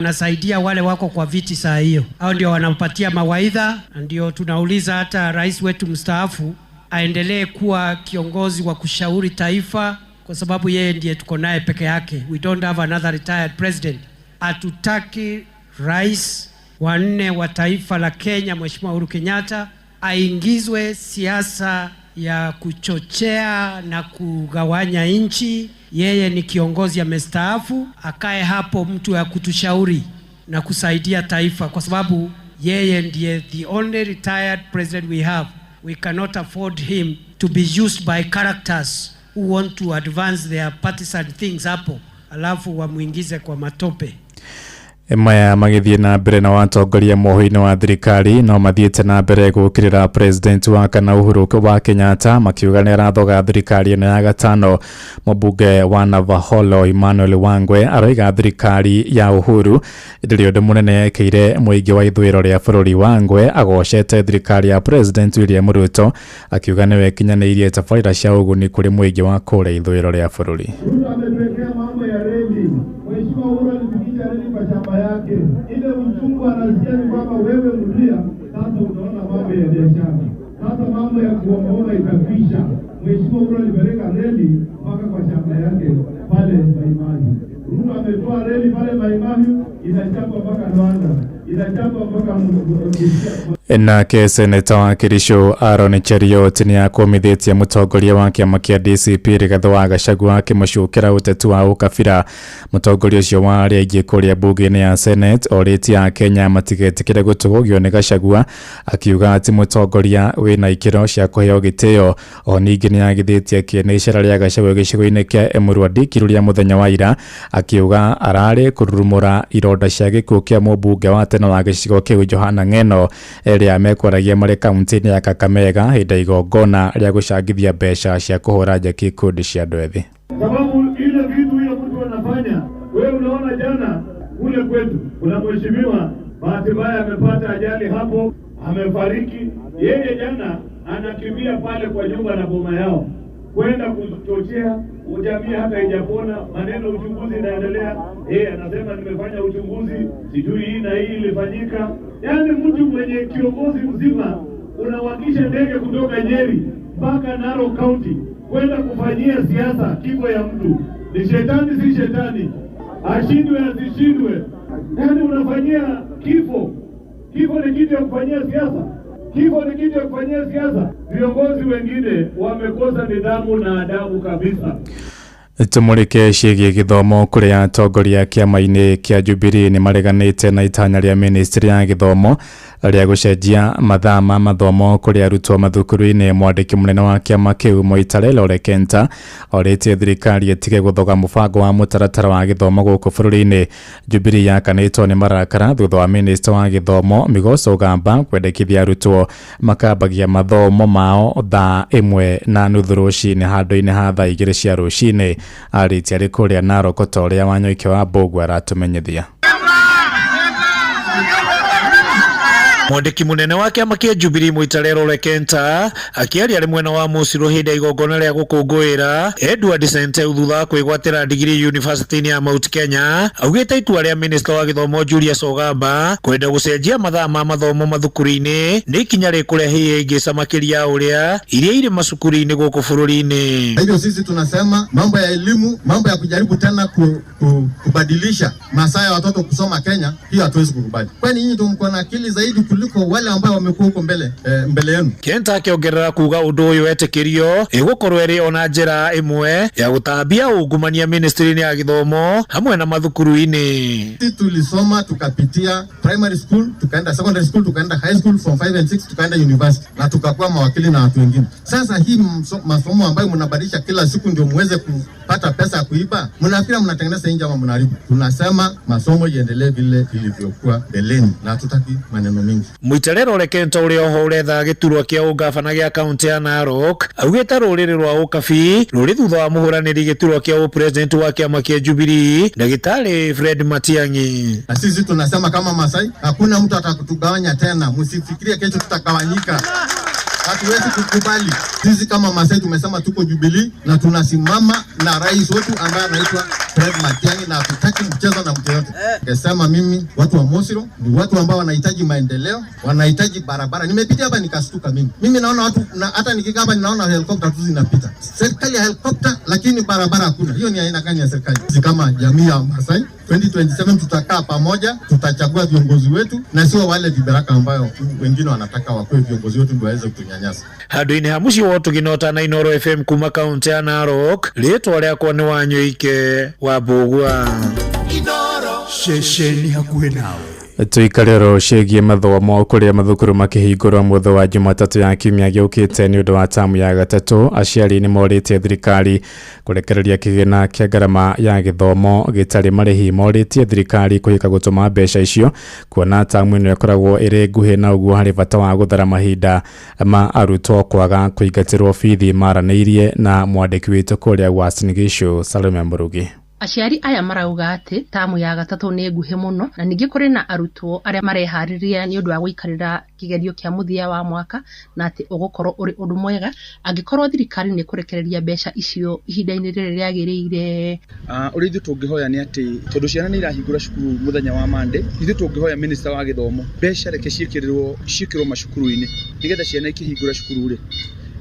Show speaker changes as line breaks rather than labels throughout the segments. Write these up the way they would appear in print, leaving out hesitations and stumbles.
Nasaidia wale wako kwa viti saa hiyo. Hao ndio wanampatia mawaidha, ndio tunauliza hata rais wetu mstaafu aendelee kuwa kiongozi wa kushauri taifa, kwa sababu yeye ndiye tuko naye peke yake. We don't have another retired president. Hatutaki rais wa 4 wa taifa la Kenya, Mheshimiwa Uhuru Kenyatta, aingizwe siasa ya kuchochea na kugawanya nchi. Yeye ni kiongozi amestaafu, akae hapo mtu ya kutushauri na kusaidia taifa, kwa sababu yeye ndiye the only retired president we have. We cannot afford him to be used by characters who want to advance their partisan things hapo, alafu wamuingize kwa matope.
Maya magithie na mbere na watongoria mohoini wa thirikari no mathiete na mbere gukirira president wa kana Uhuru wa Kenyatta makiuga ni arathoga thirikari ino ya gatano. Mubunge wa Navaholo Emmanuel Wangwe aroiga thirikari ya Uhuru ndiri undu munene yekeire muingi wa ithwiro ria bururi. Wangwe agoshete thirikari ya President William Ruto akiuga ni wekinyanirie tabarira cia uguni kuri muingi wa kure ithwiro ria bururi.
Yake ile uchungu anasikia ni kwamba wewe mlia sasa unaona mambo ya biashara, sasa mambo ya kuomba itakwisha. Mheshimiwa Uhuru alipeleka reli mpaka kwa shamba yake pale Maimani. Ruto ametoa reli pale Maimani, inachapa mpaka Rwanda, inachapa mpaka
Nake seneta wa Kirisho Aaron Cheriot ni akomithitie mutongoria wa kiama kia DCP Rigathi wa Gachagua akimucukira utetu wa ukabira. Mutongoria ucio wa aria kuria bunge-ini ya Senate oritia Kenya matigetikire gutugugio ni Gachagua, akiuga ati mutongoria wina ikiro cia kuheo gitio. O ningi ni agithitie kiene icera ria Gachagua gicigo-ini kia Emurua Dikiru ria muthenya wa ira, akiuga arari kururumura ironda cia gikuo kia mubunge wa tene wa gicigo kiu Johana Ng'eno ria mekwaragia mari kaunti-ini ya Kakamega hinda igongona ria gucangithia mbeca cia kuhura njeki ikundi cia andu ethi.
Sababu ile vitu hiyo mtu anafanya, wewe unaona jana kule kwetu kuna mheshimiwa bahati mbaya amepata ajali hapo, amefariki. Yeye jana anakimbia pale kwa nyumba na boma yao kwenda kuchochea ujamii, hata ijapona maneno uchunguzi inaendelea. Anasema nimefanya uchunguzi, sijui hii na hii ilifanyika. Yaani mtu mwenye kiongozi mzima unawakisha ndege kutoka Nyeri mpaka Narok County kwenda kufanyia siasa kifo ya mtu. Ni shetani si shetani, ashindwe asishindwe. Yaani unafanyia kifo. Kifo ni kitu ya kufanyia siasa. Kifo ni kitu ya kufanyia siasa. Viongozi wengine wamekosa nidhamu na adabu kabisa.
Tumurike ciĩgiĩ gĩthomo kũrĩ atongoria kĩama-inĩ kĩa Jubilee nĩ mareganĩte na itanya rĩa ministry ya gĩthomo rĩa gũcenjia mathaa ma mathomo kũrĩ arutwo mathukuru-inĩ. Mwandĩki mũnene wa kĩama kĩu Moitarel Ole Kenta orĩtie thirikari ĩtige gũthoga mũbango wa mũtaratara wa gĩthomo gũkũ bũrũri-inĩ. Jubilee yakanĩtwo nĩ marakara thutha wa minister wa gĩthomo Migos Ogamba kwendekithia arutwo makambagia mathomo mao thaa 1:30 rũcinĩ handũ-inĩ ha thaa 2 cia rũcinĩ. Arĩtia rĩ kũrĩa Narok ta ũrĩa Wanyoike wa Mbũgua aratumenyithia. Mwandĩki munene wa kĩama kĩa Jubilee Moitarel Ole Kenta akiaria ari mwena wa Mũcirũ hĩndĩ igongona rĩa gũkũngũĩra Edward Sente thutha wa kwĩgwatĩra degree university-inĩ ya Mount Kenya, augĩte itua rĩa minister wa gĩthomo Julius Ogamba kwenda gũcenjia mathaa ma mathomo mathukuru-inĩ nĩ ikinya rĩkũrehe ihĩngĩca makĩria ũrĩa iria irĩ macukuru-inĩ gũkũ bũrũri-inĩ.
Hivyo sisi tunasema mambo ya elimu, mambo ya kujaribu tena kubadilisha masaa ya watoto kusoma Kenya, hiyo hatuwezi kukubali. Kwani nyinyi ndio mko na akili zaidi kuliko wale ambao wamekuwa huko mbele yenu.
Kenta akiongerera kuga undu uyu etekirio igukorwo eri ona njira imwe ya gutambia ungumania ministry-ini ya githomo hamwe na mathukuru-ini.
Sisi tulisoma tukapitia primary school, tukaenda secondary school, tukaenda high school from 5 and 6, tukaenda university na tukakuwa mawakili na watu wengine. Sasa hii masomo ambayo mnabadilisha kila siku ndio muweze kupata pesa ya kuiba, mnafikiri mnatengeneza nje ama mnaharibu? Tunasema masomo iendelee vile ilivyokuwa beleni na tutaki maneno mengi.
Moitarel Ole Kenta ũrĩa oho ũretha gĩturwa kĩa ũngabana gĩa kaunti ya Narok augĩte rũrĩrĩ rwa ũkabi rũrĩ thutha wa mũhũranĩri gĩturwa kĩa president wa kĩama kĩa Jubilee Ndagĩtarĩ Fred Matiang'i.
Na sisi tunasema kama Masai hakuna mtu atakutugawanya tena, msifikirie kesho tutagawanyika. Hatuwezi kukubali. Sisi kama Masai tumesema tuko Jubilee na tunasimama na rais wetu ambaye anaitwa Fred Matiang'i na hatutaki mchezo na mtu yote. Kesema mimi watu wa Mosiro ni watu ambao wanahitaji maendeleo, wanahitaji barabara. Nimepitia hapa nikastuka mimi. Mimi naona watu na hata nikikaa hapa ninaona helicopter tu zinapita. Serikali ya helicopter lakini barabara hakuna. Hiyo ni aina gani ya serikali? Sisi kama jamii ya Masai 2027 tutakaa pamoja, tutachagua viongozi wetu na sio wale vibaraka ambao wengine wanataka wakuwe viongozi wetu ndio waweze kutunyanyasa.
Handu-ini ha muciĩ wa ũtuginota na Inooro FM kuma kaunti ya Narok, rĩtwa rĩakwa nĩ Wanyoike wa Mbugua. Inooro ceceni hakuhĩ nawe.
Tuikarero ciĩgiĩ mathomo kũrĩa mathukuru makĩhingũrwo mũthĩ wa Jumatatũ ya kiumia gĩũkĩte nĩ ũndũ wa tamu ya gatatũ. Aciari nĩ morĩtie thirikari kũrekereria kĩgĩna kĩa ngarama ya gĩthomo gĩtarĩ marĩhi. Morĩtie thirikari kũhika gũtũma mbeca icio kuona tamu ĩno ĩkoragwo ĩrĩ nguhĩ na ũguo harĩ bata wa gũthara mahinda ma arutwo kwaga kũingatĩrwo bithi maranĩirie na mwandĩki witũ kũrĩa Uasin Gishu Salome Murugi.
Aciari aya marauga ati tamu ya gatatũ nĩ nguhĩ mũno na ningĩ kũrĩ na arutwo arĩa mareharĩria nĩ ũndũ wa gũikarĩra kĩgerio kĩa mũthia wa mwaka na ati ũgũkorwo ũrĩ ũndũ mwega angĩkorwo thirikari nĩ kũrekereria mbeca icio ihinda-inĩ rĩrĩ rĩagĩrĩire.
Ũrĩa ithuĩ tũngĩhoya nĩ atĩ tondũ ciana nĩ irahingũra cukuru mũthenya wa Monday, ithuĩ tũngĩhoya minister wa gĩthomo mbeca reke ciĩkĩrwo macukuru-inĩ nĩgetha ciana ikĩhingũra cukuru rĩ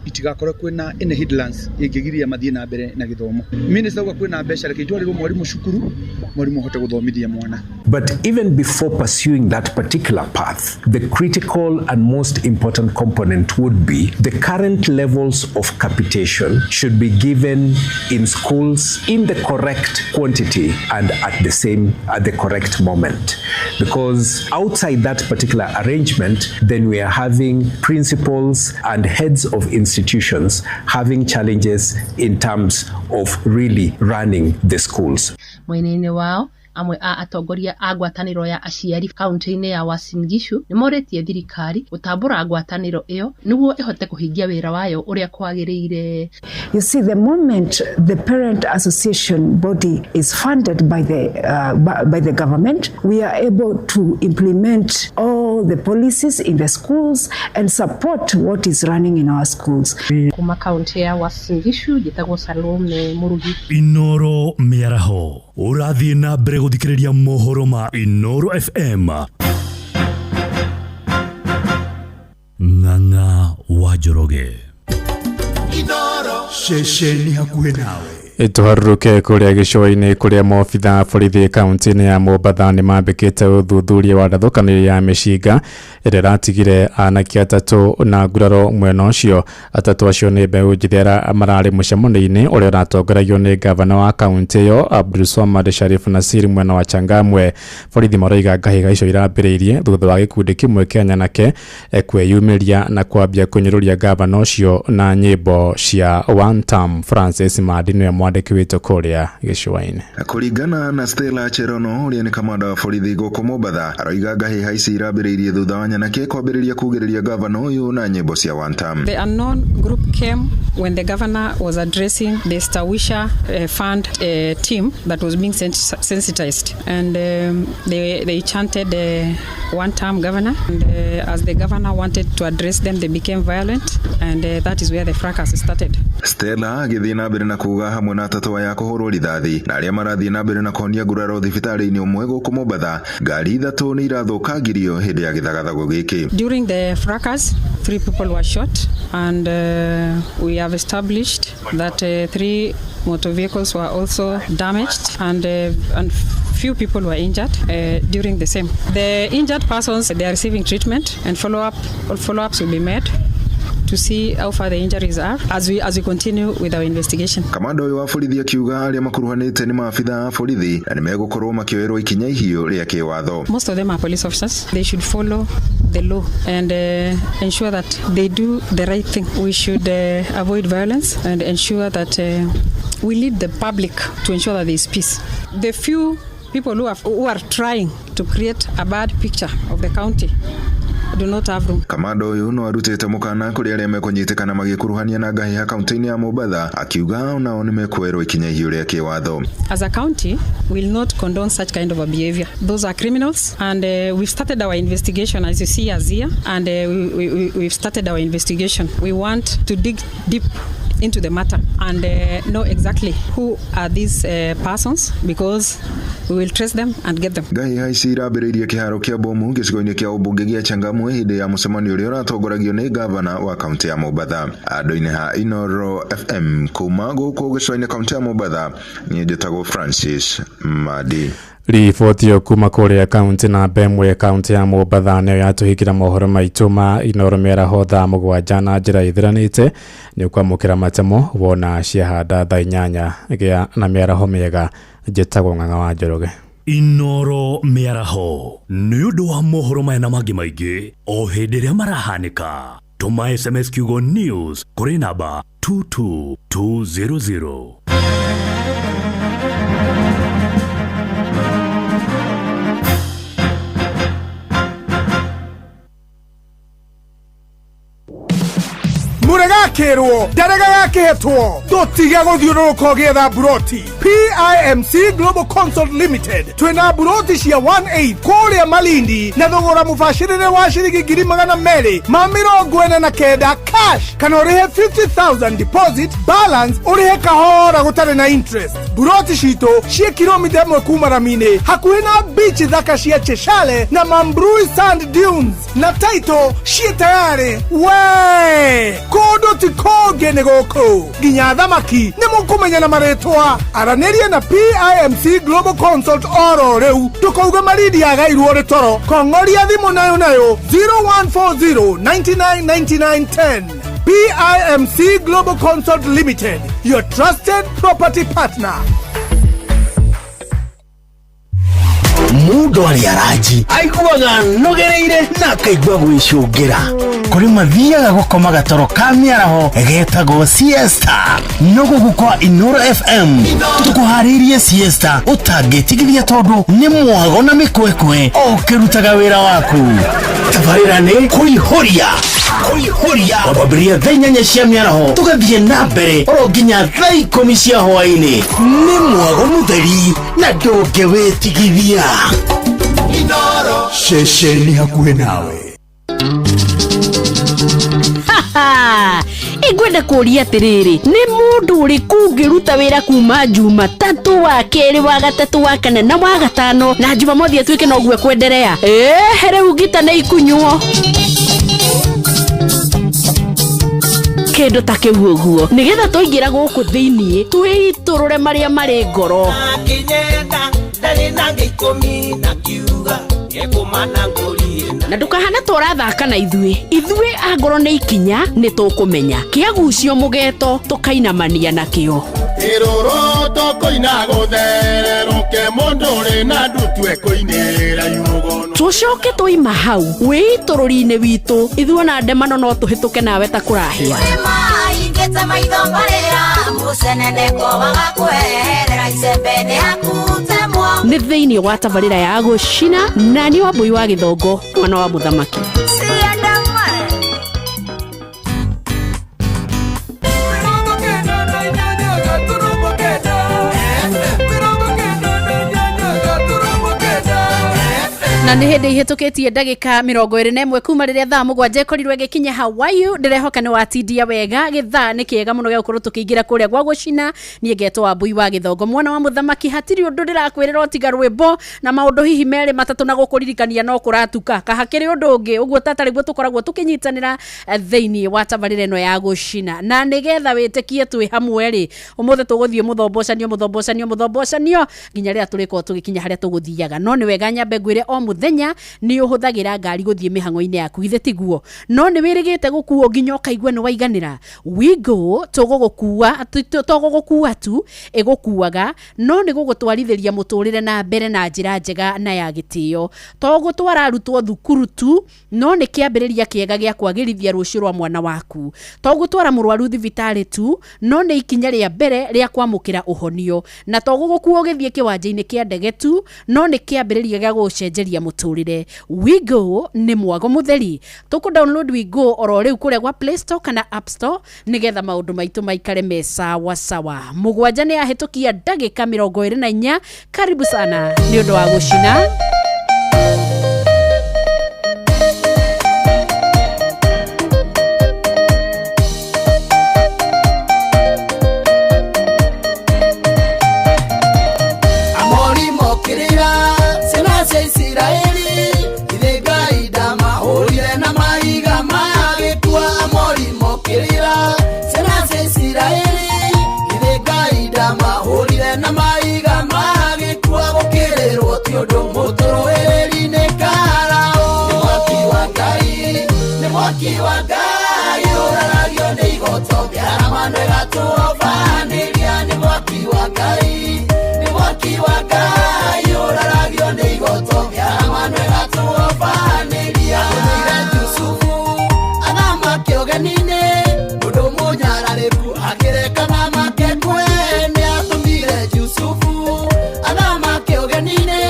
itigakorwo kwina ine headlands ingĩgiria mathiĩ na mbere na gĩthomo. Minister uga kwina mbeca reke itwarirwo mwarimu cukuru, mwarimu ahote gũthomithia mwana.
But even before pursuing that particular path, the critical and most important component would be the current levels of capitation should be given in schools in the correct quantity and at the correct moment. Because outside that particular arrangement, then we are having principals and heads of institutions having challenges in terms of really running the schools.
Mwene-inĩ wao amwe a atongoria a ngwatanĩro ya aciari kaunti-inĩ ya Uasin Gishu nĩ morĩtie thirikari gũtambũra ngwatanĩro ĩyo nĩguo ĩhote kũhingia wĩra wayo ũrĩa kwagĩrĩire.
You see, the moment the parent association body is funded by the government, we are able to implement all the policies in the schools and support what is running in our schools.
Kuma kaunti ya Uasin Gishu njĩtagwo Salome Murugi.
Inooro mĩaraho ũrathiĩ na mbere gũthikĩrĩria mohoro ma Inooro FM. Ng'ang'a wa Njoroge. Inooro ceceni hakuhĩ nawe.
Tuharũrũke kũrĩa gĩcũa-inĩ kũrĩa maobitha borithi kaunti-inĩ ya Mombatha nĩ mambĩkĩte ũthuthuria wa ndathũkanĩrio ya mĩcinga ĩrĩa ĩratigire anake atatũ na nguraro mwena ũcio. Atatũ acio nĩ mbeũ njĩthĩ arĩa mararĩ mũcemanio-inĩ ũrĩa ũratongoragio nĩ gavana wa kaunti ĩyo Abdulswamad Sharif Nassir mwena wa Changamwe. Borithi maroiga ngahĩha icio irambĩrĩirie thutha wa gĩkundi kĩmwe kĩa anake kwĩyumĩria na kwambia kũnyũrũria gavana ũcio na nyĩmbo cia one term. Francis Madi nĩwe mwandĩki witũ kũrĩa gĩcũa-inĩ.
Kũringana na Stella Cherono ũrĩa nĩ kamanda wa borithi gũkũ Mombatha, aroiga ngahĩha ici irambĩrĩirie thutha wa nyanake kwambĩrĩria kugĩrĩria gavana ũyũ na nyĩmbo cia one term.
The unknown group came when the governor was addressing the Stawisha fund team that was being sensitized, and they chanted one term governor, and as the governor wanted to address them, they became violent, and that is where the fracas started.
Stella agĩthiĩ na mbere na kuga hamwe na atatũ aya kũhũrwo rithathi na arĩa marathiĩ na mbere na kuonia nguraro thibitarĩ-inĩ ũmwe gũkũ Mombatha, ngari ithatũ nĩ irathũkangirio hĩndĩ ya gĩthagathago gĩkĩ.
During the fracas, 3 people were shot, and we have established that 3 motor vehicles were also damaged, and few people were injured during the same. The injured persons, they are receiving treatment, and follow-ups will be made to see how far the injuries are as we continue with our investigation.
Kamanda ũyũ wa borithi akiuga arĩa makuruhanĩte nĩ maabitha a borithi na nĩ megũkorwo makĩoerwo ikinya ihiũ rĩa kĩwatho.
Most of them are police officers. They should follow the law and ensure that they do the right thing. We should avoid violence and ensure that we lead the public to ensure that there is peace. The few people who are trying to create a bad picture of the county do not have room.
Kamanda ũyũ no arutĩte mũkana kũrĩ arĩa mekũnyitĩkana magĩkuruhania na ngahĩha kaunti-inĩ ya Mombatha, akiuga onao nĩ mekuoerwo ikinya ihiũ rĩa kĩwatho.
As a county, we will not condone such kind of a behavior. Those are criminals, and we've started our investigation, as you see us here, and we've started our investigation. We want to dig deep into the matter and know exactly who are these persons, because we will trace them and get them.
Gai haici irambĩrĩirie kĩharo kĩa bomu gĩcigo-inĩ kĩa ũmbunge gĩa Changamwe hĩndĩ ya mũcemanio ũrĩa ũratongoragio nĩ gavana wa kaunti ya Mombatha. Andũ-inĩ ha Inoro FM kuma gũkũ gĩcigo-inĩ kaunti ya Mombatha, niĩ njĩtagwo Francis Madi.
Riboti yo kuma kũrĩa kaunti na Bemwe kaunti ya Mombatha nĩyo yatũhingĩra mohoro maitũ ma Inoro mĩaraho thaa mũgwanja na njĩra ithiranĩte nĩ ũkwamũkĩra matemo wona ciahanda thaa 8 gĩa na mĩaraho mĩega. Njĩtagwo Ng'ang'a wa Njoroge.
Inoro mĩaraho nĩ ũndũ wa mohoro maya na mangĩ maingĩ o hĩndĩ ĩrĩa marahanĩka. Tũma SMS kiugo news kũrĩ namba 22200.
Muragakirwo darega yakihetwo dotiga guthiũrũrũka ũgĩetha buroti. PIMC Global Consult Limited twina buroti cia 1/8 kũrĩa Malindi na thogora mũbacĩrĩre wa ciringi 249 cash kana ũrĩhe 50,000 deposit balance ũrĩhe kahora gũtarĩ na interest. Buroti citũ cia kilomita 1 kuma Ramine hakuhĩ na beach thaka cia Cheshire na Mambrui Sand Dunes na title cia tayari we kodo ti kogene goko ginya thamaki nĩ mũkũmenya na marĩtwa. Aranĩria na PIMC Global Consult oro rĩu tukauga Malindi agairwo rĩtoro. Kongoria thimũ nayo 0140 999910. PIMC Global Consult Limited, your trusted property partner.
Mundu aliaraji aikuaga nogereire na kaigua gwicungira kuri mathiaga gukoma gatoro ka miaraho getagwo siesta no gukwa Inoro FM tukuharirie siesta utagetigithia tondu ni mwago na mikwekwe okirutaga wira waku tabarira ni kuihoria wababria thenya cia miaraho tugathie na mbere oro nginya thaa 10 cia hwaini ni mwago mutheri na ndũngĩwĩtigithia. Inoro shesheni hakuhĩ nawe.
Igwenda kũria atĩrĩrĩ, nĩ mũndũ ũrĩkũ ũngĩruta wĩra kuma Jumatatu wa kerĩ wa gatatũ wa kana na wa gatano na Jumamothi atuĩke noguo kwenderea? Rĩu ngita nĩ ikunyuo kĩndũ ta kĩu ũguo nĩgetha tũingĩra gũkũ thĩiniĩ twĩitũrũre marĩa marĩ ngoro. Na ndũkahana tũrathaka na ithuĩ angoro nĩ ikinya nĩ tũkũmenya kĩagucio mũgeto tũkainamania nakĩo.
Iroro tokoina gũthererũke mũndũ ũrĩ na ndutu ekũinĩra yugono.
Tũcoke tũima hau wĩitũrũri-inĩ witũ ithuĩ na ndemano no tũhĩtũke nawe ta kũrahia.
Ingĩte maitho marĩa mũceneneko wagakwehera icembe nĩ hakutemwo.
Nĩ thĩinĩ wa tabarĩra ya gũcina na nĩ Wambui wa Gĩthongo mwana wa mũthamaki. Na nĩ hĩndĩ ihĩtũkĩtie ndagĩka 21 kuma rĩrĩa thaa mũgwanja ĩkorirwo ĩgĩkinya Hawaii. Ndĩrehoka nĩ watindia wega gĩthaa nĩ kĩega mũno gĩa gũkorwo tũkĩingĩra kũrĩa gwa gũcina. Niĩ ngetwo Wambui wa Gĩthongo mwana wa mũthamaki. Hatirĩ ũndũ ndĩrakwĩrĩra tiga rwĩmbo na maũndũ hihi merĩ matatũ na gũkũririkania no kũratuka ka hakĩrĩ ũndũ ũngĩ ũguo tatarĩguo tũkoragwo tũkĩnyitanĩra thĩinĩ wa tabarĩra ĩno ya gũcina. Na nĩgetha wĩtĩkie twĩ hamwe rĩ ũmũthĩ tũgũthiĩ mũthombocanio nginya rĩrĩa tũrĩkorwo tũgĩkinya harĩa tũgũthiaga. No nĩ wega nyambe ngwĩre o mũthenya nĩ ũhũthagĩra ngari gũthiĩ mĩhang'o-inĩ yaku ithe tiguo. No nĩ wĩrĩgĩte gũkuo nginya ũkaigua nĩ waiganĩra. Wigo tũgũgũkua tu ĩgũkuaga no nĩ gũgũtwarithĩria mũtũrĩre na mbere na njĩra njega na ya gĩtĩo. Togũtwara arutwo thukuru tu no nĩ kĩambĩrĩria kĩega gĩa kwagĩrithia rũciũ rwa mwana waku. Togũtwara mũrwaru thibitarĩ tu no nĩ ikinya rĩa mbere rĩa kwamũkĩra ũhonio. Na togũgũkua ũgĩthiĩ kĩwanja-inĩ kĩa ndege tu no nĩ kĩambĩrĩria gĩa gũcenjeria mũtũrĩre. Wigo nĩ mwago mũtheri. Tũkũ download Wigo oro rĩu kũrĩa gwa Play Store kana App Store nĩgetha maũndũ maitũ maikare me sawa sawa. Mũgwanja nĩ ahĩtũkia ndagĩka 24. Karibu sana nĩ ũndũ wa gũcina.
mwaki wa Ngai uraragio nĩ igoto rĩa ramano ĩgatũbanĩria nĩ mwaki wa Ngai nĩ mwaki wa Ngai uraragio nĩ igoto rĩa ramano ĩgatũbanĩria Yusufu athamake ũgeni-inĩ mũndũ mũnyararĩku akĩrekana make kwene atũmire Yusufu athamake ũgeni-inĩ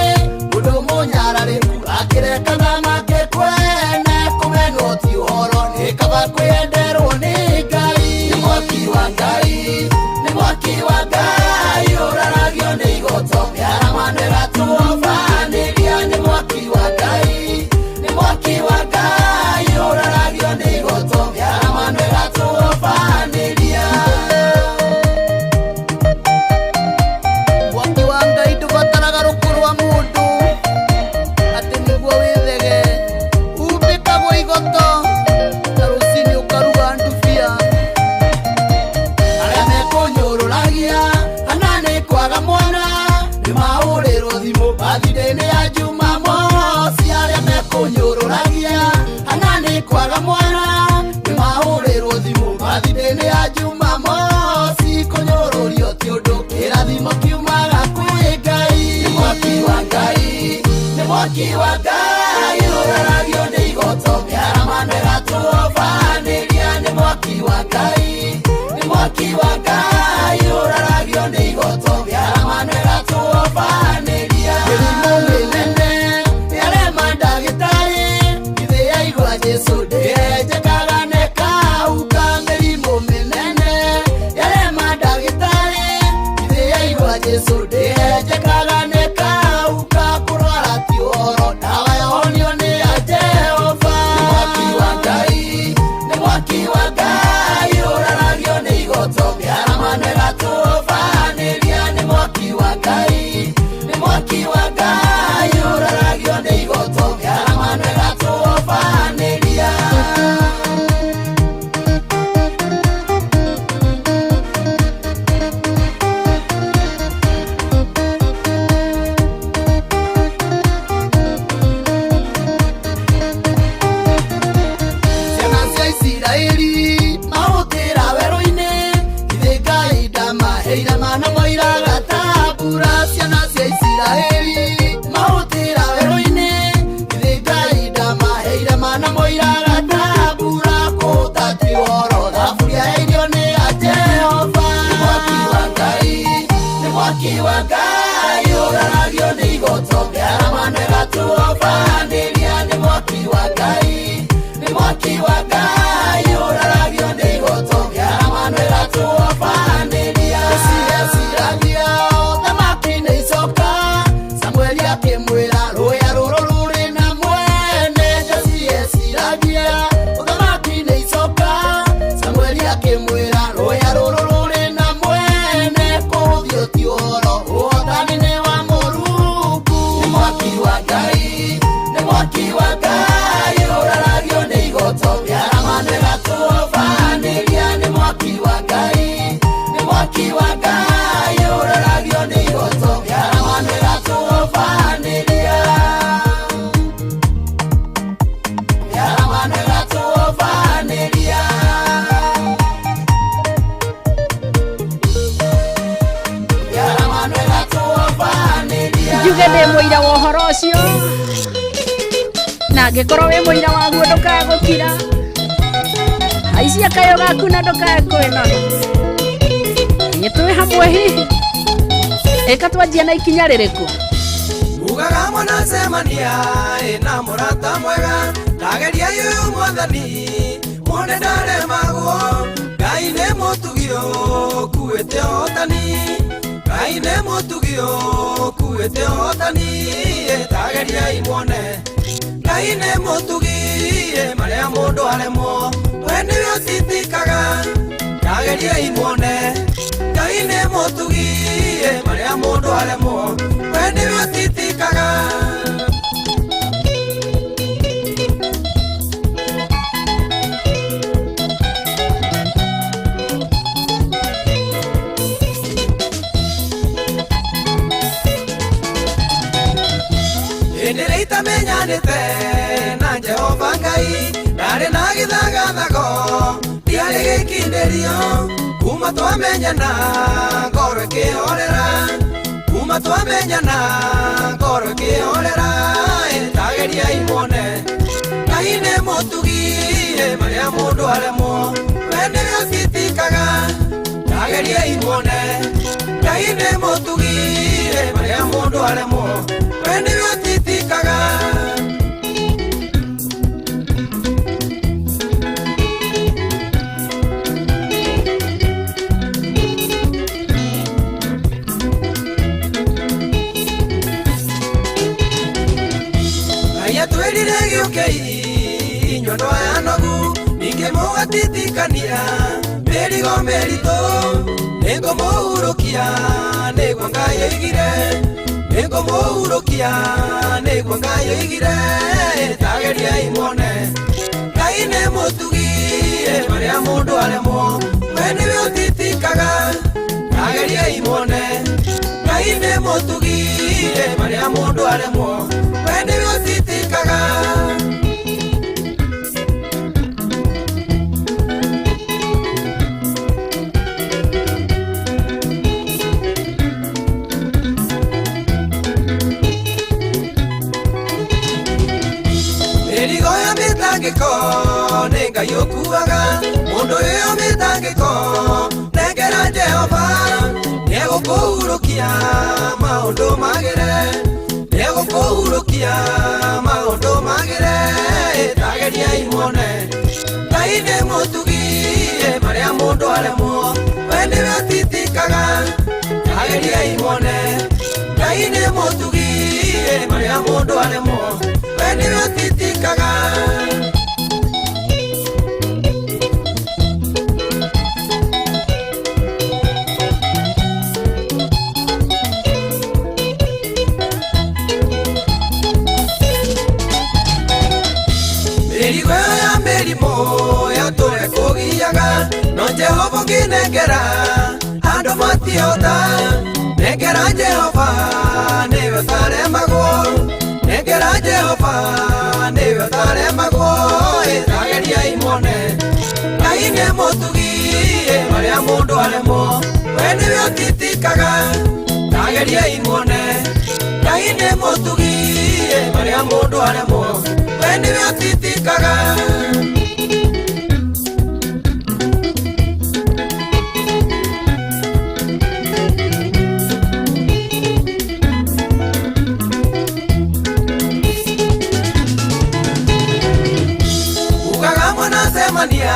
mũndũ mũnyararĩku akĩrekana make kwene kũmenwo ti ũhoro nĩ kaba kwĩenderwo nĩ Ngai nĩ mwaki wa Ngai nĩ mwaki wa Ngai ũraragio nĩ igoto rĩa ramano ĩgatũbanĩria nĩ mwaki wa Ngai nĩ mwaki wa Ngai ũraragio nĩ igoto rĩa ramano ĩgatũbanĩria mwaki wa Ngai ndũbataraga rũkũrwa mũndũ atĩ nĩguo wĩthege umbĩkagwo igoto na rũcinĩ ũkaruga ndubia arĩa mekũnyũrũragia kana nĩ kwaga mwana nĩ mahũrĩrwo thimũ mathirĩ-inĩ ya Jumamosi arĩa mekũnyũrũragia kana nĩ kwaga mwana nĩ mahũrĩrwo thimũ mathirĩ-inĩ ya Jumamosi kũnyũrũrio ti ũndũ kĩrathimo kiumaga kwĩ Ngai nĩ mwaki wa Ngai nĩ mwaki wa Ngai ũraragio nĩ igoto rĩa ramano ĩgatũbanĩria nĩ mwaki wa Ngai nĩ mwaki wa Ngai ũraragio nĩ igoto rĩa ramano ĩgatũbanĩria mĩrimũ mĩnene nĩarema ndagĩtarĩ ithe yaigua Jesũ ndĩenjekaga nekauka mĩrimũ mĩnene nĩarema ndagĩtarĩ ithe yaigua Jesũ ndĩenjekaga nekauka kũrwara ti ũhoro ndawa yonio nĩ ya Jehova nĩ mwaki wa Ngai nĩ mwaki wa Ngai ũraragio nĩ igoto rĩa ramano ĩgatũbanĩria nĩ mwaki wa Ngai nĩ mwaki wa Ngai ũraragio nĩ igoto rĩa ramano ĩgatũbanĩria ciana cia Isiraeli mahũthĩra werũ-inĩ ithe Ngai ndamaheire mana moiraga tambura ciana cia Isiraeli mahũthĩra werũ-inĩ ithe Ngai ndamaheire mana moiraga tambura kũhũta ti ũhoro thaburia ya irio nĩ ya Jehova nĩ mwaki wa Ngai nĩ mwaki wa Ngai ũraragio nĩ igoto rĩa ramano ĩgatũbanĩria nĩ mwaki wa Ngai nĩ mwaki wa Ngai ũraragio nĩ igoto rĩa ramano ĩgatũbanĩria ciiragia thamaki-inĩ icoka Samueli akĩmwĩra rũya rũrũ rũrĩ na mwene ciiragia thamaki-inĩ icoka Samueli akĩmwĩra rũya rũrũ rũrĩ na mwene kũhũthio ti ũhoro ũhotani nĩ wa Mũrungu nĩ mwaki wa Ngai nĩ mwaki wa Ngai ũraragio nĩ igoto rĩa ramano ĩgatũbanĩria nĩ mwaki wa Ngai nĩ mwaki wa Ngai ũraragio nĩ igoto rĩa ramano ĩgatũbanĩria rĩa ramano ĩgatũbanĩria rĩa ramano ĩgatũbanĩria
njuge ndĩ mũira wa ũhoro ũcio na angĩkorwo wĩ mũira waguo ndũkae gũkira aicia kayo gaku na ndũkae kwĩnona nĩtwĩ hamwe hihi ĩka twanjia na ikinya rĩrĩkũ
ugaga mwanacemania ĩna mũrata mwega ndageria yuyu mwathani mwone ndaremagwo Ngai nĩ mũtugio kuĩte ũhotani Ngai nĩ mũtugio kuĩte ũhotani ndageriai mwone Ngai nĩ mũtugie marĩa mũndũ aremwo we nĩwe ũtitikaga ndageriai mwone Ngai nĩ mũtugie marĩa mũndũ aremwo we nĩwe ũtitikaga Nĩrĩitamenyanĩte na Jehova Ngai
nare na githagathago ndiarĩ gĩkindĩrio kuma twamenyana ngoro ĩkĩhorera kuma twamenyana ngoro ĩkĩhorera ĩtageria imone Ngai nĩ mũtugi marĩa mũndũ aremwo we nĩwe ũtitikaga ndageria imone Ngai nĩ mũtugi marĩa mũndũ aremwo we nĩwe ũtitikaga Twirire gĩũkei nyondo ya nogu ningĩ mũgatitikania mĩrigo mĩritũ nĩngũmũhurũkia nĩguo Ngai oigire nĩngũmũhurũkia nĩguo Ngai oigire tageria imone Ngai nĩ mũtugi marĩa mũndũ aremwo we nĩwe ũtitikaga tageria imone Ngai nĩ mũtugi marĩa mũndũ aremwo we nĩwe ũtitikaga mĩrigo ya mĩtangĩko nĩ Ngai ũkuaga mũndũ ũyũ mĩtangĩko nengera Jehova nĩegũkũhurũkia maũndũ magĩre nĩegũkũhurũkia maũndũ magĩre tageria imone Ngai nĩ mũtugi marĩa mũndũ aremwo we nĩwe ũtitikaga tageria imone Ngai nĩ mũtugi marĩa mũndũ aremwo we nĩwe ũtitikaga mĩrigo ya mĩrimũ yatũre kũgiaga no Jehova ũngĩnengera andũ matihota nengera Jehova nĩwe ũtaremagwo nengera Jehova nĩwe ũtaremagwo tageria imone Ngai nĩ mũtugi marĩa mũndũ aremwo we nĩwe ũtitikaga tageria imone Ngai nĩ mũtugi marĩa mũndũ aremwo we nĩwe ũtitikaga ugaga mwanacemania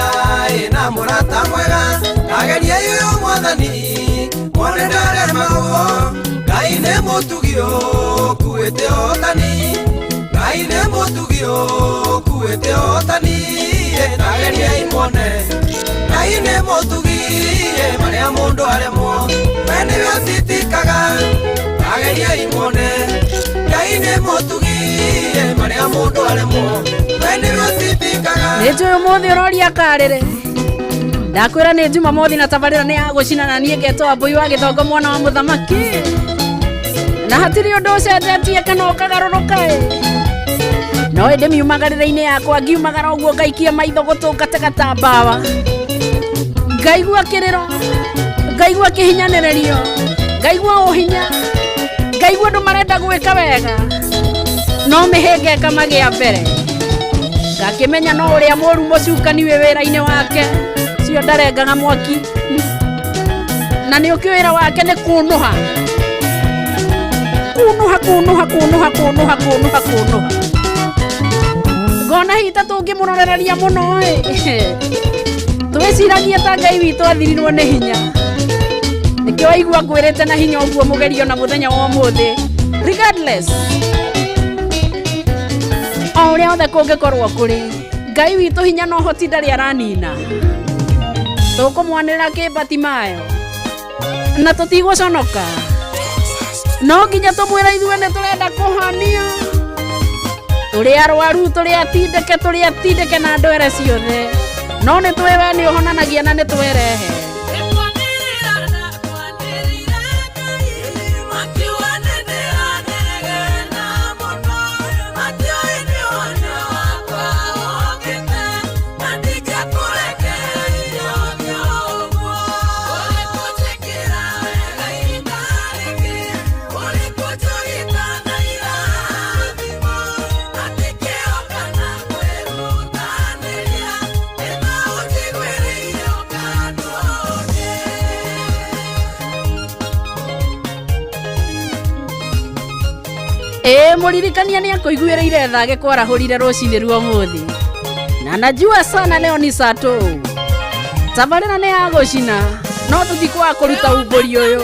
na mũrata mwega tageria yuyu mwathani mwone ndaremagwo Ngai nĩ mũtugi ũkuĩte ũhotani Ngai nĩ mũtugi ũkuĩte ũhotani tageria imone Ngai nĩ mũtugi marĩa mũndũ aremwo we nĩwe ũtitikaga tageria imone Ngai nĩ mũtugi marĩa mũndũ aremwo we nĩwe ũtitikaga
nĩ njũĩ ũmũthĩ ũroria karĩre ndakwĩra nĩ Jumamothi na tabarĩra nĩ ya gũcina na niĩ ngetwo Wambui wa Gĩthongo mwana wa mũthamaki na hatirĩ ũndũ ũcenjetie kana ũkagarũrũka no ĩndĩ miumagarĩra-inĩ yakwa ngiumagara ũguo ngaikia maitho gũtũngataga ta mbawa ngaigua kĩrĩro ngaigua kĩhinyanĩrĩrio ngaigua ũhinya ngaigua andũ marenda gwĩka wega no mĩhĩnga ĩkamagĩa mbere ngakĩmenya no ũrĩa mũru mũcukani wĩ wĩra-inĩ wake cio ndarengaga mwaki na nĩ ũkĩ wĩra wake nĩ kũnũha ngona hita tũngĩmũrorereria mũno twĩciragie ta Ngai witũ athirirwo nĩ hinya nĩkĩo waigua ngwĩrĩte na hinya ũguo mũgerio na mũthenya wa ũmũthĩ regardless o ũrĩa othe kũngĩkorwo kũrĩ Ngai witũ hinya no hoti ndarĩ aranina tũkũmwanĩrĩra kĩmbatimayo na tũtigũconoka no nginya tũmwĩra ithuĩ nĩ tũrenda kũhania tũrĩ arwaru tũrĩ atindĩke na ndwere ciothe no nĩ twĩ we nĩ ũhonanagia na nĩ twerehe Muririkania ni akuiguĩrĩire thage kwarahũrire rũcinĩ ruo mũthĩ. Na najua sana leo ni sato. Tabarĩra nĩ ya gũcina. No tũtikwa kũruta umbũri ũyũ.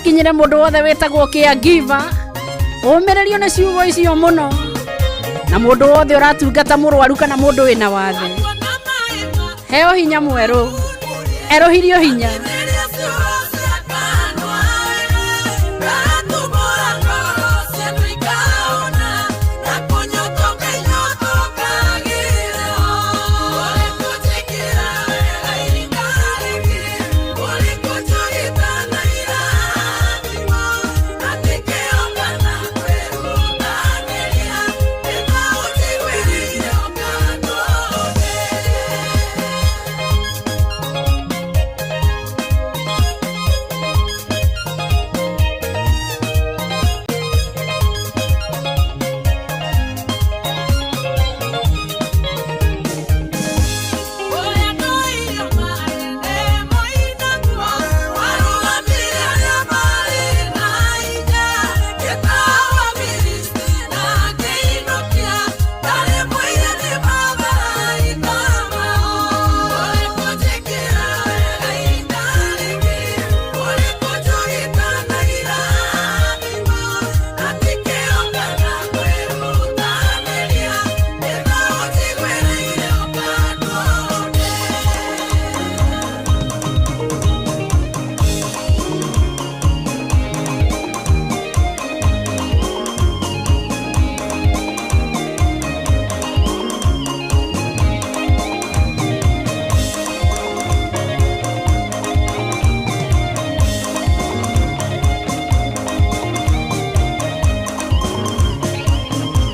Kinyire mundu wothe wetagwo kia giver umirerio ni ciugo icio muno na mundu wothe uratungata murwaru kana mundu wina wathe heo hinya mweru erohirio hinya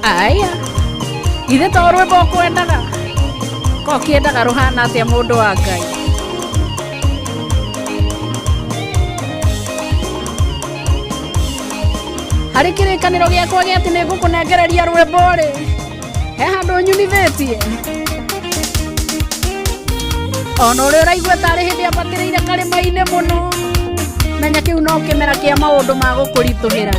Aya ithe to rwimbo kwendaga ko kiendaga ruhana atia mundu wa Ngai hari kirikaniro giakwa gia ati nigukunengereria rwimbo ri he handu nyunithetie ono uri uraigua tari hindi abatiriire karima-ini muno menya kiu no kimera kia maundu ma gukurituhira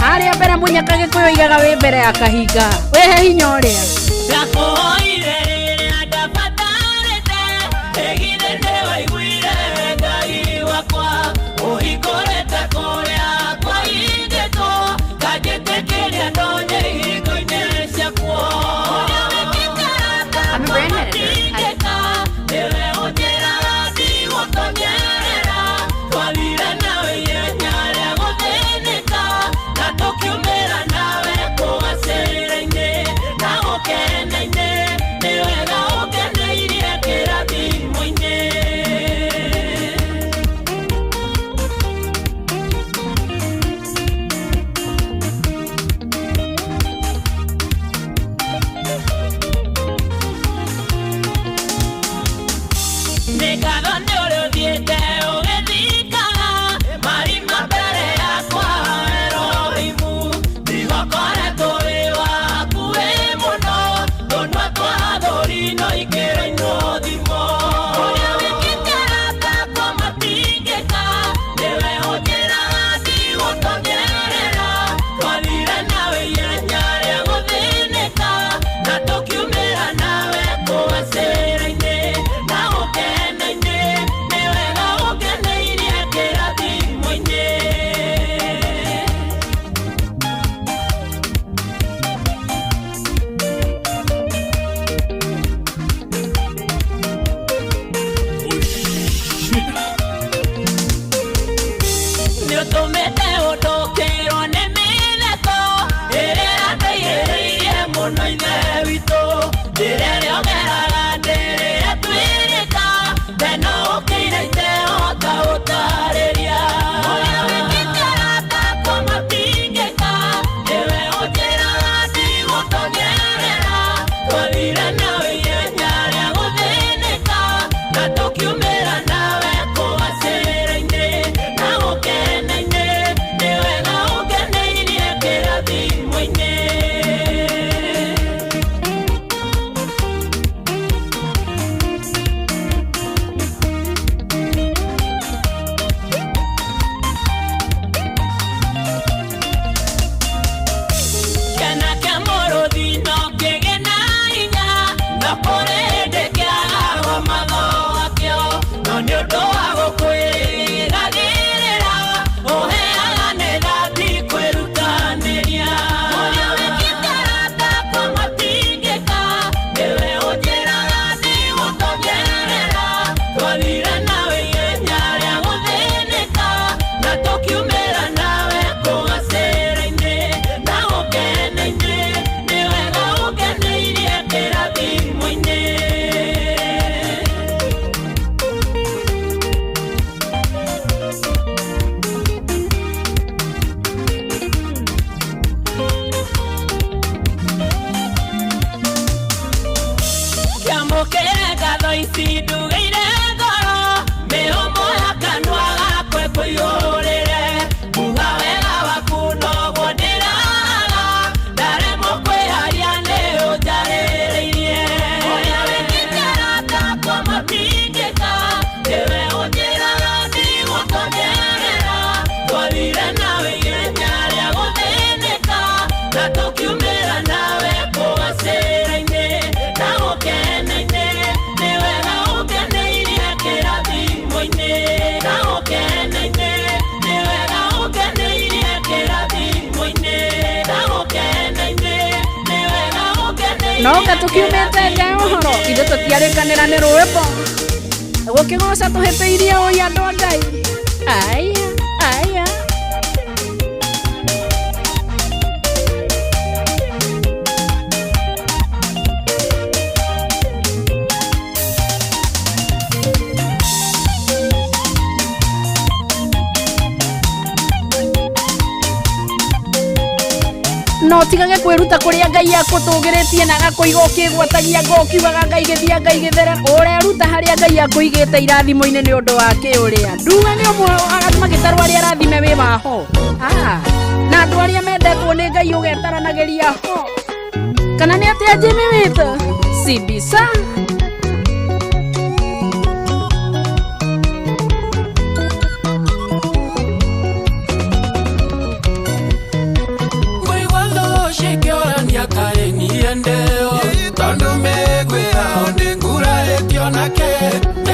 haria mbere munyaka gikuyu igaga wi mbere ya kahinga wehe hinya uria gakoire ndabatarete egithete waiguire Ngai wakwa uhikorete kuria kwa ingeto kajetekeria ndonye ihingo-ini ciakwo I'm a brand manager.
Sindugeire ngoro mĩhũmũ ya kanua gakwe kũiyũrĩre kuga wega waku noguo ndĩraga ndaremwo kwĩharia nĩ ũnjarĩrĩirie ũrĩa wĩkĩte takwa mabingĩka nĩwe ũnjĩraga ndigũtonyerera twathire nawe ihenya rĩa gũthĩnĩka na tũkiumĩra nawe kũgacĩra-inĩ na gũkena-inĩ nĩ wega ũngeneirie kĩrathimo-inĩ na gũkena-inĩ nĩ wega ũngeneirie kĩrathimo-inĩ na gũkena-inĩ nĩ wega ũngeneirie
no gatukiumĩte nja ya ũhoro ithe tũtiarĩkanĩra nĩ rwĩmbo gũkĩgoca tũhĩtĩirie ũi andũ a Ngai aya aya no tigage kwĩruta kũrĩa Ngai akũtũgĩrĩtie na agakũiga ũkĩgwatagia ngokiugaga Ngai gĩthia Ngai gĩthere ũreruta harĩa Ngai akũigĩte irathimo-inĩ nĩ ũndũ wa kĩũrĩa nduga nĩ ũmwe magĩtarwo arĩa arathime wĩ waho na andũ arĩa mendetwo nĩ Ngai ũgetaranagĩria ho kana nĩ atĩa Jimmy witũ Sibisa
Ndeo tondu megwira undi ngura etionake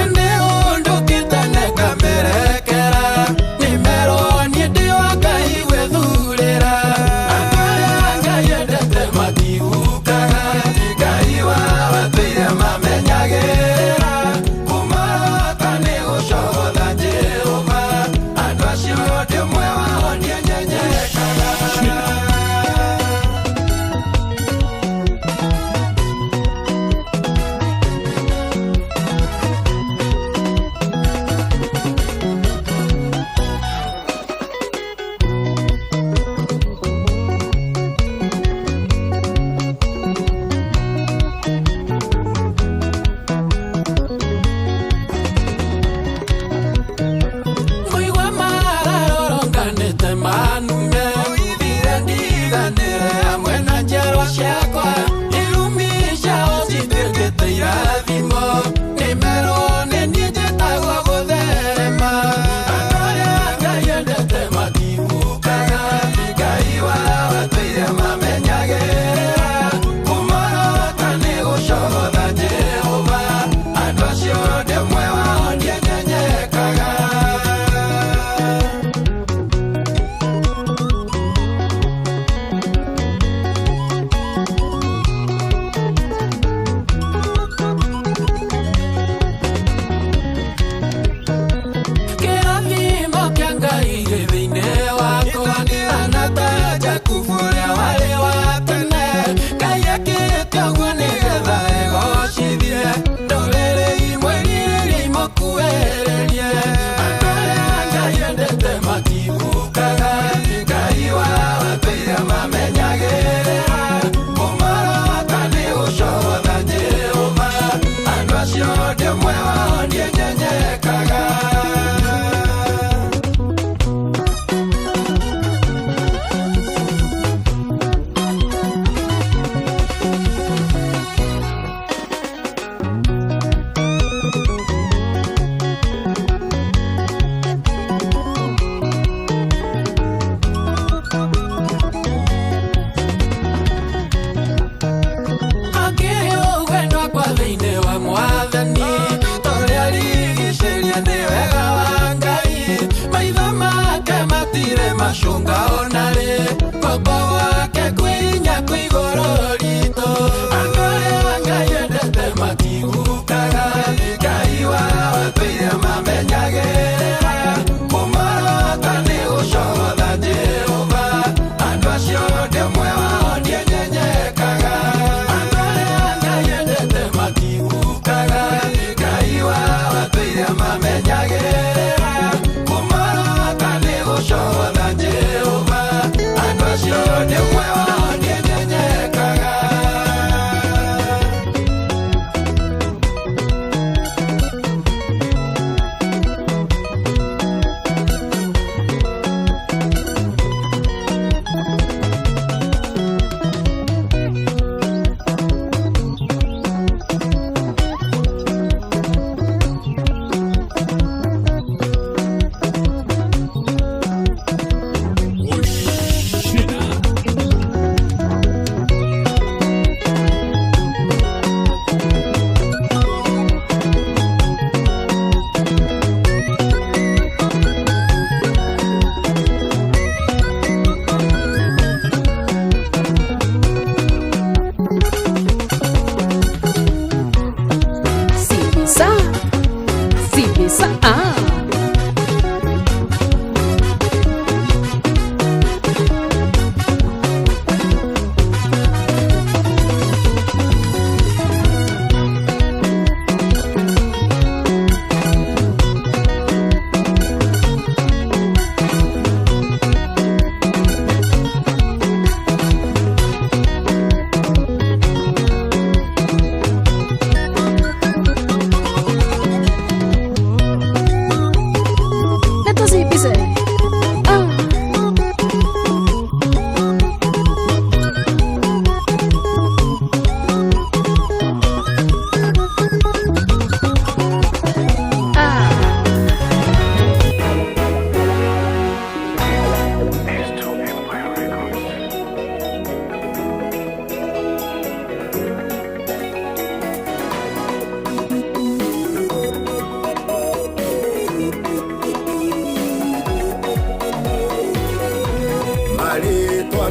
ende undu kitane kamerekera nimero ni ndio Ngai wethurira akaya Ngai endete matiukaga Ngai wa watuire mamenya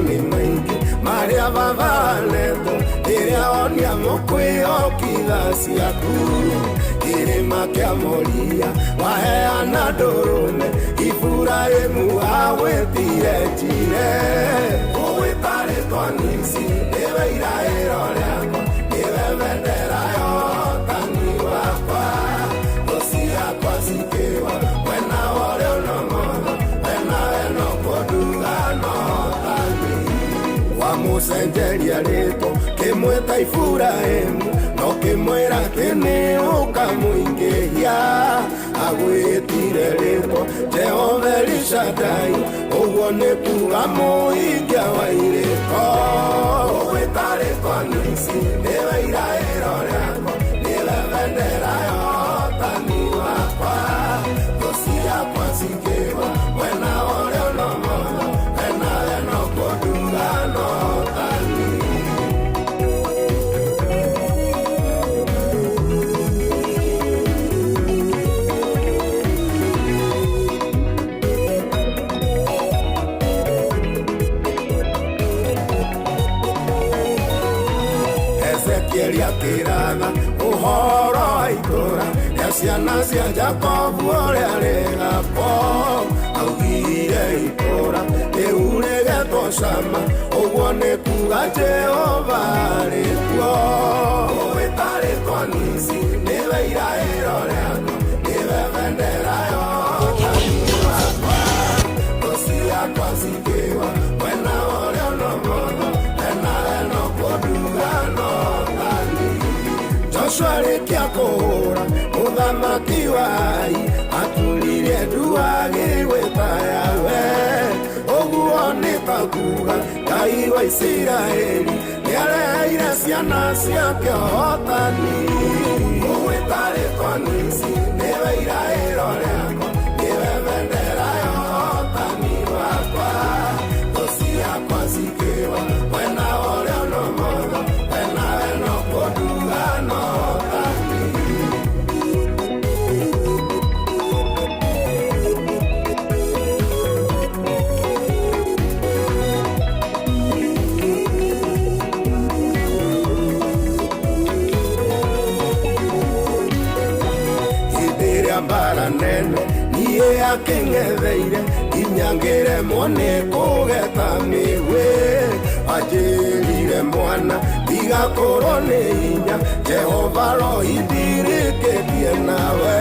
ni maingi maria vavaneto iria onia mukwio kidasi yaku irima kia moria waheana ndurume Iburaimu awetire njire ugwitaritwo nisi niwe irairo riakwa niwe bendera ya ũhotani wakwa thũ ciakwa cikiwa wena ũrĩa ũnomotho wenawe no kũnduga no ũhotani wamucenjeria rĩtwa kĩmwĩta Iburaimu no kĩmwĩra kĩnĩ ũkamũingĩhia agwĩtire rĩtwa Jehova Elishadai ũguo nĩ kuga mũhingia wa irĩko ũgwĩta rĩtwa nisi nĩwe iraĩro rĩakwa nĩwe bendera ya ũhotani wakwa thũ ciakwa cikĩwa wena ũrĩa ũnomotho wenawe no kũnduga no ũhotani Ezekiel akĩratha ũhoro wa itũũra rĩa ciana cia Jakobu ũrĩa rĩgakwo augire itũũra rĩu rĩgetwo Shama ũguo nĩ kuga Jehova rĩkuo ũgwĩta rĩtwa nisi nĩwe iraĩro rĩakwa nĩwe bendera ya ũhotani wakwa thũ ciakwa cikĩwa wena ũrĩa ũnomotho wenawe no kũnduga no ũhotani Joshua rĩkia kũhũra mũthamaki wa Ai atũrire nduagi gwĩta Yawe ũguo nĩ ta kuga Ngai wa Isiraeli nĩareheire ciana ciake ũhotani ũgwĩta rĩtwa nisi nĩwe iraĩro rĩakwa nĩwe bendera ya ũhotani wakwa thũ ciakwa cikĩwa wena ũrĩa ũnomotho wenawe no kũnduga no ũhotani mbara nene niĩ akĩng'etheire inyangĩremwo nĩ kũgeta mĩgwĩ anjĩrire mwana ndigakorwo nĩ hinya Jehova rohi ndirĩkĩtie nawe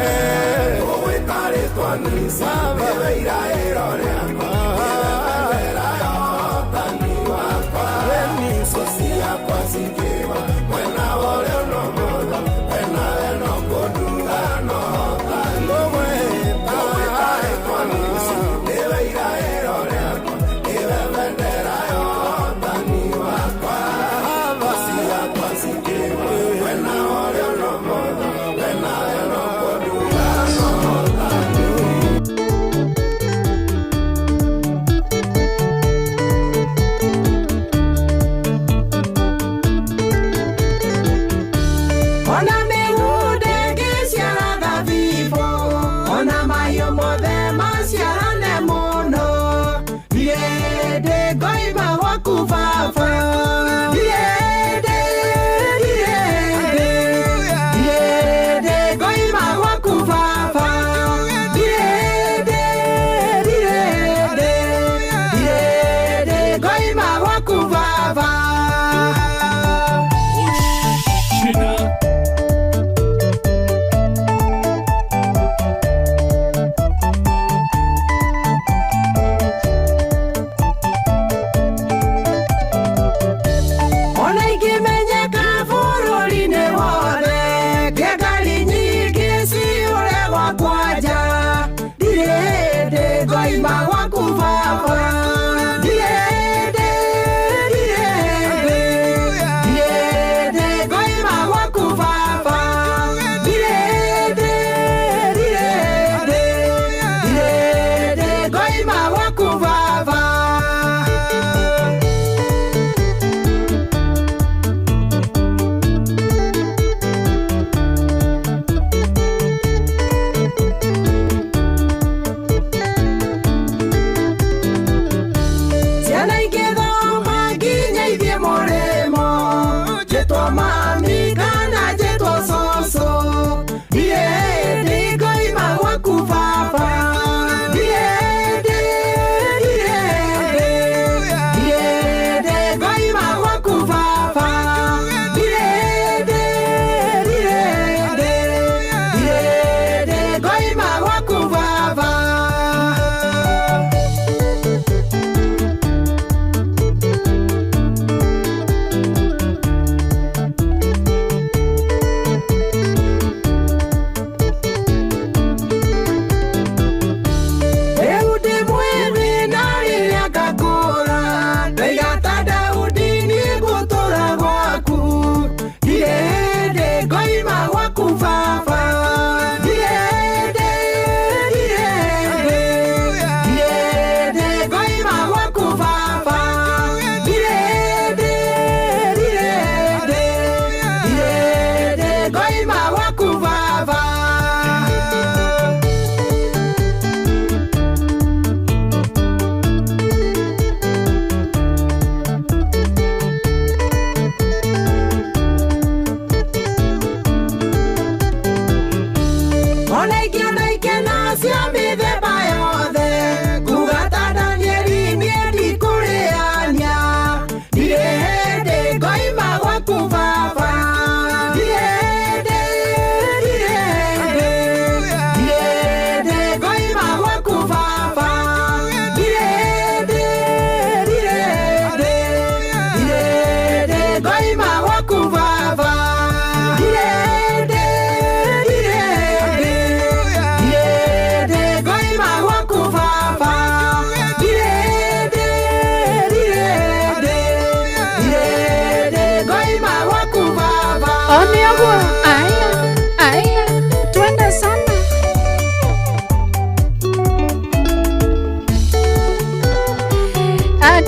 ũgwĩta rĩtwa nisi nĩwe iraĩro rĩakwa bendera ya ũhotani wakwa thũ ciakwa cikĩwa wena ũrĩa ũnomotho wenawe no kũnduga no ũhotani ũgwĩta rĩtwa nisi nĩwe iraĩro rĩakwa nĩwe bendera ya ũhotani wakwa thũ ciakwa cikĩwa wena ũrĩa ũnomotho wenawe no kũnduga no ũhotani
Ona mĩgũnda ĩngĩciara thabibũ, ona mahiũ mothe maciarane mũno. Ndirĩ ndĩ ngoima gwaku Baba, ndirĩ ndĩ ngoima gwaku Baba, ndirĩ ndĩ ngoima gwaku Baba. Ona ingĩmenyeka bũrũri-inĩ wothe, ngengari nyingĩ ciũre gwakwa nja, ndirĩ ndĩ ngoima gwaku Baba, ndirĩ ndĩ ngoima gwaku Baba, ndirĩ ndĩ ngoima gwaku Baba.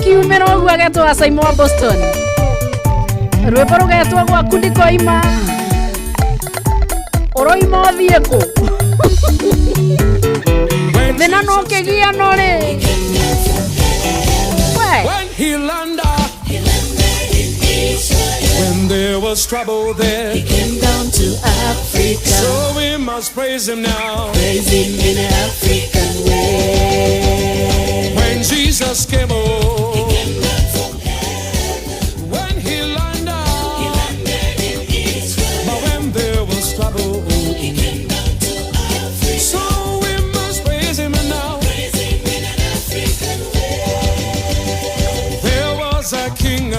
kiumĩra ũguo agetwo Simon wa Boston rwĩmbo rũgetwo gwaku ndikoima ũroima ũthiĩ kũ thĩna no kĩgia no rĩ
when he landed when there was trouble there he came down to Africa so we must praise him now praise him in an African way when Jesus came over he came down from heaven when he landed in Israel but when there was trouble he came down to Africa so we must praise him now praise him in an African way there was a king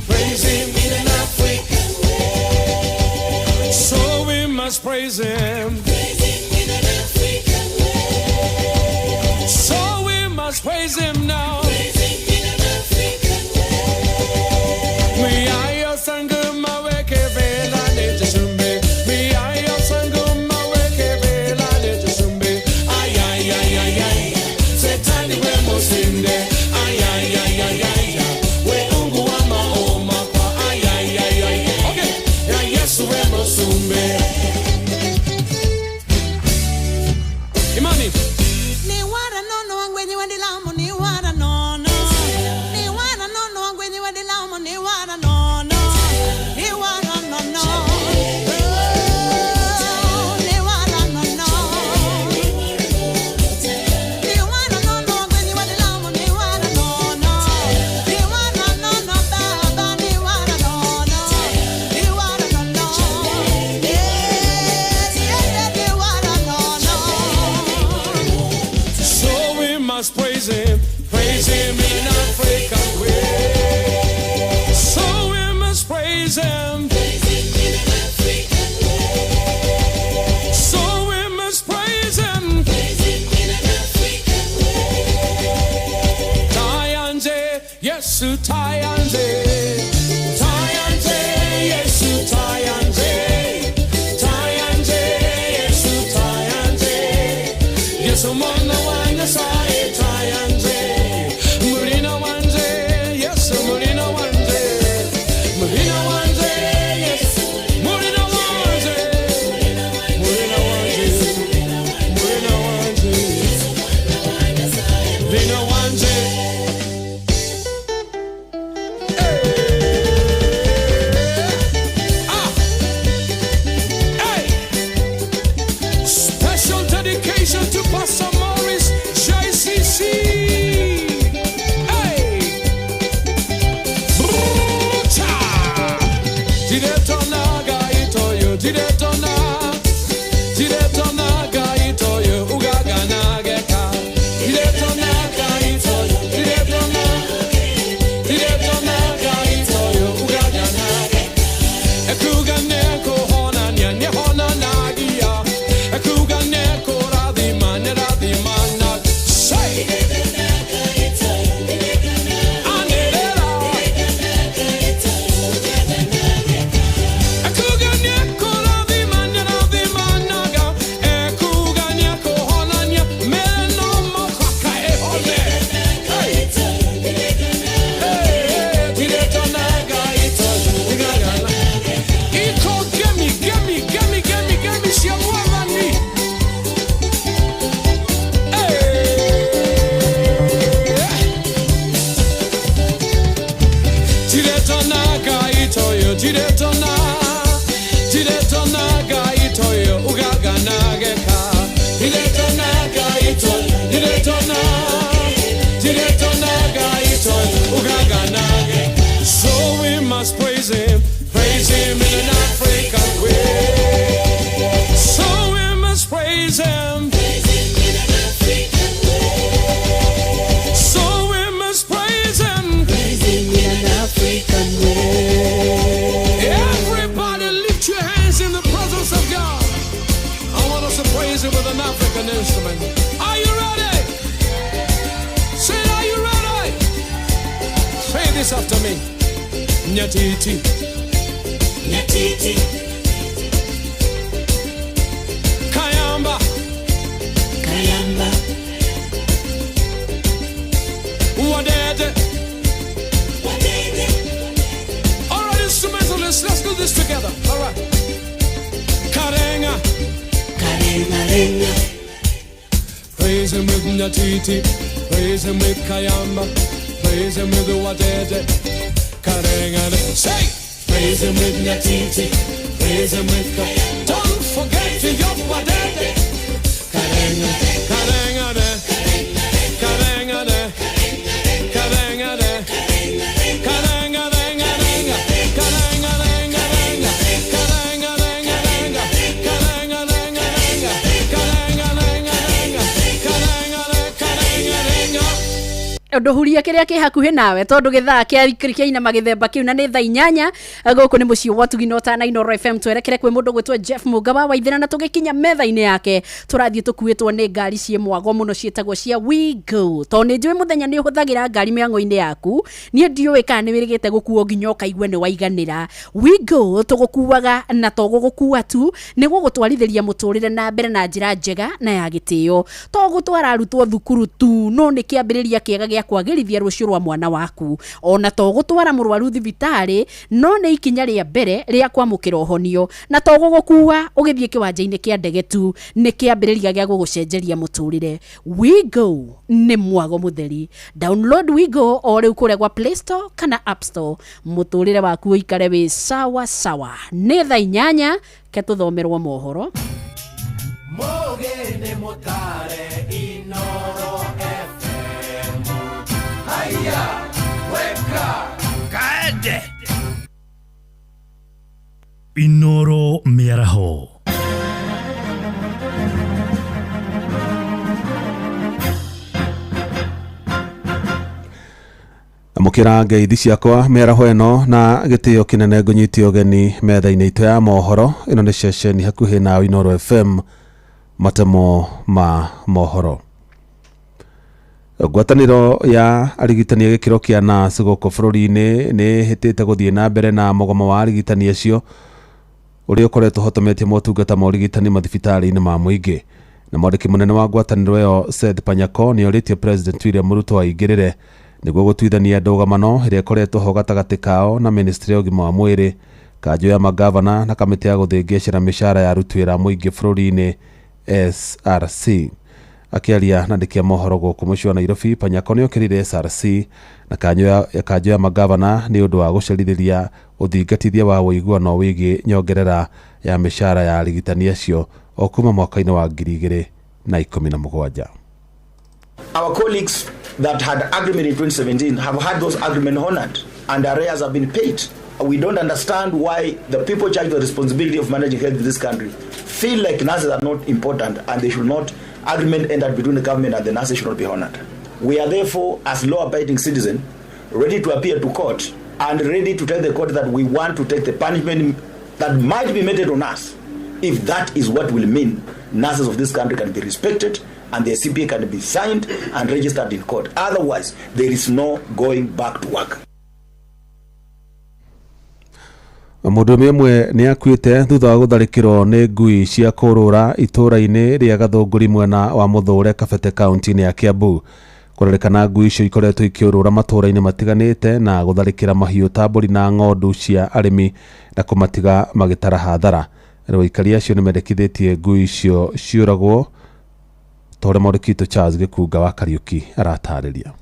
praise him in an African way. So we must praise him. Praise him in an African way. So we must praise him now. Praise him in an African way. We are your sanguma weke vela ne jumbe. We are your sanguma weke vela ne jumbe. Ay ay ay ay ay. Setani we mosinde. Ay ay ay ay ay. Imani ni wara nono wangwenyi wadilamu ni wara nono ni wara nono wangwenyi wadilamu ni wara nono ni wara nono ni wara nono ni wara nono wangwenyi wadilamu ni wara nono ni wara nono baba ni wara nono ni wara nono must praise him in an African way. So we must praise him in an African way. So we must praise him in an African way. Tayanje, yes, Tayanje, Tayanje, yes, Tayanje, Tayanje, yes, Tayanje, yes, Mona Wanya Sai. So we must praise him in an African way. So we must praise him in an African way. So we must praise him in an African way. Everybody lift your hands in the presence of God. I want us to praise him with an African instrument. Are you ready? this after me. Nyatiti. Nyatiti. Kayamba. Kayamba. Wadede. Wadede. All right, instrumentalists, let's do this together. All right. Karenga. Karenga, renga. Praise him with Nyatiti. Praise him with Kayamba. Praise him with Wadede. Karenga. Say! Praise him with Nyatiti. Praise him with Kayamba. Don't forget to your Wadede. Karenga. Karenga de. Karenga de. Karenga de. Karenga renga renga. Karenga renga renga. Karenga renga renga. Karenga renga renga. Karenga renga renga. Karenga renga.
Ndohuria kiria ki hakuhi nawe tondu githaa kiaina magithemba kiu na ni thaa 8 guku ni muci wa Tuginota na Inoro FM twerekere kwi mundu gwitwa Jeff Mugaba waithira na tugikinya metha-ini yake turathie tukuitwo ni ngari cie mwago muno cietagwo cia WeGo to ni njui muthenya ni uhuthagira ngari miango-ini yaku ni ndiuwe kana ni wirigite gukuo nginya ukaigwe ni waiganira WeGo tugukuaga na tugugukua tu ni gugutwarithiria muturire na mbere na njira njega na ya gitio to gutwara arutwo thukuru tu no ni kiambiriria kiega gia kwagirithia rucio rwa mwana waku ona to gutwara murwaru thibitari no ni ikinya ria mbere ria kwamukira uhonio na to gugukua ugithie kiwanja-ini kia ndege tu ni kiambiriria gia gugucenjeria muturire WeGo ni mwago mutheri download WeGo o riu kuria gwa Play Store kana App Store muturire waku uikare wi sawa sawa ni thaa 8 ke tuthomerwo mohoro
Mogene motare Inoro FM. Haya, weka kaede.
Inoro miaraho.
Amukira ngeithi ciakwa miaraho eno na gitio kinene ngunyitio geni metha-ini itu ya mohoro ino ni ceceni hakuhi na Inoro FM matemo ma mohoro. Ngwataniro ya arigitani gikiro kia NAS guku bururi-ini ni hitite guthie na mbere na mugomo wa arigitani acio uria ukoretwo hotometie motungata ma urigitani mathibitari-ini ma muingi na mwandiki munene wa ngwataniro iyo Seth Panyako ni oritie President William Ruto aingirire niguo gutwithania ndugamano iria ikoretwo ho gatagati kao na ministry ya ugima wa mwiri kanjo ya magavana na kamiti ya guthingia mishara ya aruti wira muingi bururi-ini SRC. Akiaria na ndikia mohoro guku muci wa Nairobi, Panyako ni okirire SRC na kanjo ya magavana ni undu wa gucerithiria uthingatithia wa wuiguano wigi nyongerera ya mishara ya arigitani acio o kuma mwaka-ini wa 2017.
Our colleagues that had agreement in 2017 have had those agreement honored and arrears have been paid. We don't understand why the people charged with the responsibility of managing health in this country feel like nurses are not important and they should not, agreement entered between the government and the nurses should not be honored. We are therefore, as law-abiding citizens, ready to appeal to court and ready to tell the court that we want to take the punishment that might be meted on us if that is what will mean nurses of this country can be respected and their CPA can be signed and registered in court. Otherwise, there is no going back to work.
Mundu mwe ni akuite thutha wa gutharikirwo ni ngui cia kurura itura-ini ria Gathunguri mwena wa Muthure Kabete kaunti-ini ya Kiambu. Kurerekana ngui icio ikoretwo ikiurura matura-ini matiganite na gutharikira mahiu ta mburi na ng'ondu cia arimi na kumatiga magitara hathara. Ikari acio ni mendekithitie ngui icio ciuragwo tore Mwaurikito Charles Gikunga wa Kariuki aratariria.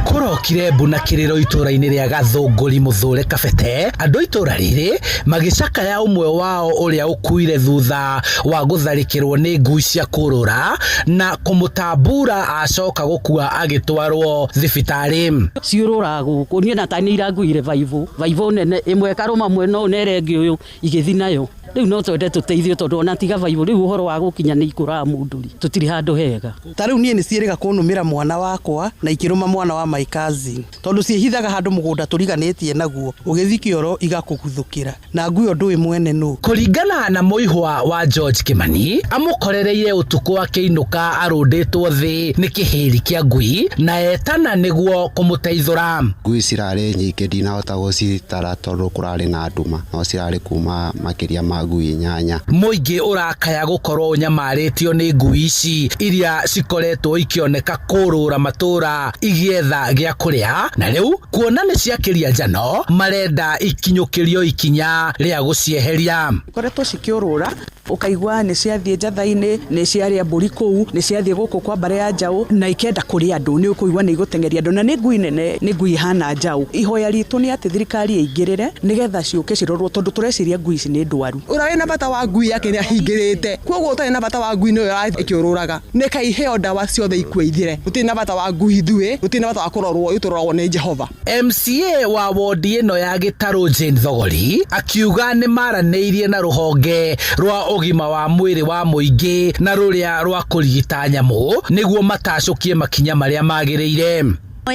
Kurokire mbuna kiriro itura-ini ria Gathunguri Muthure Kabete andu itura riri magicakaya umwe wao uria ukuire thutha wa gutharikirwo ni ngui cia kurura na kumutambura acoka gukua agitwarwo thibitari.
Ciurura guku ni na tani ira nguire vaivu nene imwe karuma mwena nere ngi uyu igithi nayo
riu no twende tuteithio tondu ona tiga vaibu riu uhoro wa gukinya ni ikura munduri tutiri handu hega
ta riu nie ni cieriga kunumira mwana wakwa na ikiruma mwana wa my cousin tondu ciehithaga handu mugunda turiganitie naguo ugithikioro igakuguthukira na nguyo ndui mwene nu
kuringana na muihwa wa George Kimani amukorereire utuku akiinuka arunditwo thi ni kihiri kia ngui na etana niguo kumuteithura
ngui cirari nyingi ndinahota gucitara tondu kurari na nduma no cirari kuma makiria ma ngui 8
muingi urakaya gukorwo nyamaritio ni ngui ici iria cikoretwo ikioneka kurura matura igietha gia kuria na riu kuona ni ciakiria njano marenda ikinyukirio ikinya ria gucieheria
koretwo cikiurura ukaigwa ni ciathie njathaini ni ciaria mburi kuu ni ciathie guku kwa bare ya njau na ikenda kuria andu ni ukuigwa ni igutengeria andu na ni ngui nene ni ngui hana njau ihoya ritu ni ati thirikari ingirire nigetha ciuke cirorwo tondu tureciria ngui ici ni ndwaru urawe na bata wa ngui yake ni ahingirite kwoguo utari na bata wa ngui no ikiururaga ne kai heo ndawa ciothe ikuithire uti na bata wa ngui thue uti na bata wa kurorwo uturorwo ni Jehova
MCA wa wodi ino ya Gitaru Jane Thogori akiuga ni maraneirie na ruhonge rwa ugima wa mwiri wa muingi na ruria rwa kurigita nyamu niguo matacukie makinya maria magiriire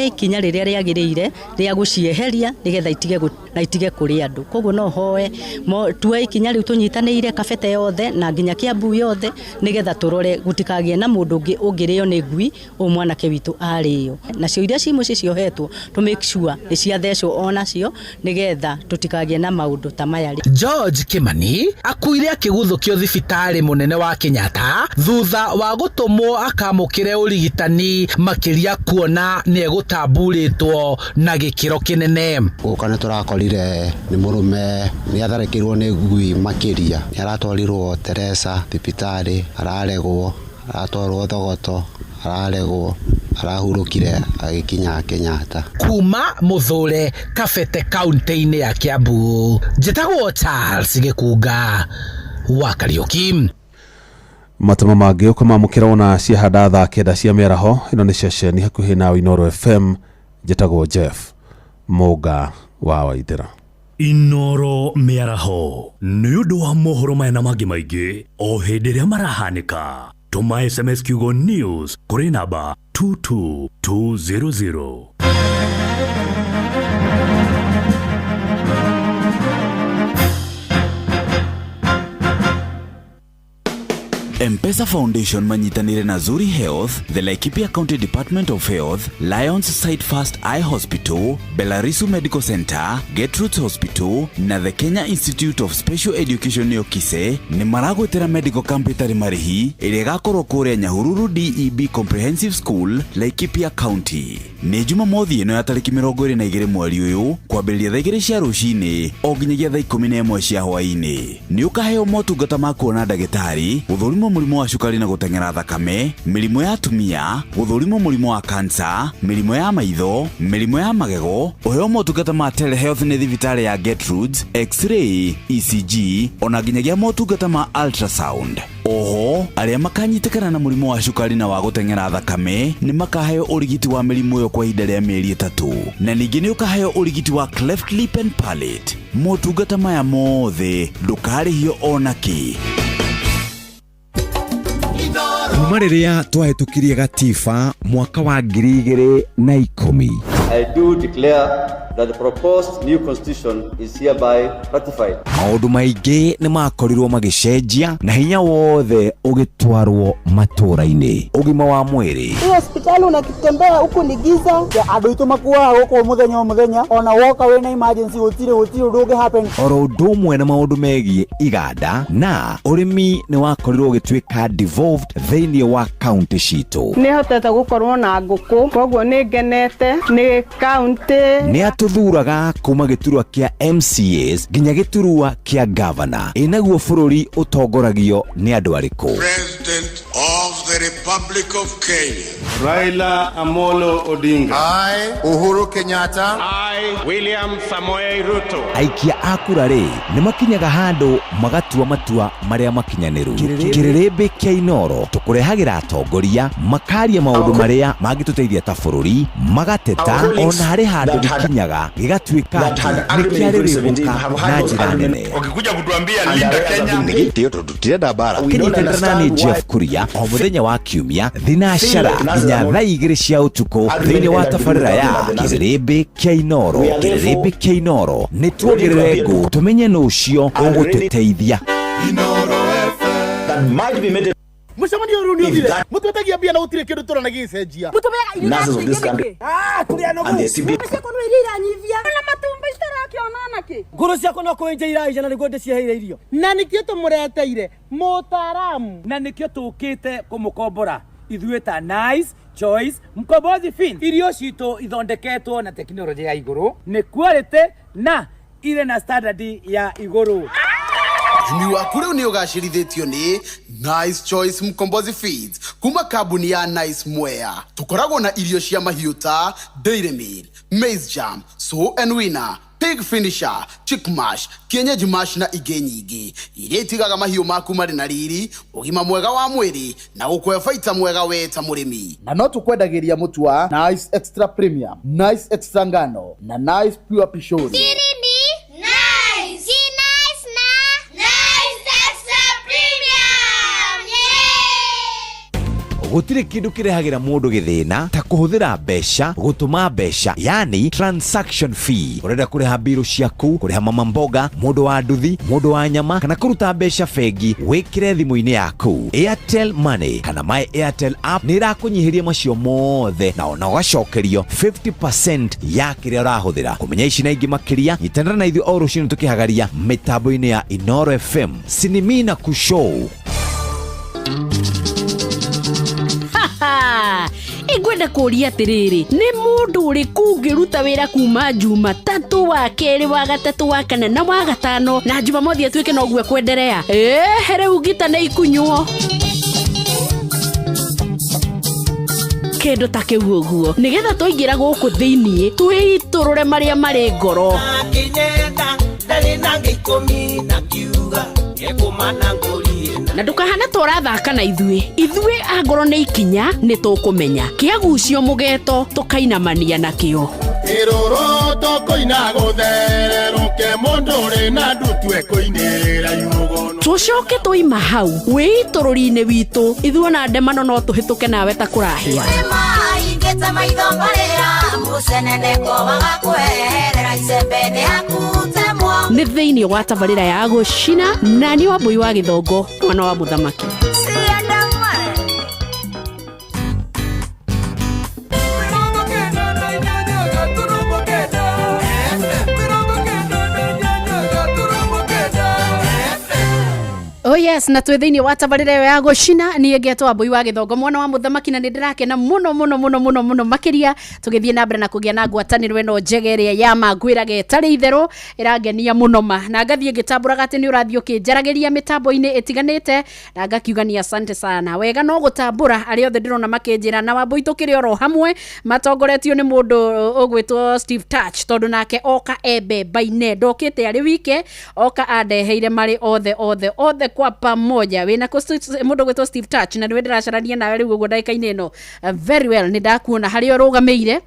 ikinya riria riagiriire ria gucieheria nigetha itige kuri andu koguo no hoe tuwe ikinya riu tunyitaniire kabete yothe na nginya Kiambu yothe nigetha turore gutikagie na mundu ungirio ni ngui mwanake witu ario nacio iria cimu ciohetwo to make sure ni ciathecwo onacio nigetha tutikagie na maundu ta maya.
George Kimani akuire akiguthukio thibitari munene wa Kenyatta thutha wa gutumwo akamukire urigitani makiria kuona ni gutamburitwo na gikiro kinene
ukana turakorire ni murume ni atharekirwo ni ngui makiria ni aratwarirwo Teresa thibitari araregwo aratwarwo Thogoto araregwo arahurukire agikinya Kenyatta
kuma Muthure Kabete kaunti-ini ya Kiambu. Njitagwo Charles Gikunga wa Kariuki.
matamo mangĩ ũkamamũkĩra ona ciahanda thaa kenda cia mĩaraho. Ĩno nĩ ceceni hakuhĩ na Inoro FM. Njĩtagwo Jeff Mũnga wa Waithĩra.
Inoro mĩaraho nĩ ũndũ wa mohoro maya na mangĩ maingĩ o hĩndĩ ĩrĩa marahanĩka. Tũma SMS kiugo news kũrĩ namba 22200.
M-Pesa Foundation manyitanire na Zuri Health, the Laikipia County Department of Health, Lions Side First Eye Hospital, Belarisu Medical Center, Gertrude's Hospital na the Kenya Institute of Special Education Yokise ni maragwetera medical camp itari marihi ĩrĩa ĩgakorwo kũrĩa Nyahururu DEB Comprehensive School, Laikipia County. Nĩ Jumamothi ĩno ya tarĩki 22 mweri ũyũ kwambĩrĩria thaa 2 cia rũcinĩ o nginyagia thaa 11 cia hwaĩ-inĩ. Nĩ ũkaheo motungata ma kuona ndagĩtarĩ, gũthũrimwo mũrimũ wa cukari na gũteng'era thakame, mĩrimũ ya atumia, gũthũrimwo mũrimũ wa kansa, mĩrimũ ya maitho, mĩrimũ ya magego, ũheo motungata ma telehealth nĩ thibitarĩ ya Gertrude's, X-ray, ECG, ona nginyagia motungata ma ultrasound. Oho, arĩa makanyitĩkana na mũrimũ wa cukari na wa gũteng'era thakame nĩ makaheo ũrigiti wa mĩrimũ ĩyo kwa ihinda rĩa mĩeri 3. Na ningĩ nĩ ũkaheo ũrigiti wa cleft lip and palate. Motungata maya mothe ndũkarĩhio ona kĩ.
Kuma rĩrĩa twahĩtũkirie gatiba mwaka wa 2010.
I do declare that the proposed new constitution is hereby ratified.
Maũndũ maingĩ nĩ makorirwo magĩcenjia na hinya wothe ũgĩtwarwo matũra-inĩ. Ũgima wa mwĩrĩ.
Hospitali unakitembea huku ni giza. Andũ itũ makuaga gũkũ mũthenya ona woka wĩna emergency gũtirĩ ũndũ happen.
Oro ũndũ ũmwe na maũndũ megiĩ iganda na ũrĩmi nĩ wakorirwo ũgĩtuĩka devolved thĩinĩ wa county citũ.
Nĩ hotete gũkorwo na ngũkũ koguo nĩ ngenete nĩ county.
Nĩ atũthuraga kuma gĩturwa kĩa MCAs nginya gĩturwa kĩa governor. Naguo bũrũri ũtongoragio nĩ andũ arĩkũ?
President of
of the Republic of Kenya.
Raila Amolo Odinga.
I, Uhuru Kenyatta.
I, William Samoei Ruto.
Aikia akurare nĩ makinyaga handũ magatua matua marĩa makinyaniru. Kĩrĩrĩmbĩ kĩa Inoro tũkũrehagĩra atongoria makaria maũndũ marĩa mangĩtũteithia ta bũrũri, magateta ona harĩ handũ gĩkinyaga gĩgatuĩka nĩ kĩarĩrĩmbũka na njĩra nene.
Ukikuja kutuambia linda Kenya
gĩtĩo tũtirenda bara. Kĩnyitanĩra nĩ Jeff Kuria o mũthenya wa Kiumia thinacara nginya thaa 2 cia ũtukũ thĩinĩ wa tabarĩra ya Kĩrĩrĩmbĩ kĩa Inoro. Kĩrĩrĩmbĩ kĩa Inoro nĩ tuongerere ngũ tumenye nũ ũcio ũgũtũteithia.
That might be made
Mucamanio runi uthire mutwetagia bia na gutire kindu turana gicenjia
nurses of this country and the CB
na matumba itarakionana ki nguru ciako no kwenja iraija na niguo ndicieheire irio na nikio tumureteire mutaramu na nikio tukite kumukombora ithuĩ ta Nice Choice Mkombozi Fin irio cito ithondeketwo na teknolojia ya iguru ni quality na ile na standard ya iguru.
Ni waku rĩu nĩ ũgacĩrithĩtio nĩ Nice Choice Mkombozi Feeds kuma kambuni ya Nice Mwea. Tũkoragwo na irio cia mahiũ ta Dairy Meal, Maize Jam, So and Winner, Pig Finisher, Chick Mash, Kienyeji Mash na ingĩ nyingĩ iria itigaga mahiũ maku marĩ na riri, ũgima mwega wa mwĩrĩ na gũkũhe baita mwega we ta mũrĩmi.
Na no tũkwendagĩria mũtu wa Nice Extra Premium, Nice Extra Ngano na Nice Pure Pishori.
Gũtirĩ kĩndũ kĩrehagĩra mũndũ gĩthĩna ta kũhũthĩra mbeca gũtũma mbeca, yani transaction fee. Ũrenda kũrĩha mbirũ ciaku, kũrĩha mama mboga, mũndũ wa nduthi, mũndũ wa nyama kana kũruta mbeca bengi, wĩkĩre thimũ-inĩ yaku Airtel Money kana My Airtel app nĩ ĩrakũnyihĩria macio mothe na ona ũgacokerio 50% ya kĩrĩa ũrahũthĩra. Kũmenya ici na ingĩ makĩria, nyitanĩra na ithuĩ o rũciinĩ tũkĩhagaria mĩtambo-inĩ ya Inoro FM Sinimina Kushow.
Igwenda kũria atĩrĩrĩ, nĩ mũndũ ũrĩkũ ũngĩruta wĩra kuma Jumatatũ, wa kerĩ, wa gatatũ, wa kana na wa gatano na Jumamothi atuĩke no guo kwenderea? Rĩu ngita nĩ ikunyuo kĩndũ ta kĩu ũguo nĩgetha tũingĩra gũkũ thĩiniĩ twĩitũrũre marĩa marĩ ngoro. Na ndũkahana tũrathaka na ithuĩ angoro nĩ ikinya nĩ tũkũmenya kĩagucio mũgeto tũkainamania nakĩo.
Iroro tokoina gũthererũke mũndũ ũrĩ na ndutwe kũinĩra yugono.
Tũcoke tũima hau wĩitũrũri-inĩ witũ ithuĩ na ndemano no tũhĩtũke nawe ta kũrahia. Nĩ thĩinĩ wa tabarĩra ya gũcina na nĩ Wambui wa Gĩthongo mwana wa mũthamaki. Oh yes, na twĩ thĩinĩ wa tabarĩra ya gũcina niĩ ngetwo Wambui wa Gĩthongo mwana wa mũthamaki na nĩndĩrakena mũno makĩria tũgĩthiĩ na mbere na kũgĩa na ngwatanĩro ĩno njega ĩrĩa ya mangwĩraga ĩtarĩ itherũ ĩrangenia mũno na ngathiĩ ngĩtambũraga atĩ nĩ ũrathiĩ ũkĩnjaragĩria mĩtambo-inĩ ĩtiganĩte na ngakiuga ni asante sana. Wega no gũtambũra arĩa othe ndĩrona makĩnjĩra na Wambui tũkĩrĩ oro hamwe matongoretio nĩ mũndũ ũgwĩtwo Steve Touch tondũ nake oka ebemba-inĩ ndokĩte arĩ wike oka andeheire marĩ othe kwa pamoja wena mũndũ gwĩtwo Steve Touch na nĩwe ndĩracarania nawe rĩu ũguo ndagĩka-inĩ ĩno very well nĩ ndakuona harĩa ũrũgamĩire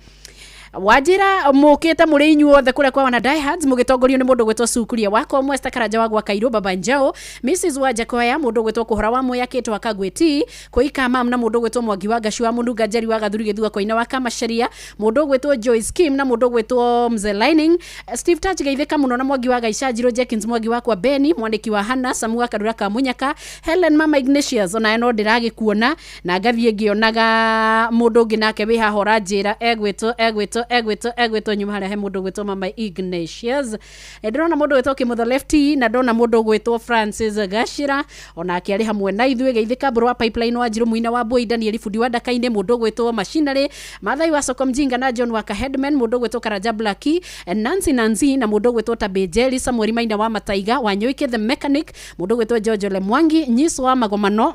Wajira mukite muri inyuothe kuria kwa wana diehards mugitongorio ni mundu gwetwo Sukuria wako Mwesta Karanja wagwa Kairo Baba Njao Mrs Wajakoya mundu gwetwo Kuhora wa Moya Kitwa Kagweti Kuika Mam na mundu gwetwo Mwangi wa Gashu wa Mundu Gajeri wa Gathuri Githua Koina wa Kamasharia mundu gwetwo Joyce Kim na mundu gwetwo Mze Lining Steve Touch geitheka muno na Mwangi wa Gaisha Jiro Jenkins Mwangi wa kwa Beni mwandiki wa Hana Samua Kadura ka Munyaka Helen Mama Ignatius ona eno ndiragi kuona na gathie ngionaga mundu nginake wi hahora njira egwetwo nyuma haria he mundu gwetwo Mama Ignatius ndona mundu gwetwo Kimutho Lefty na ndona mundu gwetwo Francis Gashira ona akiari hamwe na ithuĩ geithika Mburu wa Pipeline wa Njiro Muina wa Boi Daniel Fundi wa Dakaine mundu gwetwo Machinery Mathai wa Soko Mjinga na John wa Headman mundu gwetwo Karanja Blackie Nancy na mundu gwetwo Tabejeli Samuel Maina wa Mataiga wa Nyoike the Mechanic mundu gwetwo George Lemwangi Nyiso wa Magomano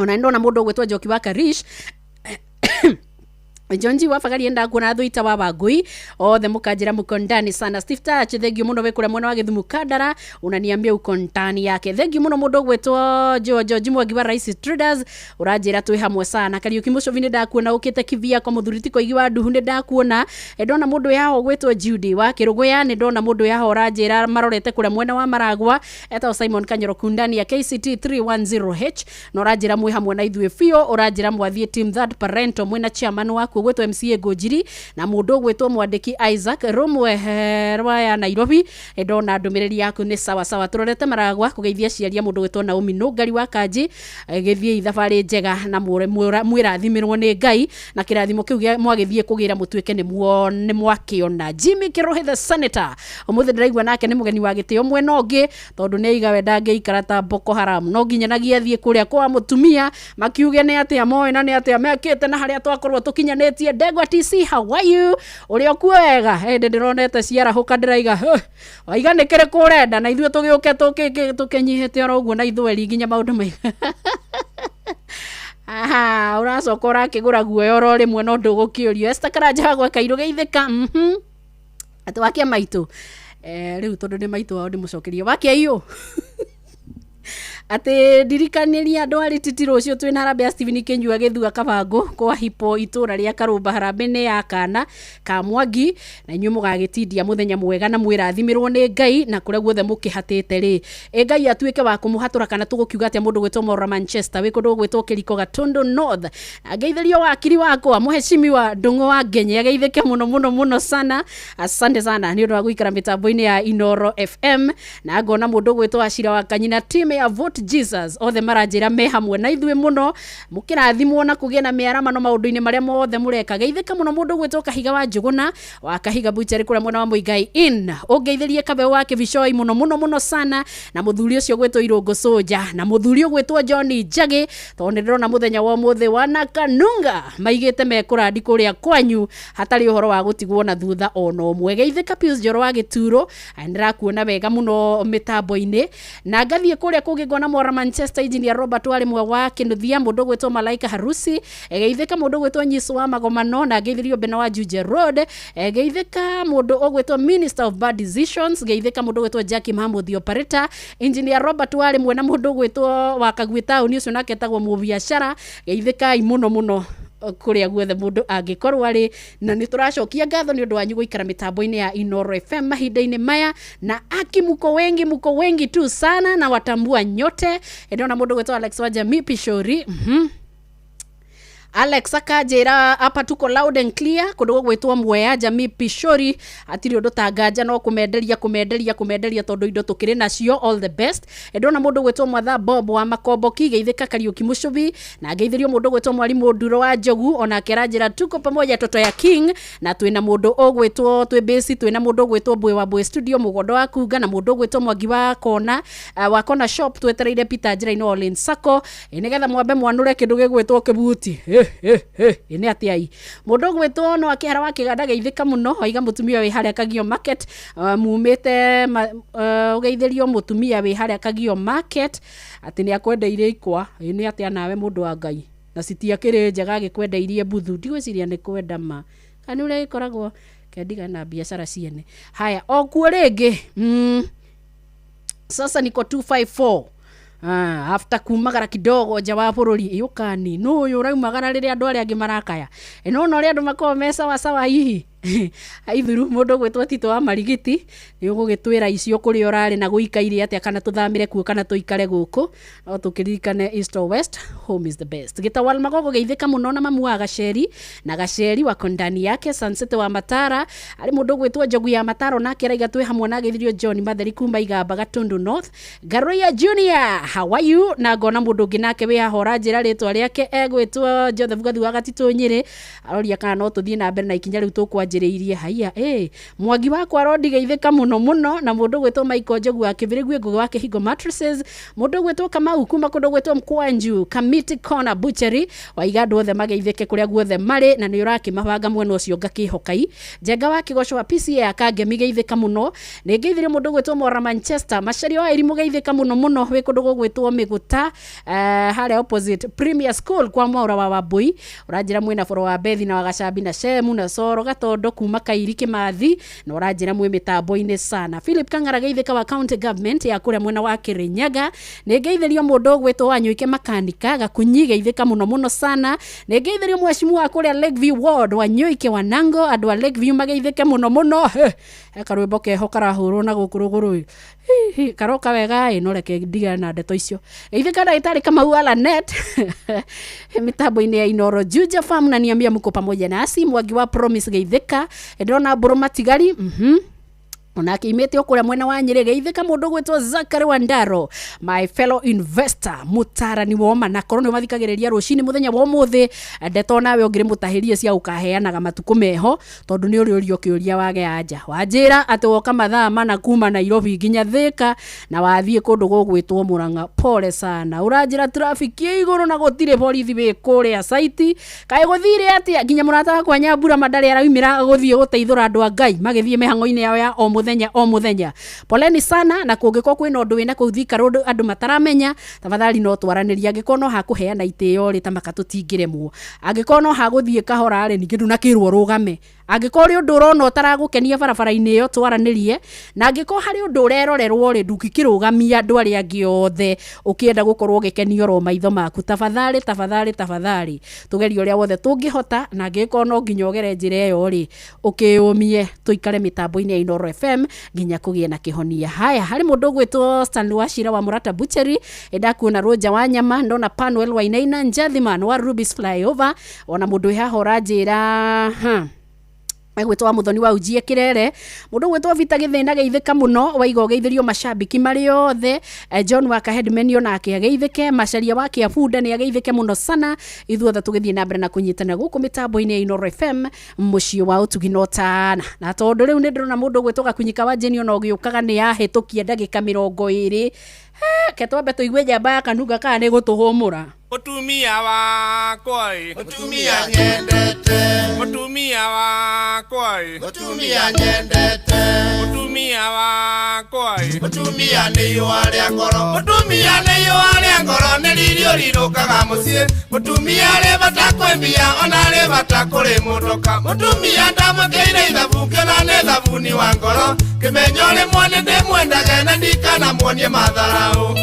ona ndona mundu gwetwa Njoki wa Karish Jonji wa fagari enda kuona thuita wa Wangui othe mukanjira muko ndani sana. Steve Touch thengio muno wekura mwena wa Githumu Kandara unaniambia uko ndani yake. Thengio muno mundu gwetwa George Mwangi wa Rice Traders uranjira twi hamwe sana. Kariuki muco vini ndakuona ukite kivia kwa muthuriti kwa igiwa nduhu ni ndakuona ndona mundu yaho gwetwa Judy wa Kirugoya ni ndona mundu yaho uranjira marorete kure mwena wa Maragwa eta Simon Kanyoro kundani ya KCT 310H no uranjira mwi hamwe na ithuĩ fio uranjira mwathie team that parento mwena chairman wa gwetwa MCA Gojiri na mundu gwetwa mwandiki Isaac Romwe rwaya Nairobi ndona ndumiriri yaku ni sawa sawa turorete Maragwa kugeithia ciaria mundu gwetwa Naomi Nungari wa Kanji githie ithabari njega na mwirathimirwo ni Ngai na kirathimo kiu mwagithie kugira mutweke ni mwakiona. Jimmy Kirohe the Senator umuthi ndiraigwa nake ni mugeni wa gitio mwena ungi tondu ni aiga wenda ngeikara ta Boko Haram no nginyanagia thie kuria kwa mutumia makiuge ni atia moe na ni atia mekite na haria twakorwo tukinyanetie Ndegwa TC how are you uri okuo wega hende ndironete ciara huka ndiraiga waiga nikire kurenda na ithuĩ tugiuke tukinyihite oro uguo na ithweri nginya maundu mai aha uracoka urakigura guoya oro rimwe no ndugukiurio Esther Karanja gwa Kairũ geithika ati wakia maitu riu tondu ni maitu wao ndimucokerie wakia iyo ate dirikaniria andu ari titiro cio twina Harambee Stephen Kenjua Githua Kabango kwa hipo itura ria Karumba Harambee ya kana ka Mwangi na inyu mugagitindia muthenya mwega na mwirathimirwo ni Ngai na kuria guothe mukihatite ri Ngai atuike wa kumuhatura kana tugukiuga atia mundu gwetwo Mora Manchester we kundu gwetwo Kiriko Gatondo North ageithirio wakiri wako muheshimi wa Ndungu wa Ngenye ageithike muno sana. Asante sana ni undu wa guikara mitambo-ini ya Inoro FM na ngona mundu gwetwo Ashira wa Kanyina team ya Vote Jesus othe maranjira me hamwe na ithuĩ muno mukirathimwo na kugia na miarama no maundu-ini maria mothe mureka geithika muno mundu gwetwo Kahiga wa Njuguna wa Kahiga Butchery kuria mwena wa Muigai in ungeithĩrie kabe wake Bishoi muno sana na muthuri ucio gwetwo Irungu Soja na muthuri gwetwo John Njagi tondu ndirona muthenya wa muthe wana Kanunga maigite mekurandi kuria kwanyu hatari uhoro wa gutigwo na thutha ono mwe geithika Pius Njoro wa Gituro ndirakuona wega muno mitambo-ini na ngathie kuria kugigwa na Mora Manchester engineer Robert wale mwa wa Kinuthia mundu gwetwo Malaika Harusi geithika mundu gwetwo Nyisu wa Magomano na geithirio Bena wa Juja Road geithika mundu ogwetwo Minister of Bad Decisions geithika mundu gwetwo Jackie Mahmud the operator engineer Robert wale mwe na mundu gwetwo wa Kagwita ucio nake tagwo mubiashara geithika muno kuria guothe mundu angikorwo ari na ni turacokia ngatho ni undu wanyu guikara mitambo-ini ya Inoro FM mahinda-ini maya na muko wengi tu sana na watambua nyote ndona mundu gwetwa Alex wa Jamii Pishori Alex akajira hapa tuko loud and clear kundu gwetwa Mwea Jamii Pishori atiri undu tanganja no kumenderia tondu indo tukiri nacio all the best ndona mundu gwetwa Mwatha Bob wa Makomboki geithika Kariuki Mucubi na geithirio mundu gwetwa Mwalimu Nduro wa Njogu ona keranjira tuko pamoja toto ya King na twina mundu ogwetwo twi base twina mundu gwetwo Bwe wa Bwe Studio mugondo wa Kunga na mundu gwetwa Mwangi wa Kona shop twetereire Peter Njira ino All in Sacco nigetha mwambe mwanure kindu gigwetwo Kibuti ine atiai mundu gwetwo no akihara wa Kiganda geithika muno oiga mutumia wi haria Kagio Market mumite ugeithirio mutumia wi haria Kagio Market ati ni akwendeire ikwa ine atia nawe mundu wa Ngai na sitiakire njega gikwendeirie buthu ndigwiciria ni kwenda ma kani ule ikoragwo kendiga na biashara ciene haya okuo ringi sasa niko 254 after kumagara kidogo nja wa bururi yukani no uyu raumagara riria andu aria angi marakaya no ria andu makoo me sawa hihi aithuru mundu gwetwo Tito wa Marigiti ni ugugitwira icio kuri urari na guikaire atia kana tuthamire kuo kana tuikare guku no tukiririkane east or west home is the best Gitawal Magogo geithika muno na mamu wa Gaceri wako ndani yake Sunset wa Matara ari mundu gwetwo Njogu ya Mataro na keraiga twi hamwe na geithirio John Matheri kuma Igamba Gatundu North Garoya Junior how are you na ngona mundu ngi nake wi hahora njira ritwa riake egwetwo Joseph Gathi wa Gatitu Nyiri aroria kana no tuthie na mbere na ikinya riu tukwa wanjiriirie haya Mwangi wakwa rodi geithika muno na mundu gwetwo Michael Njogu akibirigwe ngugi wake Higo Mattresses, mundu gwetwo Kamau kuma kundu gwetwo Mkwanju Kamiti Corner Butchery waigandu othe mageithike kuria guothe mari na ni uraki mabanga mwena ucio ngakihokai Njenga wa Kigoco wa PCA akangemi geithika muno ni geithire mundu gwetwo Mora Manchester Machario wa Irimu geithika muno we kundu gwetwo Miguta hale opposite Premier School kwa Mwaura wa Wabui uranjira mwena foro wa Bethi na Wagacambi na Shemu na Soro Gatondo kuma Kairi Kimathi na uranjira mwe mitambo-ini sana Philip Kangara geithika wa county government ya kuria mwena wa Kirinyaga ni geithirio mundu gwetwo Wanyuike makanika Gakunyi geithika muno sana ni geithirio mheshimiwa wa kuria Lakeview ward Wanyuike Wanango andu wa Lakeview mageithike muno karwimbo keho karahurwo na gukuruguru karoka wega no reke ndiga na ndeto icio geithika ndagitari Kamau Alanet mitambo-ini ya Inoro Juja Farm na niambia mko pamoja nasi Mwangi wa Promise geithika ndona Mburu Matigari Onake imete okuria mwena wa Nyeri geithika mundu gwetwo Zakari Wandaro my fellow investor mutarani woma na korone mathikagiriria rucini muthenya wa muthi ndeto nawe ongire mutahirie cia ukaheanaga matuku meho tondu ni uri kiuria wage anja wanjira ati woka mathaa mana kuma Nairobi nginya Thika na wathie kundu gugwitwo Muranga pole sana uranjira traffic ye iguru na gutire borithi be kuria site kai guthire ati nginya murata kwa Nyambura Madari araumira guthie guteithura andu a Ngai magithie mehango-ini yao ya o muthenya poleni sana na kungiko kwina undu wina kuthika road andu mataramenya tafadhali no twaraniria angikono hakuheana itio rita makatutingiremwo angikono haguthie kahora ari ningi nduna kirwo rugame angikori undu urona utaragukenia barabara-ini iyo twaranirie na angiko hari undu urerorerwo ri ndukikirũgamia andu ari angi othe ukienda gukorwo gikenio ro maitho maku tafadhali tugerio ria wothe tungihota na angiko no nginya ogere njire yo ri ukiumie tuikare mitambo-ini ya Inoro FM nginya kugie na kihonia haya hari mundu gwetwo Stanley Wachira wa Murata Butchery ndakuona Roja wa Nyama ndona Panuel wa Inaina Njathiman wa Rubis Flyover ona mundu haha urajira gwetwo wa Muthoni wa Ujie Kirere mundu gwetwo Vita Githina geithika muno waigo geithirio mashabiki mari othe John wa Headman ona ageithike Macharia wa Kiafunda ni ageithike muno sana ithuothe tugithie na mbere na kunyitana guku mitambo-ini ya Inoro FM mucio wa utuginotana na tondu riu ni ndona mundu gwetwo Gakunyika wa Jeni ona ugiukaga ni ahitukia ndagika 20 ketwambe tuigue njamba ya Kanunga kana ni gutuhumura
Mutumia wakwa mutumia nyendete mutumia wakwa mutumia nyendete mutumia wakwa mutumia ni yale ngoro mutumia ni yale ngoro ni lirio lirokaga mucie mutumia le batakwembia ona le batakore mudoka mutumia ndamugeire ithabu kana ne thabuni wa ngoro kimenyole mwane ndemwendaga na ndikana mwonie matharau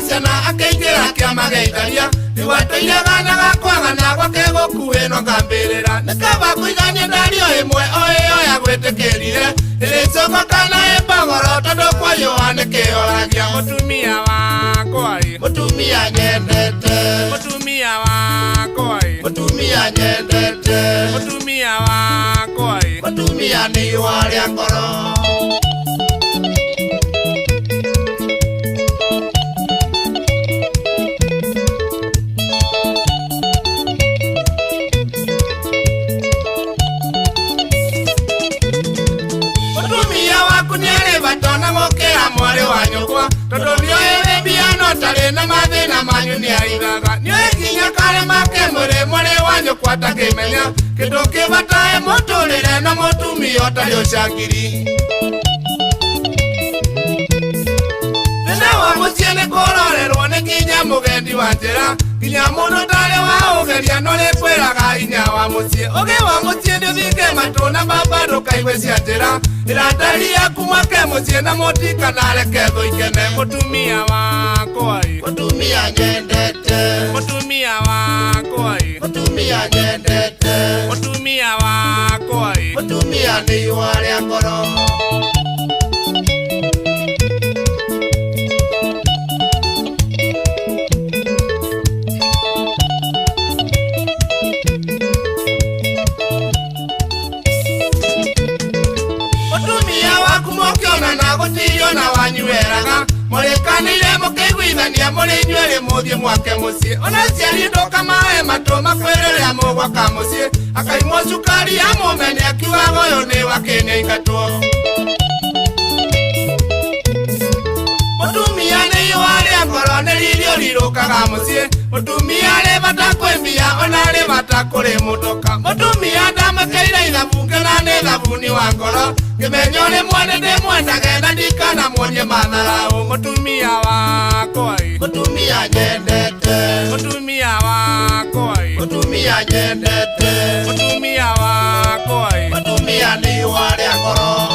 Sana akengera kia mageitharia ni watoiraga na gakwaga na gwake gukueno ngambirira nikaba kuigania ndario imwe oyo ya gwetekerire iricoka kana epagoro tondu kwa Yohane kioragia mutumia wakwa mutumia nyendete mutumia wakwa mutumia nyendete mutumia wakwa mutumia ni wale ngoro mwari wa nyukwa tondu nio ewe biano tari na mathina manyu ni aigaga nio ekinya kare make mwari wa nyukwa takimenya kindu kibatae muturire na mutumia utari ucangiri nina wa mucie ni kurorerwo ni kinya mugendi wa njira kinya mundu tari wa ugeria no rikwiraga inya wa mucie ugi wa mucie nduthinge matuna baba ndukaigue cia njira iratari yaku make mucie na mutika na reke thuikene mutumia wakwa mutumia nyendete mutumia wakwa mutumia nyendete mutumia wakwa mutumia ni wale ngoro Ithania muri nywele muthie mwake mucie ona ciari ndoka mae matuma kwererea mugwa ka mucie akaimwo cukari ya mumene akiuga goyo ni wakene ingatwo mutumia ni yore ngoro ni lirio lirukaga mucie mutumia le batakwembia ona le batakure mutoka mutumia ndamakeire ithabunge na ni thabuni wa ngoro ngimenyore mwane ndi mwenda genda ndikana mwonye manarau mutumia wakwa mutumia nyendete mutumia wakwa mutumia nyendete mutumia wakwa mutumia ni wale ngoro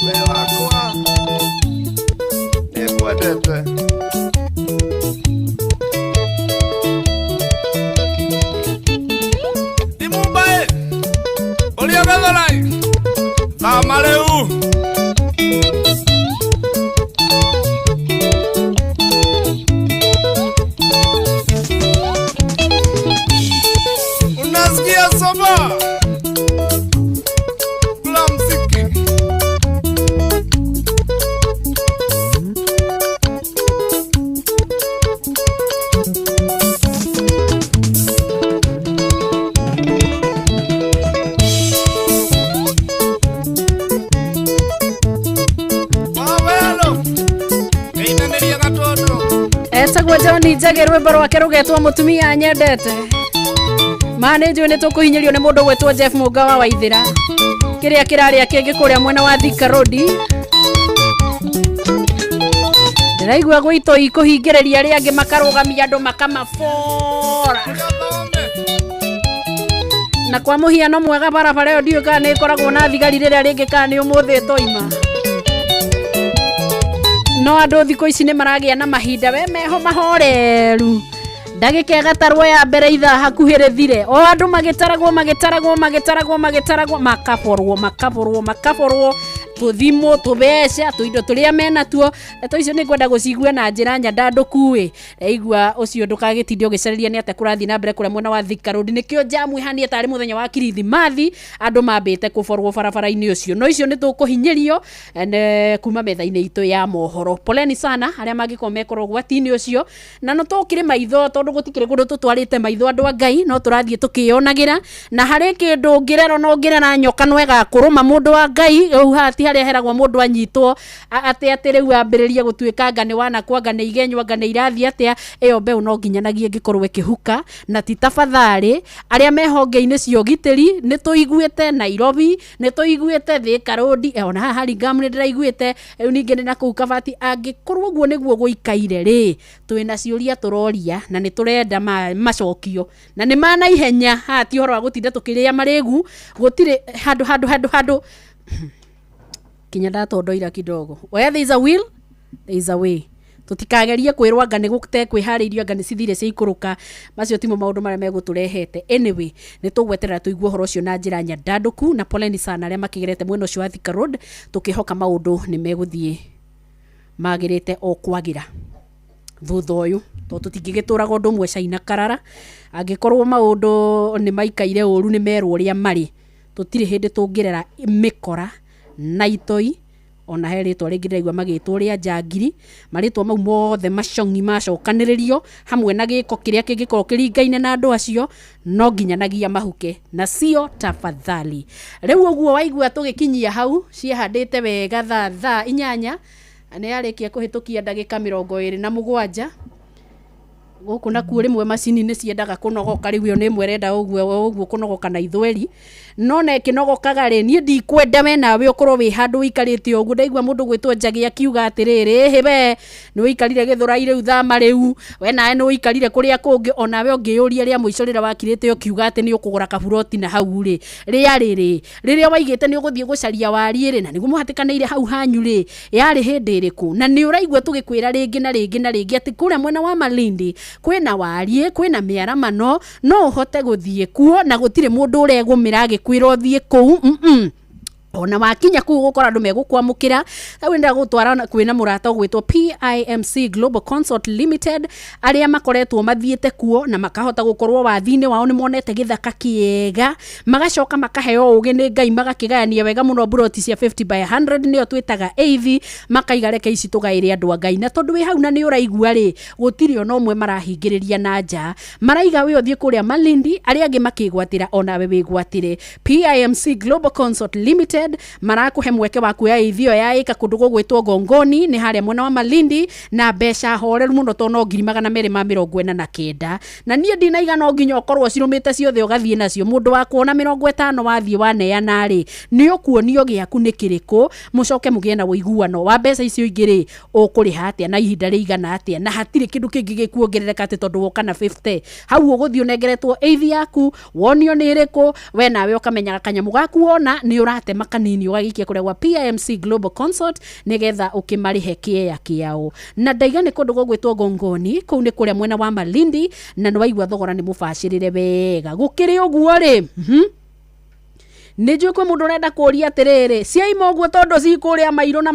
we wakwa ni kwendete Dimumbae Oliagadalai Kamaleu Unasikia soba Kula mziki
Etagwo John Njage rwimbo rwake rugetwo mutumia nyendete manĩnjũĩ nĩ tũkũhinyĩrio nĩ mũndũ gwĩtwo Jeff Mũngawa wa Ithĩra kĩrĩa kĩrarĩa kĩngĩ kũrĩa mwena wa Thika Road ndĩraigua gwĩtũ ikũhingĩrĩria arĩa angĩ makarũgamia andũ makamabora na kwa mũhiano mwega barabara ĩyo ndiũĩ kana nĩ ĩkoragwo na thigari rĩrĩa rĩngĩ kana nĩ ũmũthĩ ĩtoima no andũ thikũ ici nĩ maragĩa na mahinda we meho mahoreru ndagĩka ĩgatarwo ya mbere ithaa hakuhĩrĩthire o andũ magĩtaragwo makaborwo tuthimo tubeca tuindo turia mena tuo to icio nĩ kwenda gũcigua na njĩra nyandandũku igua ũcio ndũkagĩtinde ũgĩcereria nĩ atĩ kũrathiĩ na mbere kũrĩa mwena wa Thika Road nĩkĩo jamu ihanie tarĩ mũthenya wa kirithimathi andũ mambĩte kũborwo barabara-inĩ ũcio no icio nĩ tũkũhinyĩrio kuma metha-inĩ itũ ya mohoro poleni sana arĩa mangĩkorwo mekorwo gwati-inĩ ũcio na no tũkĩrĩ maitho tondũ gũtikĩrĩ kũndũ tũtwarĩte maitho andũ a Ngai no tũrathiĩ tũkĩonagĩra na harĩ kĩndũ ngĩrero no ngĩrera nyoka no ĩgakũrũma mũndũ wa Ngai hati harĩa heragwo mũndũ anyitwo atĩ rĩu ambĩrĩria gũtuĩka ngane wanakwa ngane igenywa ngane irathiĩ atĩa ĩyo mbeũ no nginyanagia ĩngĩkorwo ĩkĩhuka na ti tafadhali arĩa mehonge-inĩ cia ũgitĩri nĩ tũiguĩte Nairobi nĩ tũiguĩte Thika Road ona haha Hurlingham nĩ ndĩraiguĩte rĩu ningĩ nĩ na kũu Kabati angĩkorwo ũguo nĩguo gũikaire rĩ twĩna ciũria tũroria na nĩ tũrenda macokio na nĩ mana ihenya haha ti ũhoro wa gũtinda tũkĩrĩa marĩgu gũtirĩ handũ kinya ndatondoira kidogo where there is a will there is a way tutikagerie kwirwa ngane gũte kwĩharĩirio ngane cithire cia ikũrũka macio timo maũndũ marĩa megũtũrehete anyway nĩ tũgweterera tũigua ũhoro ũcio na njĩra nyandandũku na poleni sana arĩa makĩgerete mwena ũcio wa Thika Road tũkĩhoka maũndũ nĩ megũthiĩ magĩrĩte o kwagĩra thutha ũyũ to tũtingĩgĩtũraga ũndũ ũmwe caina karara angĩkorwo maũndũ nĩ maikaire ũru nĩ merwo ũrĩa marĩ tũtirĩ hĩndĩ tũngĩrera mĩkora na itoi ona he rĩtwa rĩngĩ ndĩraigua magĩtwo rĩa njangiri marĩtwa mau mothe macongi macokanĩrĩrio hamwe na gĩko kĩrĩa kĩngĩkorwo kĩringaine na andũ acio no nginyanagia mahuke na cio tafadhali rĩu ũguo waigua tũgĩkinyia hau ciĩhandĩte wega thaa 8 nĩ yarĩkia kũhĩtũkia ndagĩka 27 gũkũ nakuo rĩmwe macini nĩ ciendaga kũnogoka rĩu yo nĩ mwerenda ũguo kũnogoka na ithweri no na ĩkĩnogokaga rĩ niĩ ndikwenda we nawe ũkorwo wĩ handũ ũikarĩte ũguo ndaigua mũndũ gwĩtwo Njagi akiuga atĩrĩrĩ hĩbe nĩ ũikarire Gĩthũrai rĩu thama rĩu we nawe nĩ ũikarire kũrĩa kũngĩ ona we ũngĩyũria rĩa mũico rĩrĩa wakirĩte ũkiuga atĩ nĩ ũkũgũra kaburoti na hau rĩ rĩrĩa waigĩte nĩ ũgũthiĩ gũcaria wari rĩ na nĩguo mũhatĩkanĩire hau hanyu rĩ yarĩ hĩndĩ ĩrĩkũ na nĩ ũraigua tũgĩkwĩra rĩngĩ na rĩngĩ atĩ kũrĩa mwena wa Malindi kwĩna wariĩ kwĩna mĩaramano no ũhote gũthiĩ kuo na gũtirĩ mũndũ ũregũmĩra agĩkwĩra ũthiĩ kũu ona wakinya ku gukora andu megukwamukira au nda gutwara kwina murata gwitwo PIMC Global Consult Limited aria makoretwo mathiete kuo na makahota gukorwo wathine wao ni monete githaka kiega magacoka makaheo uge ni Ngai magakigayania wega muno broti cia 50 by 100 nio twitaga AV makaiga reke ici tugaire andu a Ngai na tondu wi hau na ni uraigua ri gutiri ona umwe marahingiriria na nja maraiga wi othie kuria Malindi aria angi makigwatira ona we wigwatire PIMC Global Consult Limited marakuhe mweke wa kuya ithio ya ika kundu gugwitwo Gongoni ni haria mwena wa Malindi na besha horeru muno to no 249 na nie ndinaiga no nginya okorwo cirumite ciothe ugathie nacio mundu wa kuona 50 wathie waneana ri ni ukuonio giaku ni kiriku mucoke mugie na uiguano wa mbeca icio ingiri ukuriha atia na ihinda riigana atia na hatire kindu kingi gikuongerereka ati tondu woka na 50 hau uguthie unengeretwo eithi yaku wonio ni iriku we nawe ukamenya kanyamu gaku wona ni urate makanini ugagikia kuria gwa PIMC Global Consult nigetha ukimarihe kieya kiao na ndaiga ni kundu gugwitwo Gongoni kuu ni kuria mwena wa Malindi na no waigua thogora ni mubashirire wega gukiri uguo ri Nijue kwa mundu renda kuria atiriri ciaima uguo tondu cikuria mairo na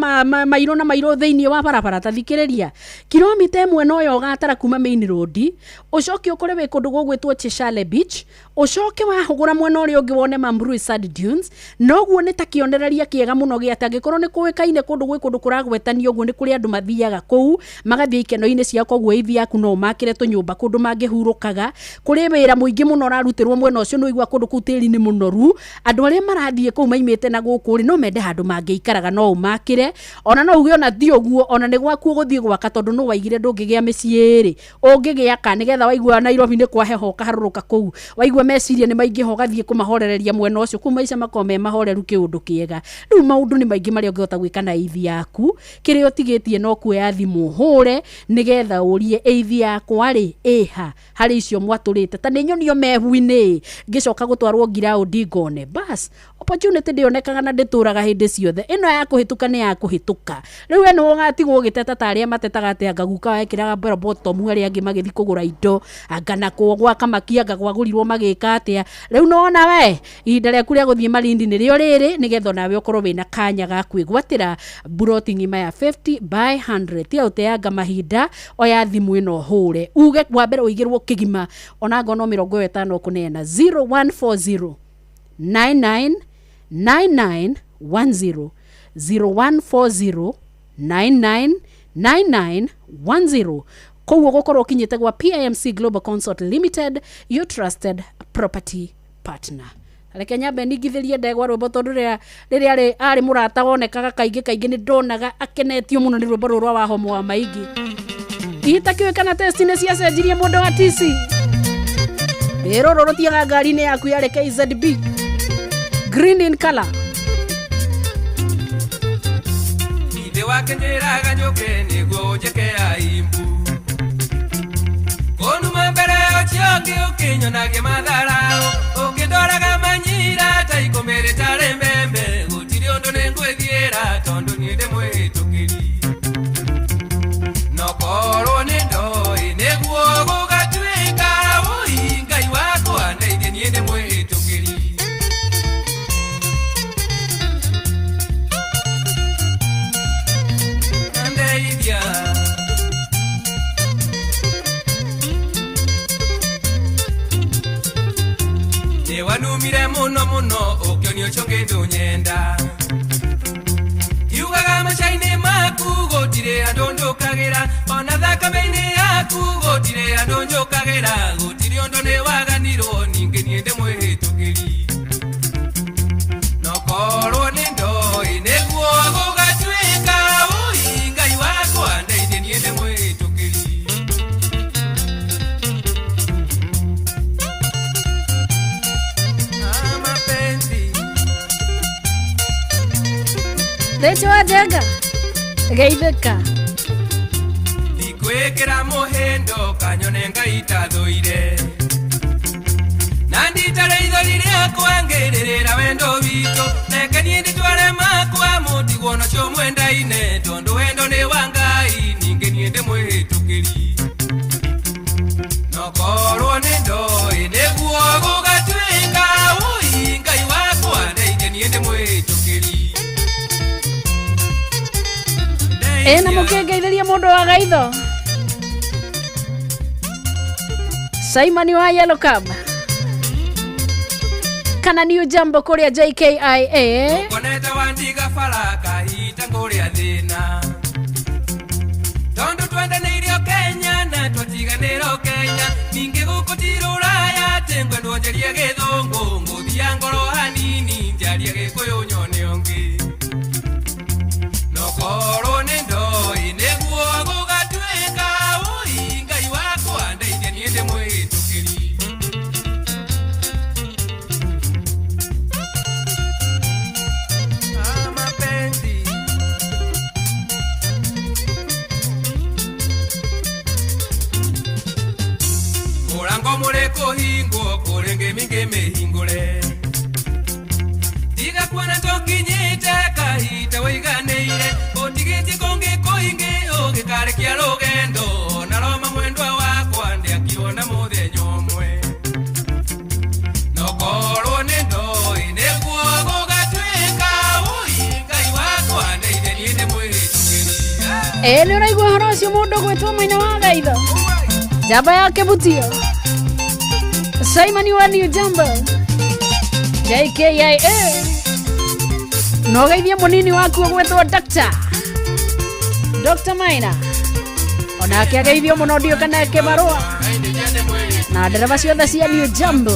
mairo thiini wa barabara tathikiriria kilomita 1 noyo ugatara kuma main road ucoke ukore we kundu gugwitwo Chishale Beach ucoke wahugura mwena uri ungi wone Mambrui Sand Dunes noguo ni takionereria kiega muno giate angikorwo ni kuikaine kundu gwi kundu kuragwetanio uguo ni kuri andu mathiaga kuu magathie ikeno-ini cia koguo ithi yaku no makire tunyumba kundu mangihurukaga kuri wira muingi muno rarutirwo mwena ucio no igwa kundu kutiri ni munoru andu aria marathie kuu maimite na guku ri no mende handu mangiikaraga no umakire ona no uge ona thi uguo ona ni gwaku guthie gwaka tondu no waigire ndungigia miciiri ungigia ka nigetha waigua Nairobi ni kwa heho kaharuruka kuu waigua meciria ni maingi ho gathie kumahorereria mwena ucio kuma ica makome mahoreru kiundu kiega riu maundu ni maingi mari ungihota gwika na ithi yaku kiri utigitie no kuya thimu hure nigetha urie ithi yakwa ri iha hari icio mwaturite ta ni nyonio mehuini ngicoka gutwarwo Ngiraudi ngone bas opportunity ndionekaga na ndituraga hindi ciothe ino ya kuhituka ni ya kuhituka riu eno wogatigwo giteta taria matetaga ati ngaguka wekiraga bero bottom aria angi magithi kugura indo angana kugwa kamakianga gwagurirwo magika atia riu nona we ihinda riaku ria guthie Malindi ni rio riri nigetha nawe ukorwo wina kanya ga kwigwatira broti ngima ya 50 by 100 tia uteanga mahinda oya thimu ino hure uge kwa mbere uigirwo kigima ona ngono 50 kunena 0140 999910 0140 999910 koguo gukorwo kinyite gwa PIMC Global Consult Limited, your trusted property partner. Reke nyambe ningithirie ndegwa rwimbo tondu riria ari murata wonekaga kaingi ni ndonaga akenetio muno ni rwimbo rurwa wa homo wa maingi itakiwe kana test ni cia cenjirie mundu wa TC rero rorotiaga ngari ni yaku ya KZB green in color
ide wakenjeraga njoke niguo njeke aimbu konu mambere ochioke ukinyonage matharao ukidoraga manyira taikomere tare mbembe gutiri undu ningwithiira tondu ni ndi mwitukiri nokorwo ni ndoi niguo gugatuika ui Ngai wakwa ndeithie ni ndi mwitukiri ndeithia wanumire muno ukionio chonge ndunyenda yugaga machaine maku gotire andonjokagira ona thakame-ini yaku gotire andonjokagira gotire ondo ni waganirwo ninge niende mwihitukiri nokorwo ni ndoi niguo gugatuika ui Ngai wakwa ndeithie niende mwihitukiri
Lecho ajenga geitheka
ikwekera muhendo kanyone Ngai tathuire nandi tareitho riria kwangirira wendo wito nekenie nditware makwa mutigwo no cio mwendaine tondu wendo ni wa Ngai ninge niende mwihitukiri nokorwo ni ndoi niguo gugatuika ui Ngai wakwa ndeithie niende mwihitukiri
na mukengeithiria mundu wa gaitho Simon wa Yellow Cab kana New Jambo kuria JKIA
koneta wandiga faraka hita nguria thina tondu twendaneirio Kenya na twatiganiro Kenya ninge gukutiruraya tengwe ndonjerie githungu nguthia ngoro hanini njarie gikuyu nyone ongi nokoro ni ndoi niguo gugatwika ui ngai wakwa ndeithia nie ndi mwitukiri mapenzi murango mureko hingo kurenge minge mehingure tiga kwana tokinyite kahita waiganeire otigiti konge koinge ogikare kia rugendo na roma mwendwa wakwa ndi akiona muthenyo mwe nokorwo ni ndoi niguo gugatwika ui ngai wakwa ndeithenie ndi mwihĩtũkĩri
ni ũraigua ũhoro ũcio mũndũ gwĩtwo Maina wa Gaitho njamba yake Butio Simon wa New Jambo JKIA no geithia munini waku gwetwo Dr. Maina onake ageithio muno ndio kana kibarua na ndereba ciothe cia New Jambo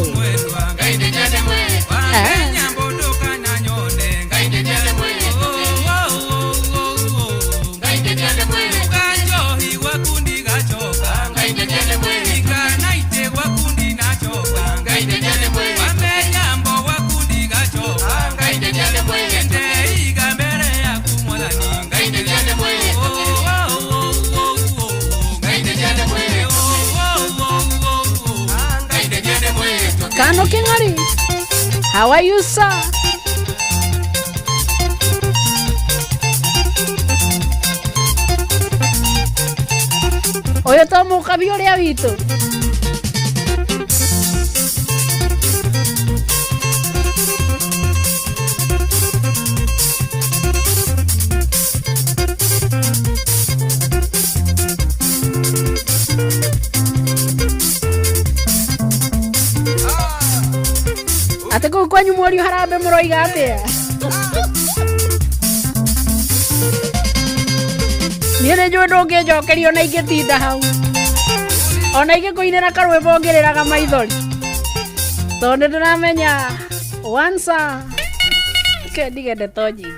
Kano Kingari, how are you, sir? Oyo to mukabi uria witu. Ate ko kwanyu mwori harabe muroiga atia niene njwe ndũngĩnjokeria ona ingĩtinda hau ona ingĩkũinĩra karwĩmbo ngĩrĩraga maithori tondũ ndĩramenya wansa kendigende to nyingĩ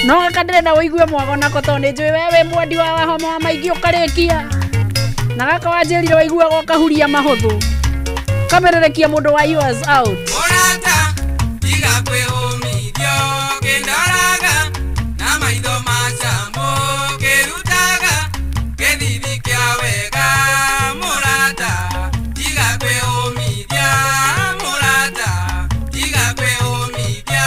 no gaka ndĩrenda wĩigue mwago nako tondũ nĩ njũĩ we wĩ mwendi wa wahoma maingĩ ũkarĩkia na gaka wanjĩrire waiguaga ũkahuria mahũthũ kamererekia mũndũ wa yours out
orata tiga kwĩhũmithio kĩndaraga na maitho macamũ kĩrutaga kĩthithi kĩa wega mũrata tiga kwĩhũmithia mũrata tiga kwĩhũmithia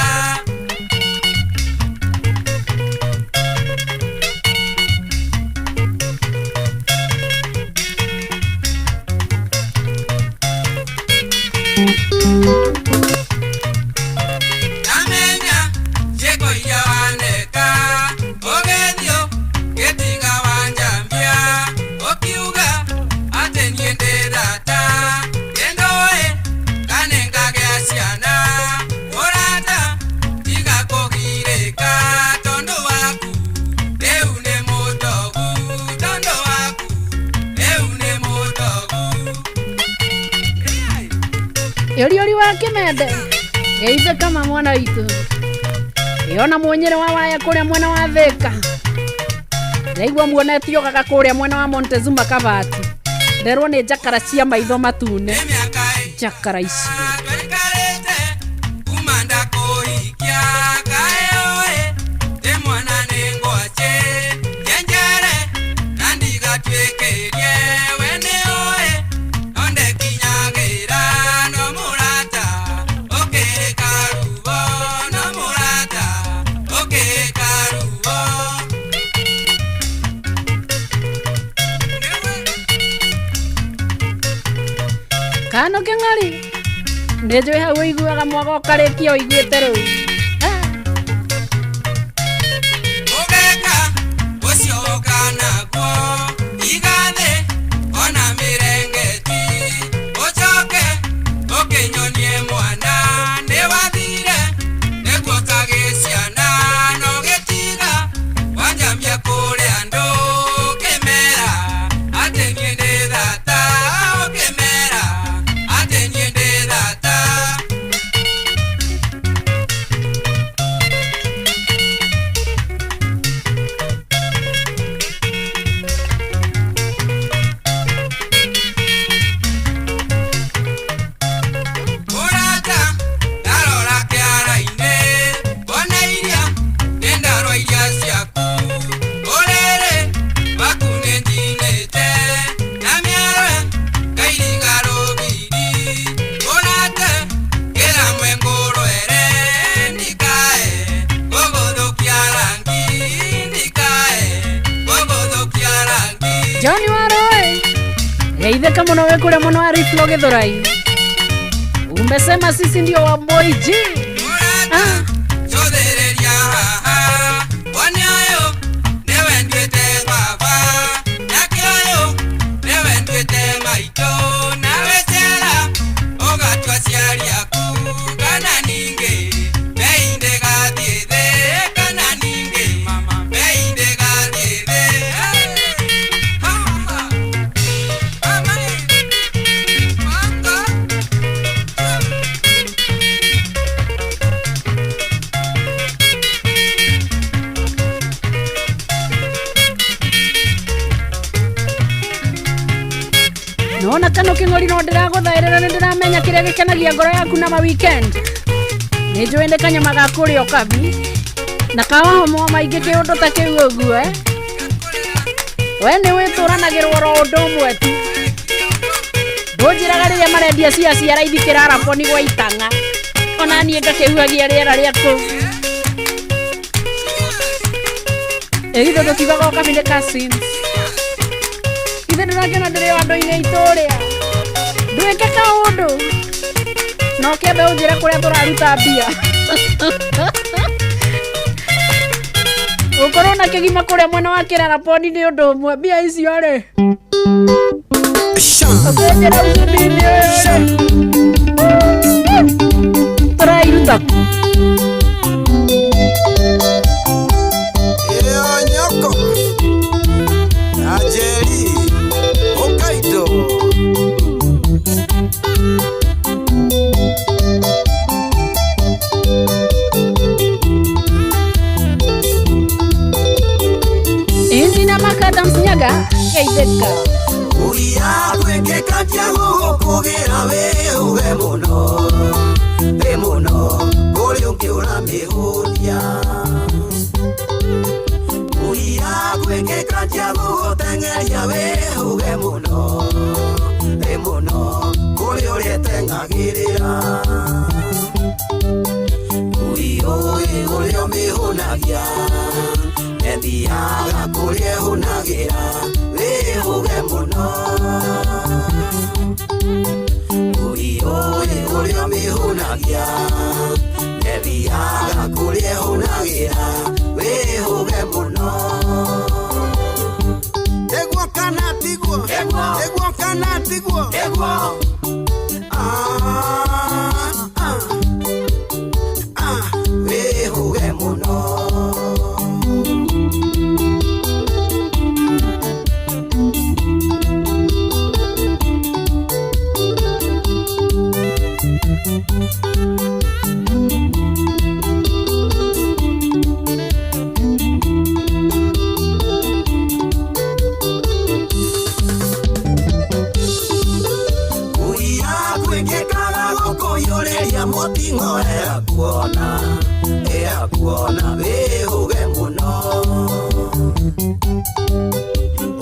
Namenya cheko ya waneka ogenyo getinga wanjambia okiuga ateniende data yendoe kanenga gyasiana orata tiga kogireka tondo waku deune motogu tondo waku deune motogu
yori wa Kimende geithe kama mwana witũ yona muonyere wa waya kũrĩa mwena wa Thika ndaigua muonetio gaka kũrĩa mwena wa Montezuma Kabati nderwo nĩ njakara cia maitho matune njakara icio
kumanda kuhikia kaeoe te mwana nengwache yenjere nandigatwekerie weneoe onde kinyagira no murata oke karubo no murata oke karubo
Kano King'ari nĩ njũĩ hau ũiguaga mwago ũkarĩkia ũiguĩte rĩu Thondeka muno we kule muno wa Riflo Githurai. Umesema sisi ndio wa Boy G. Nona kano kingori no ndiraguthairira ni ndiramenya kiria gikenagia ngoro yaku na ma weekend. Ni joende kanyama gakuri okabi. Na kawa mo maingi kiundu ta kiu uguo We ni wituranagirwo ro undu mwe tu. Ndunjiraga riria marendia cia raithi kirarapo ni gwa itanga. Ona nie ngakihuagia riera riaku. Egitho tukivaga okabinde casins. Ndĩrakena ndĩrĩ andũ-inĩ itũrĩa ndwĩke kaũndũ no kĩambe ũnjĩre kũrĩa tũraruta mbia ũkorwo na kĩgima kũrĩa mwena wa Kĩraraponi nĩ ũndũ ũmwe mbia icio-rĩ ũkĩnjĩra ucindini tũrairuta
nyoko ajeri Hokkaido
Indina Makadams Nyaga Keideka
Uya kweke kajago kogera we uwe mono Kole unkiura mehodia Uya kweke kajago tengeria we uwe mono Kole ore tengagirira Uyo ore mehonagia Ndiaga kule unagira we uwe mono Uyo ore mehonagia Ndiaga kule unagira we uwe mono Egwa kanatigwo we uwe mono Motingo ea kuona we uwe mono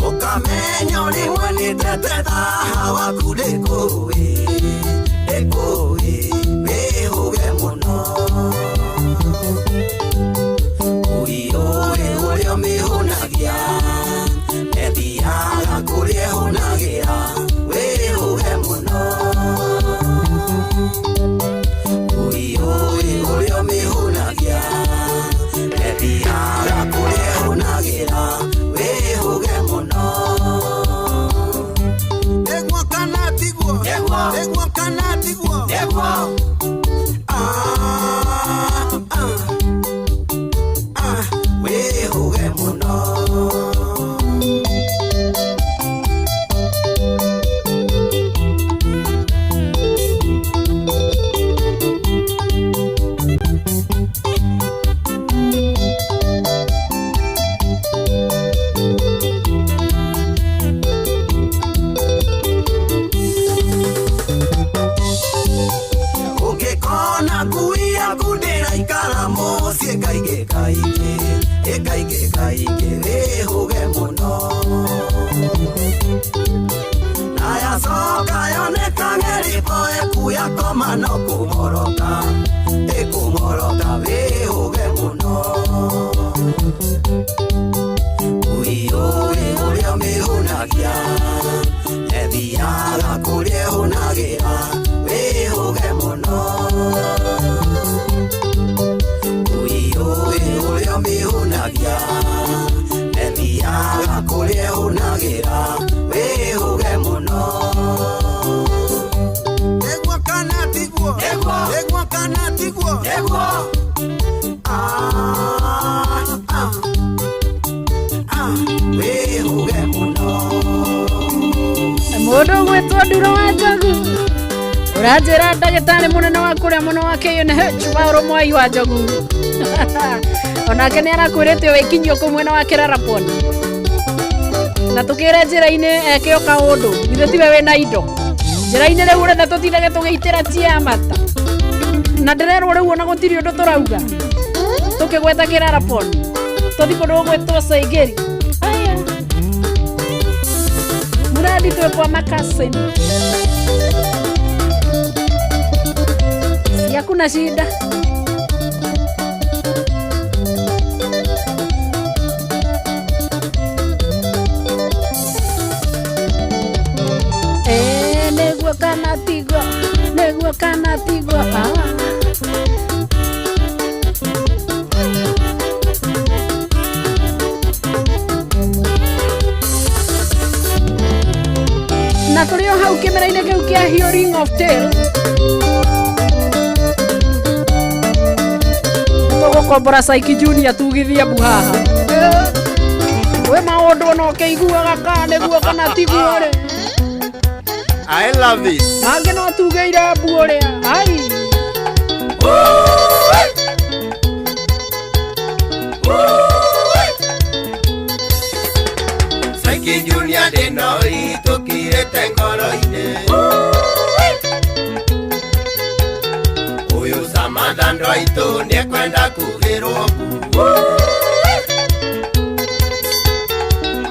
Okamenyo ni mwani teteta hawa kudeko we uwe mono Uyo mihunagia Ediaga kulie hunagia we uwe mono Uyo mihunagia Ediaga kule hunagira we uge mono Egwa kanatigwo we uge mono Ekaige we uge mono Naya soka yoneka ngeripo ekuya koma no kumoroka we uge mono Uyo mihunagia Ediaga
Nduro wa Njogu uranjira ndagĩtarĩ mũnene wa kũrĩa mũno wa KNH Paul Mwai wa Njogu onake nĩ arakwĩrĩte wĩkinyio kũ mwena wa Kiraraponi na tũkĩre njĩra-inĩ ekĩoka ũndũ githĩ tiwe wĩna indo njĩra-inĩ rĩu ũrenda tũtindage tũgĩitĩra tia mata na ndĩrerwo rĩu ona gũtirĩ ũndũ tũrauga tũkĩgweta Kiraraponi tũthi kũndũ gwĩtwo Saigeri muradi twekwa makasini hakuna shida. Negwo kana tigwa na tulio hau kĩmera-inĩ kĩu kĩa Hearing of Tales Kombora Saiki Junior tugithia buhaha we maũndũ no kĩiguaga kana nĩguo kana tiguo rĩ
I love this.
Mangĩ no tugeire mbu ũrĩa ai
Saiki Junior ndĩno itũkirĩte ngoro-inĩ ũyũ Samantha Ndwaitũ nĩekwenda kugĩrwo mbu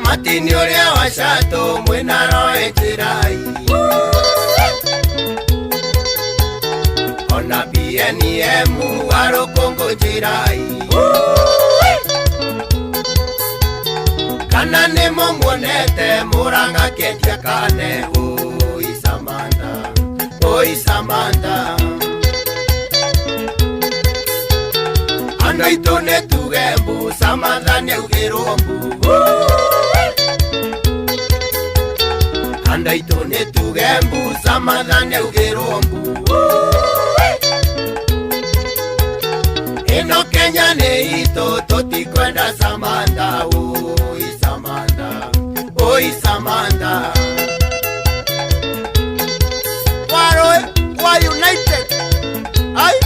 Matini ũrĩa wa Shatũ mwĩna roe njĩrai ona BNM wa Rũkũngũ njĩrai kana nĩmũmuonete Mũrang'a kĩendia kane oi Samantha andũ aitũ nĩtuge mbu Samantha nĩaugĩrwo mbu andũ aitũ nĩtuge mbu Samantha nĩaugĩrwo mbu ĩno Kenya nĩ itũ tũtikwenda Samantha oi Samantha Wa United ai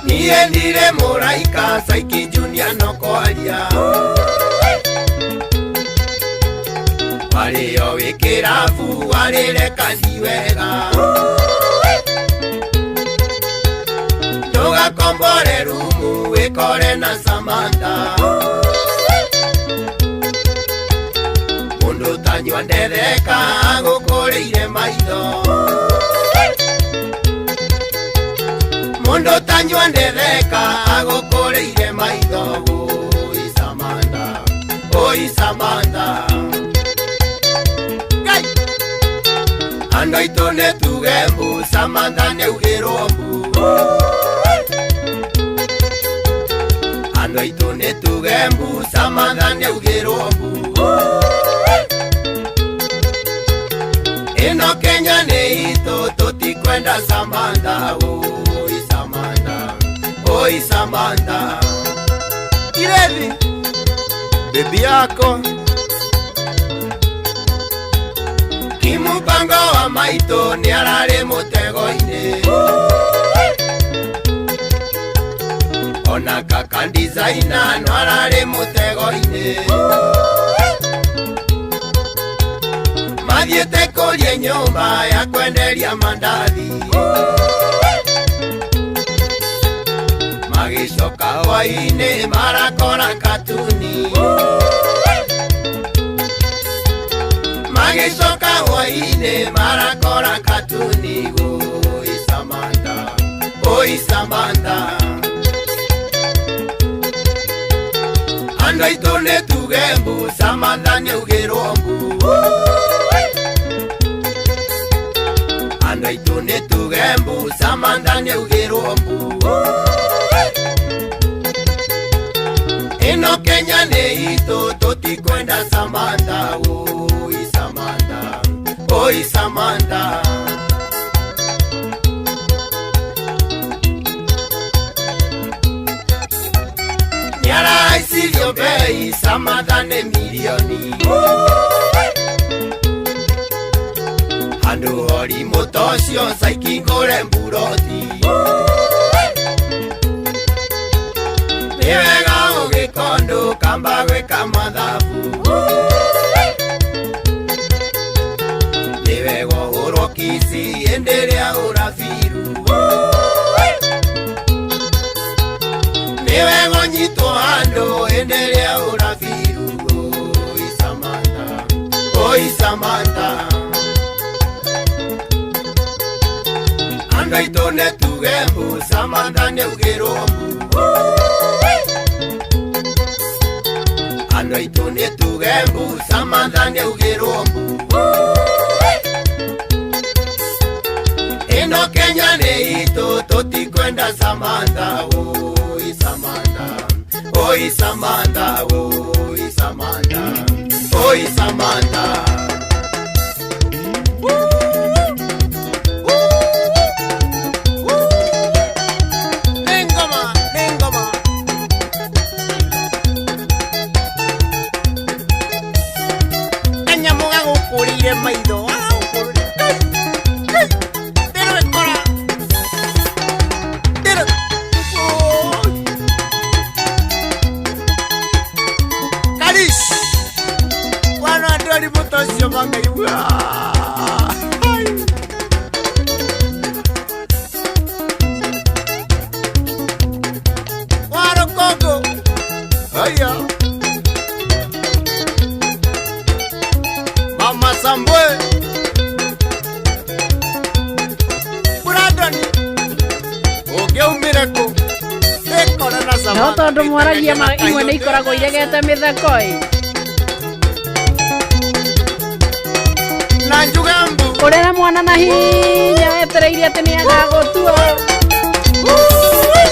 niĩ ndire mũraika Saiki Junior no kwaria warĩo wĩ kĩrabu warĩrekathi wega ndũgakombore rumu wĩkore na Samantha mũndũ tanyua ndereka agũkũrĩire maitho mũndũ tanyua ndereka agũkũrĩire maitho oi Samantha andũ aitũ nĩtuge mbu Samantha nĩaugĩrwo mbu andũ aitũ nĩtuge mbu Samantha nĩaugĩrwo mbu ĩno Kenya nĩ itũ tũtikwenda Samantha oi Samantha Irethi bebi yako Kimupango wa maitũ nĩararĩ mũtego-inĩ ona kaka designer no ararĩ mũtego-inĩ mathiĩte kũrie nyũmba ya kwenderia mandathi magĩcoka hwaĩ-inĩ marakora katuni magĩcoka hwaĩ-inĩ marakora katuni oi Samantha andũ aitũ nĩtuge mbu Samantha nĩaugĩrwo mbu andũ aitũ nĩtuge mbu Samantha nĩaugĩrwo mbu ĩno Kenya nĩ itũ tũtikwenda Samantha oi Samantha nĩarahaicirio bei Samantha nĩ milioni andu hori mutocio saiki ngure mburoti ni wega ugikondo kamba gwika mathabu ni wega uhurwo kisi enderea urabiru ni wega unyitwo handu enderea urabiru Oi Samantha Ando itone tugembu Samantha neugirombu Ando itone tugembu Samantha neugirombu Ino Kenya ne ito toti kwenda Samantha Oi Samantha Oi Samantha Oi Samantha Oi Samantha Nengoma Nengoma Kanya muga gukurire maitho Sio manga iwa Waro Kongo Aya Mama Sambwe Buradoni Oge umireko Ekora na Samantha
No tondu mwaragia imwe ni ikoragwo iregete mithakoi Urera mwana na hinya etereire ati ni agagutua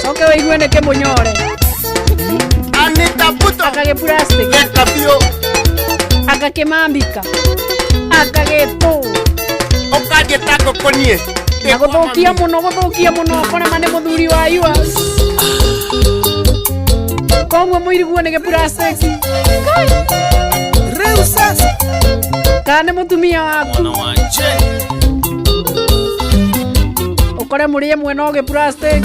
Soke wigue ni kimunyore
Anita puto
Akage plastic
Gekabio
Agakimambika Akagetu
Okagetako konie
Naguthukia muno kona mane muthuri wa yua Komwe muiriguo ni giplastic Reusas Kane mutumia waku Ukore murie mwena oge plastic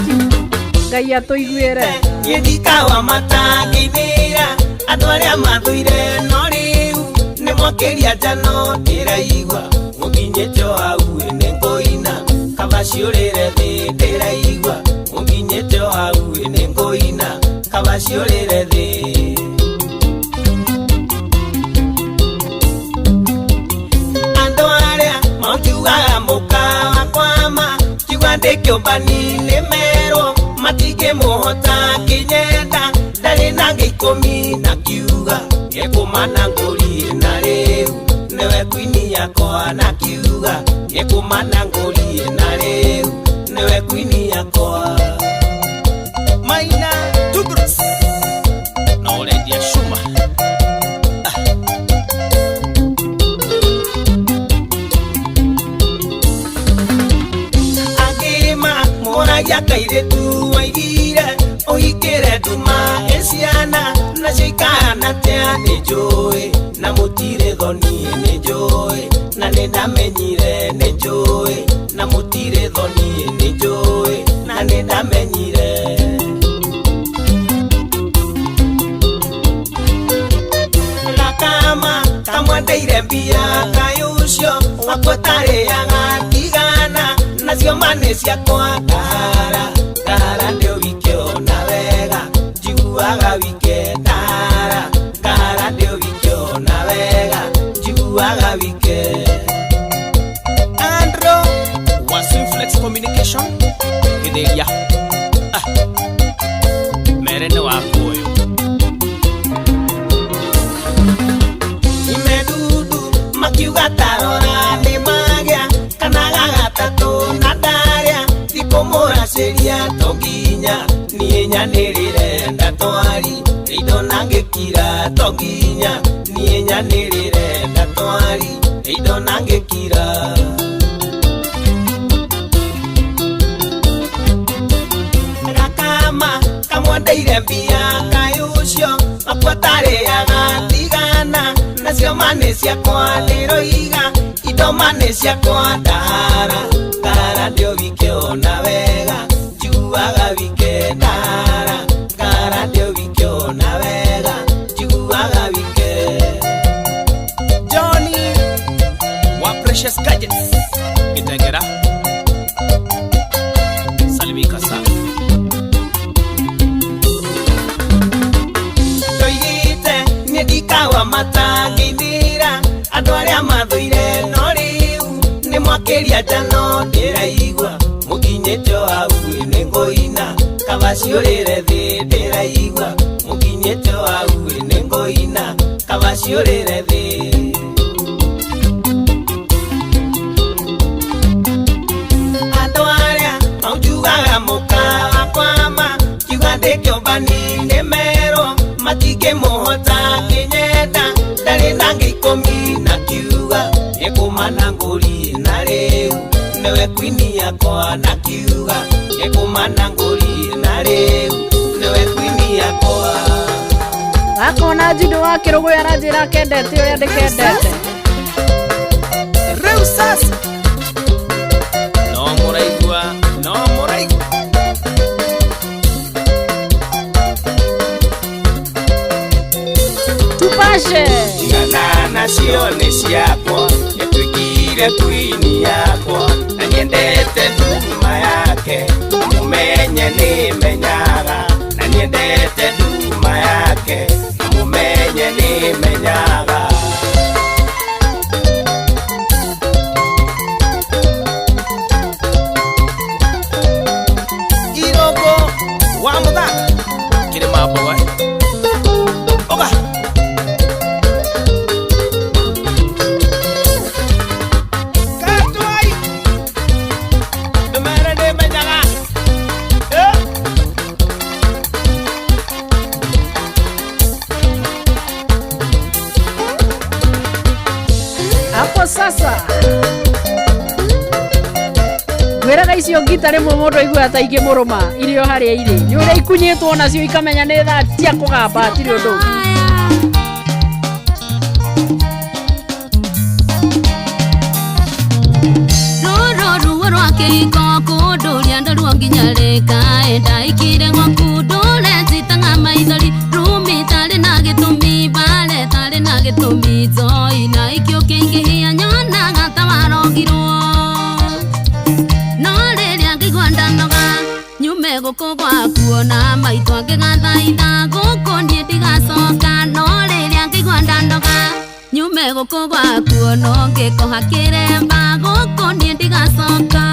Ngai atuiguire
Yedikawa mataginira Andu aria mathuire no riu ni mokeria njano ndiraigua mukinyete hau ni ngoina kaba ciurire thi ndiraigua mukinyete hau ni ngoina kaba ciurire thi Kiuga muka kwama kiuga ndikiumbani ni mero matige muhota kinyenda ndari na gikumi na kiuga gekumana nguri na riu niwe kwini yakwa na kiuga gekumana nguri na riu niwe kwini yakwa Maina Tubrus no redia shuma Yakaire tu waigire oikire duma esiana na shikana tia ni joy na mutire dhoni ni joy na nenda menyire ni joy na mutire dhoni ni joy na nenda menyire la kama kamwandeire mbia kayusho wakotare yagatigana nacio mane ciakwa Kara ndio wikio na wega Jiguaga wike Kara ndio wikio na wega Jiguaga wike Andro Wasinflex Communication Gidelia Merene wako yo Imedudu makiuga tarora ni magia Kanaga gatatu na daria Tikomora seria toginya Nienya nirire ndatwari Ido nangekira toginya Nienya nirire ndatwari Ido nangekira Rakama kamwandeire mbia kayucio Makwatare agatigana Nacio mane ciakwa niroiga Dodoma nĩ ciakwa ndara ngara ndio wikiona wega njuaga wike ndara ngara ndio wikiona wega njuaga wike Johnny wa Precious Gadgets Kitengera Salimika sana Toigite nĩndikawa matangithira andũ arĩa mathũire no rĩu nĩ mwakeria njano ndĩraigua mũkinyĩte hau nĩ ngũina kaba ciũrĩre thĩ ndĩraigua mũkinyĩte hau nĩ ngũina kaba ciũrĩre thĩ andũ arĩa maunjugaga mũkawa kwama kiuga ndĩkĩũmbani nĩ merwo matingĩmũhota kĩnyenda ndarĩ na ngĩikũmi na kiuga nĩkũmana ngũri na rĩu nĩwe kwini yakwa na kiuga nĩkũmana ngũri na rĩu nĩwe kwini yakwa
akona njindo wa kĩrũgũ aranjĩra kendete ũrĩa ndĩkendete
rĩu sasa no mũraigua
tupashe
igana nacio nĩ ciakwa nĩtwĩkire kwini yakwa na nyendete nduma yake mũmenye nĩmenyaga na nyendete nduma yake na mũmenye nĩmenyaga Irogo wa mũthanga kĩrĩma mboga oga
hapo sasa gwĩraga icio ngita rĩmwe mũndũ aigua ta ingĩmũrũma irio harĩa irĩ nĩ ũrĩa ikunyĩtwo nacio ikamenya nĩ thaa cia kũgamba hatirĩ ũndũ
rũrũ ruo rwa kĩhiko kũndũria ndarua nginya rĩkaĩ ndaikire gwaku ndũrenzitaga maithori rumi tarĩ na gĩtũmi bare tarĩ na gĩtũmi njohi na ikĩo kĩingĩhia nyonaga ta warogirwo no rĩrĩa ngĩigua ndanoga nyume gũkũ gwaku ona maitũ angĩgathaitha gũkũ niĩ ndigacoka no rĩrĩa ngĩigua ndanoga nyume gũkũ gwaku ona ngĩkoha kĩremba gũkũ niĩ ndigacoka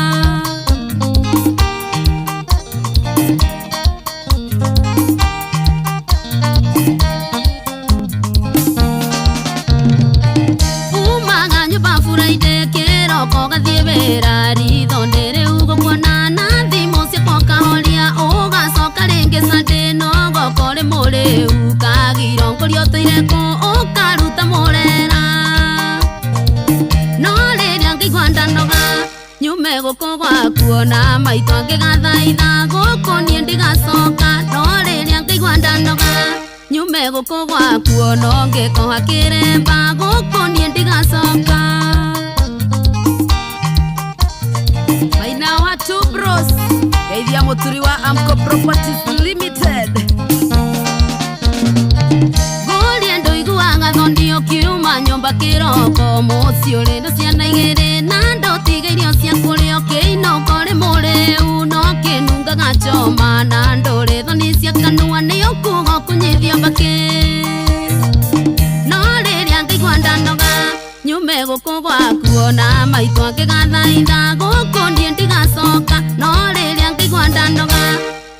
umaga nyũmba bũraide kĩroko gathiĩ wĩra ritho ndĩrĩu gũkuona na thimũ ciakwa kahoria ũgacoka rĩngĩ Sunday no goko rĩ mũrĩu kagiro ngũria ũtũire kũ ũkaruta mũrera no rĩrĩa ngĩigua ndanoga nyume gũkũ gwaku ona maitũ angĩgathaitha gũkũ niĩ ndigacoka no rĩrĩa ngĩigua ndanoga nyume gũkũ gwaku ona ngĩkoha kĩremba gũkũ niĩ ndigacoka maina wa two bros geithia mũturi wa Amco Properties Limited gũria ndũiguaga thondio kiuma nyũmba kĩroko mũciĩ ũrĩ na ciana igĩrĩ na ndũtiga irio cia kũrĩa kĩinoko rĩ mũrĩu no kĩnungaga choma na ndũrĩ thoni cia kanua nĩyo kuga kũnyithia mbakĩ no rĩrĩa ngĩigua ndanoga nyume gũkũ gwaku ona maitũ angĩgathaitha gũkũ niĩ ndigacoka no rĩrĩa ngĩigua ndanoga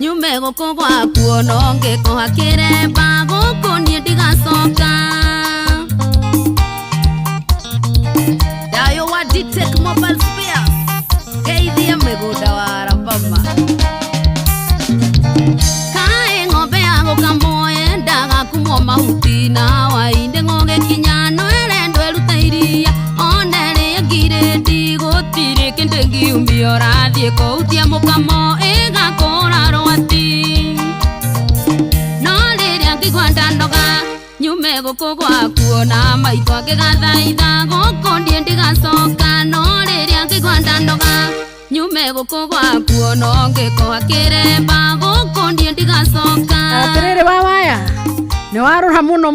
nyume gũkũ gwaku ona ngĩkoha kĩremba gũkũ niĩ ndigacoka dayo wa D-Tech Mobile Spares geithia mĩgũnda wa Alabama kaĩ ng'ombe ya gũkamwo yendaga kumwo mahuti na wainde ng'ogĩkinya no ĩrendwo ĩrute iria ona ĩrĩa ngirĩndi gũtirĩ kĩndũ ĩngiumia ũrathiĩ kũhutia mũkamo ĩgakũra rwati no rĩrĩa ngĩigua ndanoga nyume guku gwakuo na maitho ngigathaitha guku ndie ndigacoka no riria ngigwa ndandoga nyume guku gwakuo no ngikoa kiremba guku ndie ndigacoka
atiriri wawaya ni warora muno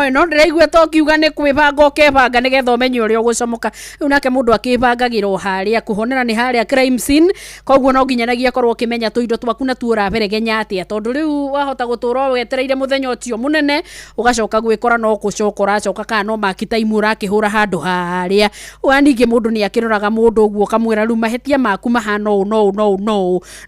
no ndiraigua to kiuga ni kwibanga ukebanga nigetha umenye uria ugucomoka riu nake mundu akibangagirwo haria kuhonera ni haria crime scene koguo no nginyanagia korwo ukimenya tuindo twaku na tuuraberegenya atia tondu riu wahota gutura wetereire muthenya ucio munene ugacoka gwikora no gucokora coka kana no makita imura kihura handu haria waningi mundu ni akiroraga mundu uguo kamwira riu mahetia maku mahana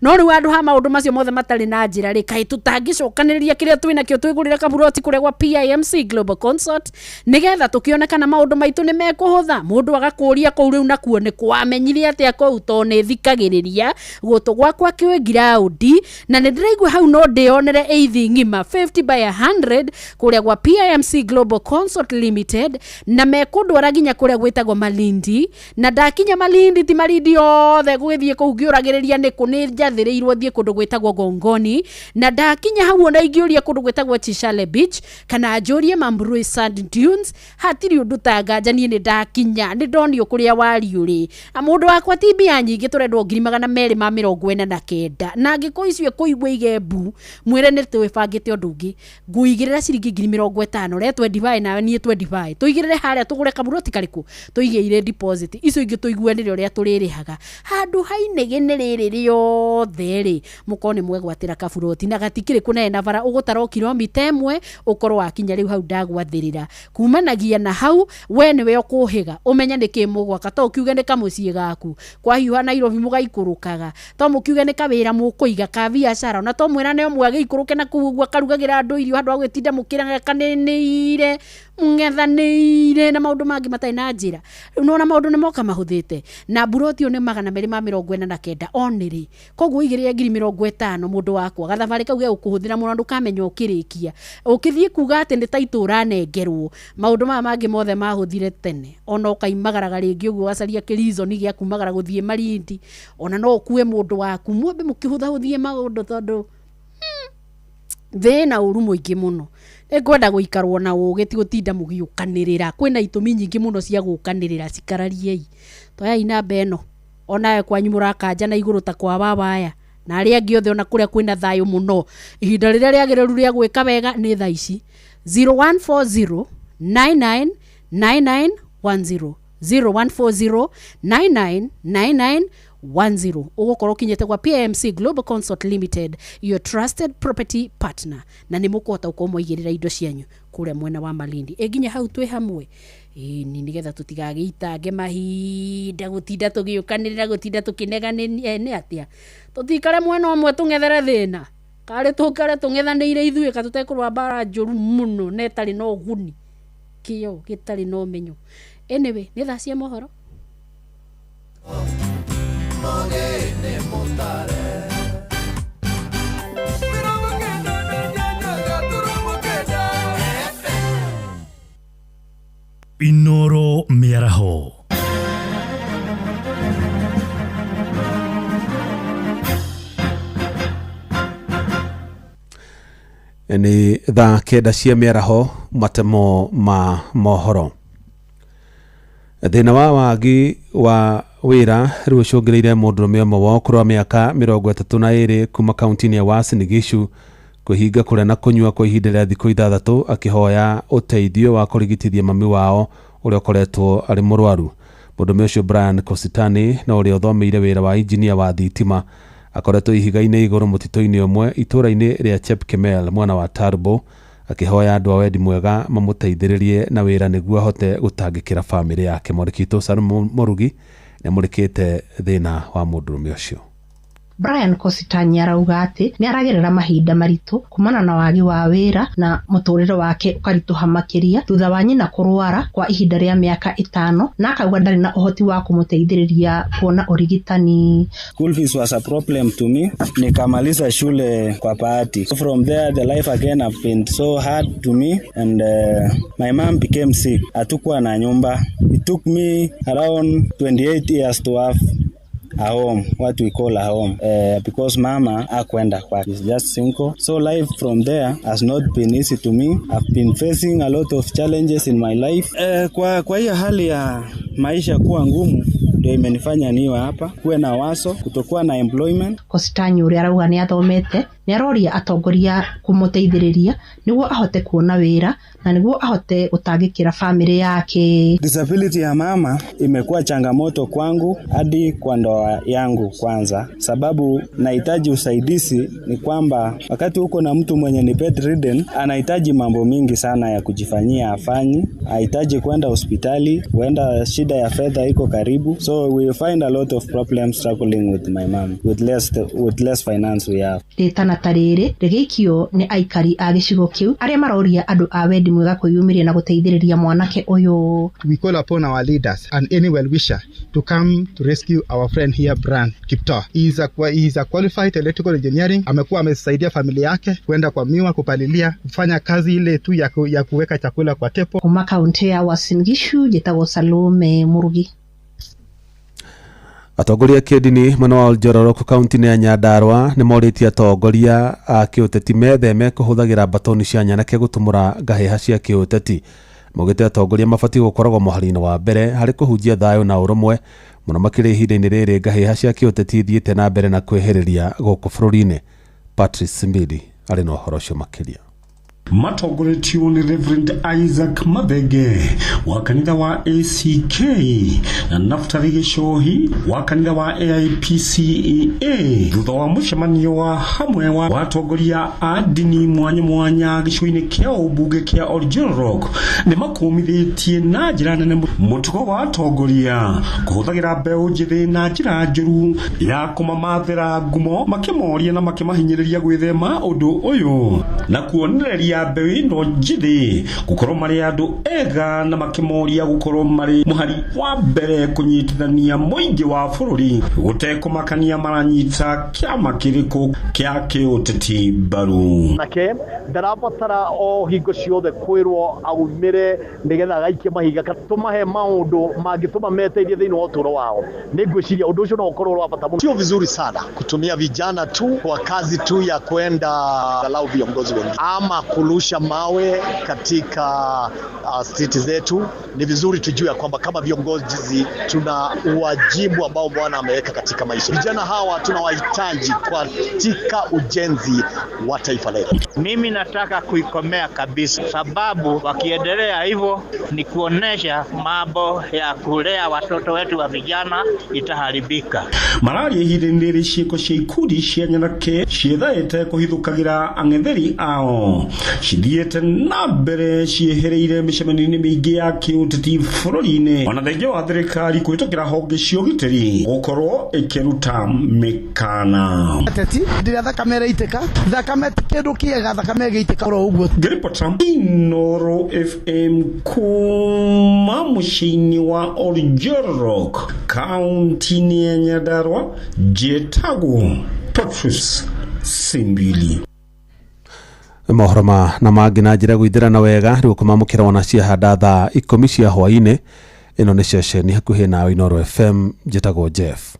no riu andu ha maundu macio mothe matari na njira ri kai tutangicokaniriria kiria twina kio twigurira kaburoti kuregwa PIMC Global Consult nigetha tukionekana maundu maitu ni mekuhutha mundu agakuria kou riu nakuo ni kwamenyire atia kou to ni thikagiriria gutu gwakwa kiwe ground na ni ndiraigua hau no ndionere eithi ngima 50 by 100 kuregwa PIMC Global Consult Limited na mekundwara ginya kuria gwitagwo Malindi na ndakinya Malindi ti Malindi othe gwithie kou ngiuragiriria ni kunirjathiriirwo thie kundu gwitagwo Gongoni na ndakinya hau ona ingiuria kundu gwitagwo Chishale Beach kana ajurie Mambrui Sand Dunes hatiri undu tanganja nie ni ndakinya ni ndonio kuria wari uri amundu wakwa tibia nyingi turendwo 249 na ngiko icio kuigwa igembu mwire ni twibangite undu ungi nguigirira ciringi 50 retwe divai na nie twe divai tuigirire haria tugure kaburoti kariku tuigire deposit icio ingi tuiguanire uria turirihaga handu hainegene riri riothe ri mukoni mwegwatira kaburoti na gatikire kunene na bara ugutara kilomita emwe ukorwo wakinya riu hau ndagwathirira kumanagia na hau we niwe ukuhiga umenya niki mugwaka to kiuge ni kamucie gaku kwa hiyo Nairobi mugaikurukaga to mukiuge ni kawira mukuiga ka biashara na to mwira ne omwe agikuruke na kuugwa karugagira andu irio handu agwetinda mukira kanenire ngethanire na maundu mangi matai na njira unaona maundu ni moka mahuthite na buroti one 249 oniri koguo igire 50 mundu wakwa gathabari kau ge ukuhuthira muno ndukamenya ukirikia ukithie kuga ati ni taitura nengerwo maundu mama mangi mothe mahuthire tene ona ukaimagaraga ringi uguo gacaria kirizoni gia kumagara guthie Malindi ona no ukue mundu waku mwambe mukihutha uthie maundu tondu thina uru muingi muno ngwenda guikarwo na ugi gutinda mugiukanirira kwina itumi nyingi muno cia gukanirira cikarariei toya inamba eno ona kwanyu murakanja na iguru ta kwa babaya na aria angi othe ona kuria kwina thayo muno ihinda riria riagiriru ria gwika wega ni thaa ici 0140 999910 0140999910 ugukorwo kinyete kwa PIMC Global Consult Limited, your trusted property partner, na ni mukuhota ukomoigirira indo cianyu kuria mwena wa Malindi eginya hau twi hamwe ni nigetha tutigagiitange mahinda gutinda tugiukanirira gutinda tukineganĩria ni atia tutikare mwena omwe tungethere thina kare tukare tungethanĩire ithuĩ ka tutekurwa bara njuru muno netari no guni kio gitari no menyo anyway ni thaa cia mohoro
Inoro Miaraho.
Ni thaa kenda cia miaraho matemo ma mohoro. Thina wa wagi wa wira riu ucungireire mundurume umwe wa ukuru wa miaka 32 kuma kaunti ya Uasin Gishu kuhinga kuria na kunyua kwa ihinda ria thikũ 6 akihoya uteithio wa kurigitithia mami wao uria ukoretwo ari murwaru. Mundurume ucio Brian Kositani na uria uthomeire wira wa engineer wa thitima akoretwo ihiga-inĩ igũrũ mũtitũ-inĩ ũmwe itũra-inĩ rĩa Chepkemel mwana wa Tarbo akihoya andũ a wendi mwega mamuteithĩrĩrie na wĩra nĩguo ahote gũtangĩkĩra bamĩrĩ yake. Mwandĩki Salum Murugi nĩamũrĩkĩte thĩna wa mũndũrũme ũcio.
Brian Kositani arauga ati ni aragerera mahinda maritu kumana na wagi wa wira na muturire wake ukarituha makiria thutha wa nyina kurwara kwa ihinda ria miaka 5 na akauga ndari na uhoti wa kumuteithiriria kuona urigitani.
School fees was a problem to me. Nikamaliza shule kwa bahati. So from there the life again have been so hard to me and my mom became sick. Atukwa na nyumba. It took me around 28 years to have a home, what we call a home, because mama hakwenda kwake, is just single. So life from there has not been easy to me. I've been facing a lot of challenges in my life. Kwa hiyo hali ya maisha kuwa ngumu ndio imenifanya niwe hapa, kuwe na waso, kutokuwa na employment.
Kositanyi uria arauga ni athomete ni aroria atongoria kumuteithiriria niguo ahote kuona wira na niguo ahote gutangikira family yake.
Disability ya mama imekuwa changamoto kwangu hadi kwa ndoa yangu kwanza, sababu nahitaji usaidizi. Ni kwamba wakati uko na mtu mwenye ni bedridden anahitaji mambo mingi sana ya kujifanyia afanyi, anahitaji kwenda hospitali, huenda shida ya fedha iko karibu. So we find a lot of problems struggling with my mom with less finance we have.
Ritana tariri rigikio ni aikari a gicigo kiu aria maroria andu a wendi mwega kwiyumiria na guteithiriria mwanake uyu.
We call upon our leaders and any well-wisher to come to rescue our friend here, Bran Kipto. He is a qualified electrical engineering. Amekuwa amesaidia familia yake kwenda kwa miwa, kupalilia, kufanya kazi ile tu ya kuweka chakula kwa tepo.
Kuma kaunti ya Uasin Gishu, Jetago Salome Murugi.
Atongoria kidini mwena wa Oljororok kaunti ya Nyandarua ni morĩtie atongoria a kiũteti metheme kuhuthagira batoni cia nyanake gutumura ngaheha cia kiũteti. Mogete atongoria mabatiĩ gukoragwo mũhari-inĩ wa mbere harĩ kuhunjia thayũ na ũrũmwe mũno makĩria ihinda-inĩ rĩrĩ ngaheha cia kiũteti ithiĩte na mbere na kwĩhĩrĩria gũkũ bũrũri-inĩ. Patrice Simbidi arĩ na ũhoro ũcio makĩria.
Matongoretio ni Reverend Isaac Mabege wa kanitha wa ACK na Naftali Gishohi wa kanitha wa AIPCEA thutha wa mũcemanio wa hamwe wa watongoria a dini mwanya mwanya gĩcigo-inĩ kĩa ũmbunge kĩa Oljororok nĩ makumithĩtie na njĩra nene mũtugo wa atongoria kũhũthagĩra mbeũ njĩthĩ na njĩra njũru ya kũmamathĩra ngumo, makĩmoria na makĩmahinyĩrĩria gwĩthema ũndũ ũyũ na kuonereria mbeũ ĩno njĩthĩ gũkorwo marĩ andũ ega na makĩmoria gũkorwo marĩ mũhari wa mbere kũnyitithania mũingĩ wa bũrũri gũtekũmakania maranyita kĩama kĩrĩkũ kĩa kĩũteti mbaru.
Nake ndarabatara o hingo ciothe kwĩrwo aumĩre nĩgetha agaikie mahiga tũmahe maũndũ mangĩtũma meteithie thĩinĩ wa ũtũũro wao. Nĩngwĩciria ũndũ ũcio no ũkorwo wa bata mũno. Sio vizuri sana kutumia vijana tu kwa kazi tu ya kwenda galau viongozi wengi ama kurusha mawe katika street zetu. Ni vizuri tujue kwamba kama viongozi tuna wajibu ambao Bwana ameweka katika maisha. Vijana hawa tunawahitaji katika ujenzi wa taifa letu.
Mimi nataka kuikomea kabisa, sababu wakiendelea hivyo ni kuonesha mambo ya kulea watoto wetu wa vijana itaharibika.
Malaria ihinda-inĩ rĩrĩ ciĩko cia ikundi cia nyanake ciethaĩte kũhithũkagĩra ang'etheri ao cithiĩte na mbere ciehereire mĩcemanio-inĩ mĩingĩ ya kĩũteti bũrũri-inĩ ona thengia wa thirikari kũhĩtũkĩra honge cia ũgitĩri gũkorwo ĩkĩruta mĩkana.
Ateti ndĩrĩa thakame ĩraitĩka, thakame ti kĩndũ kĩega, thakame ĩgĩitĩka oro ũguo.
Ngĩribota Inooro FM kuma mũciĩ-inĩ wa Oljororok kaunti-inĩ ya Nyandarua, Jetago Patrice Simbili.
Mohoro na mangĩ na njĩra gwĩthĩrana wega rĩu kũmamũkĩra wana ciahanda thaa 10 cia hwaĩ-inĩ. Ĩno nĩ ceceni hakuhĩ na Inooro FM. Njĩtagwo Jeff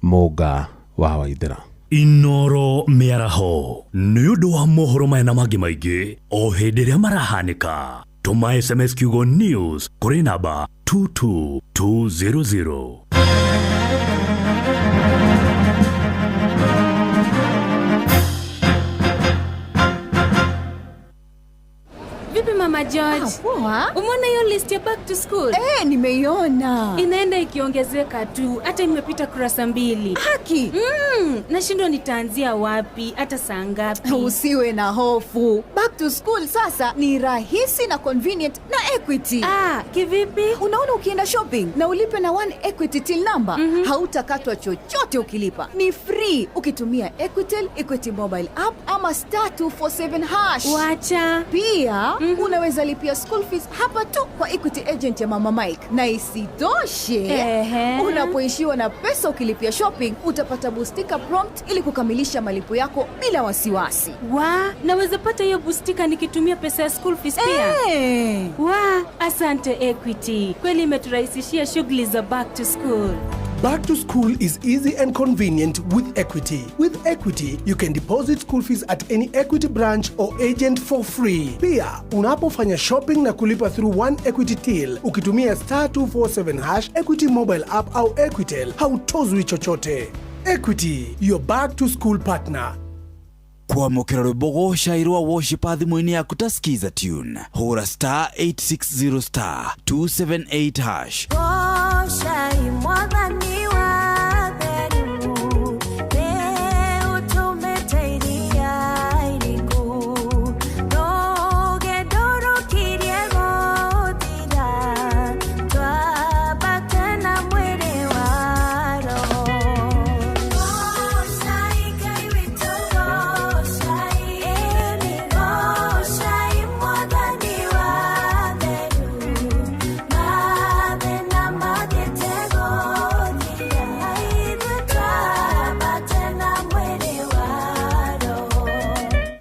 Mũnga wa Waithĩra.
Inooro mĩaraho nĩ ũndũ wa mohoro maya na mangĩ maingĩ o hĩndĩ ĩrĩa marahanĩka. Tũma SMS kiugo news kũrĩ namba 22200.
Vipi Mama George? Poa. Umeona hiyo list ya back to school?
Nimeiona.
Inaenda ikiongezeka tu, hata imepita kurasa 2.
Haki.
Nashindwa nitaanzia wapi, hata saa ngapi?
Usiwe na hofu. Back to school sasa ni rahisi na convenient na Equity.
Kivipi?
Unaona ukienda shopping na ulipe na 1 Equity till number, hautakatwa chochote ukilipa. Ni free ukitumia Equitel, Equity mobile app ama *247#.
Wacha.
Pia unaweza lipia school fees hapa tu kwa Equity agent ya Mama Mike. Na isitoshe, unapoishiwa na pesa ukilipia shopping, utapata boostika prompt ili kukamilisha malipo yako bila wasiwasi.
Naweza pata hiyo boostika nikitumia pesa ya school fees pia? Asante Equity. Kweli imeturahisishia shughuli za back to school.
Back to school is easy and convenient with Equity. With Equity, you can deposit school fees at any Equity branch or agent for free. Pia, unapofanya shopping na kulipa through one Equity till, ukitumia *247# Equity mobile app au Equitel, hautozwi chochote. Equity, your back to school partner.
Kwamukira rwimbo shairwa worship thimũ-inĩ yaku ta skiza tune hũra *860 278#.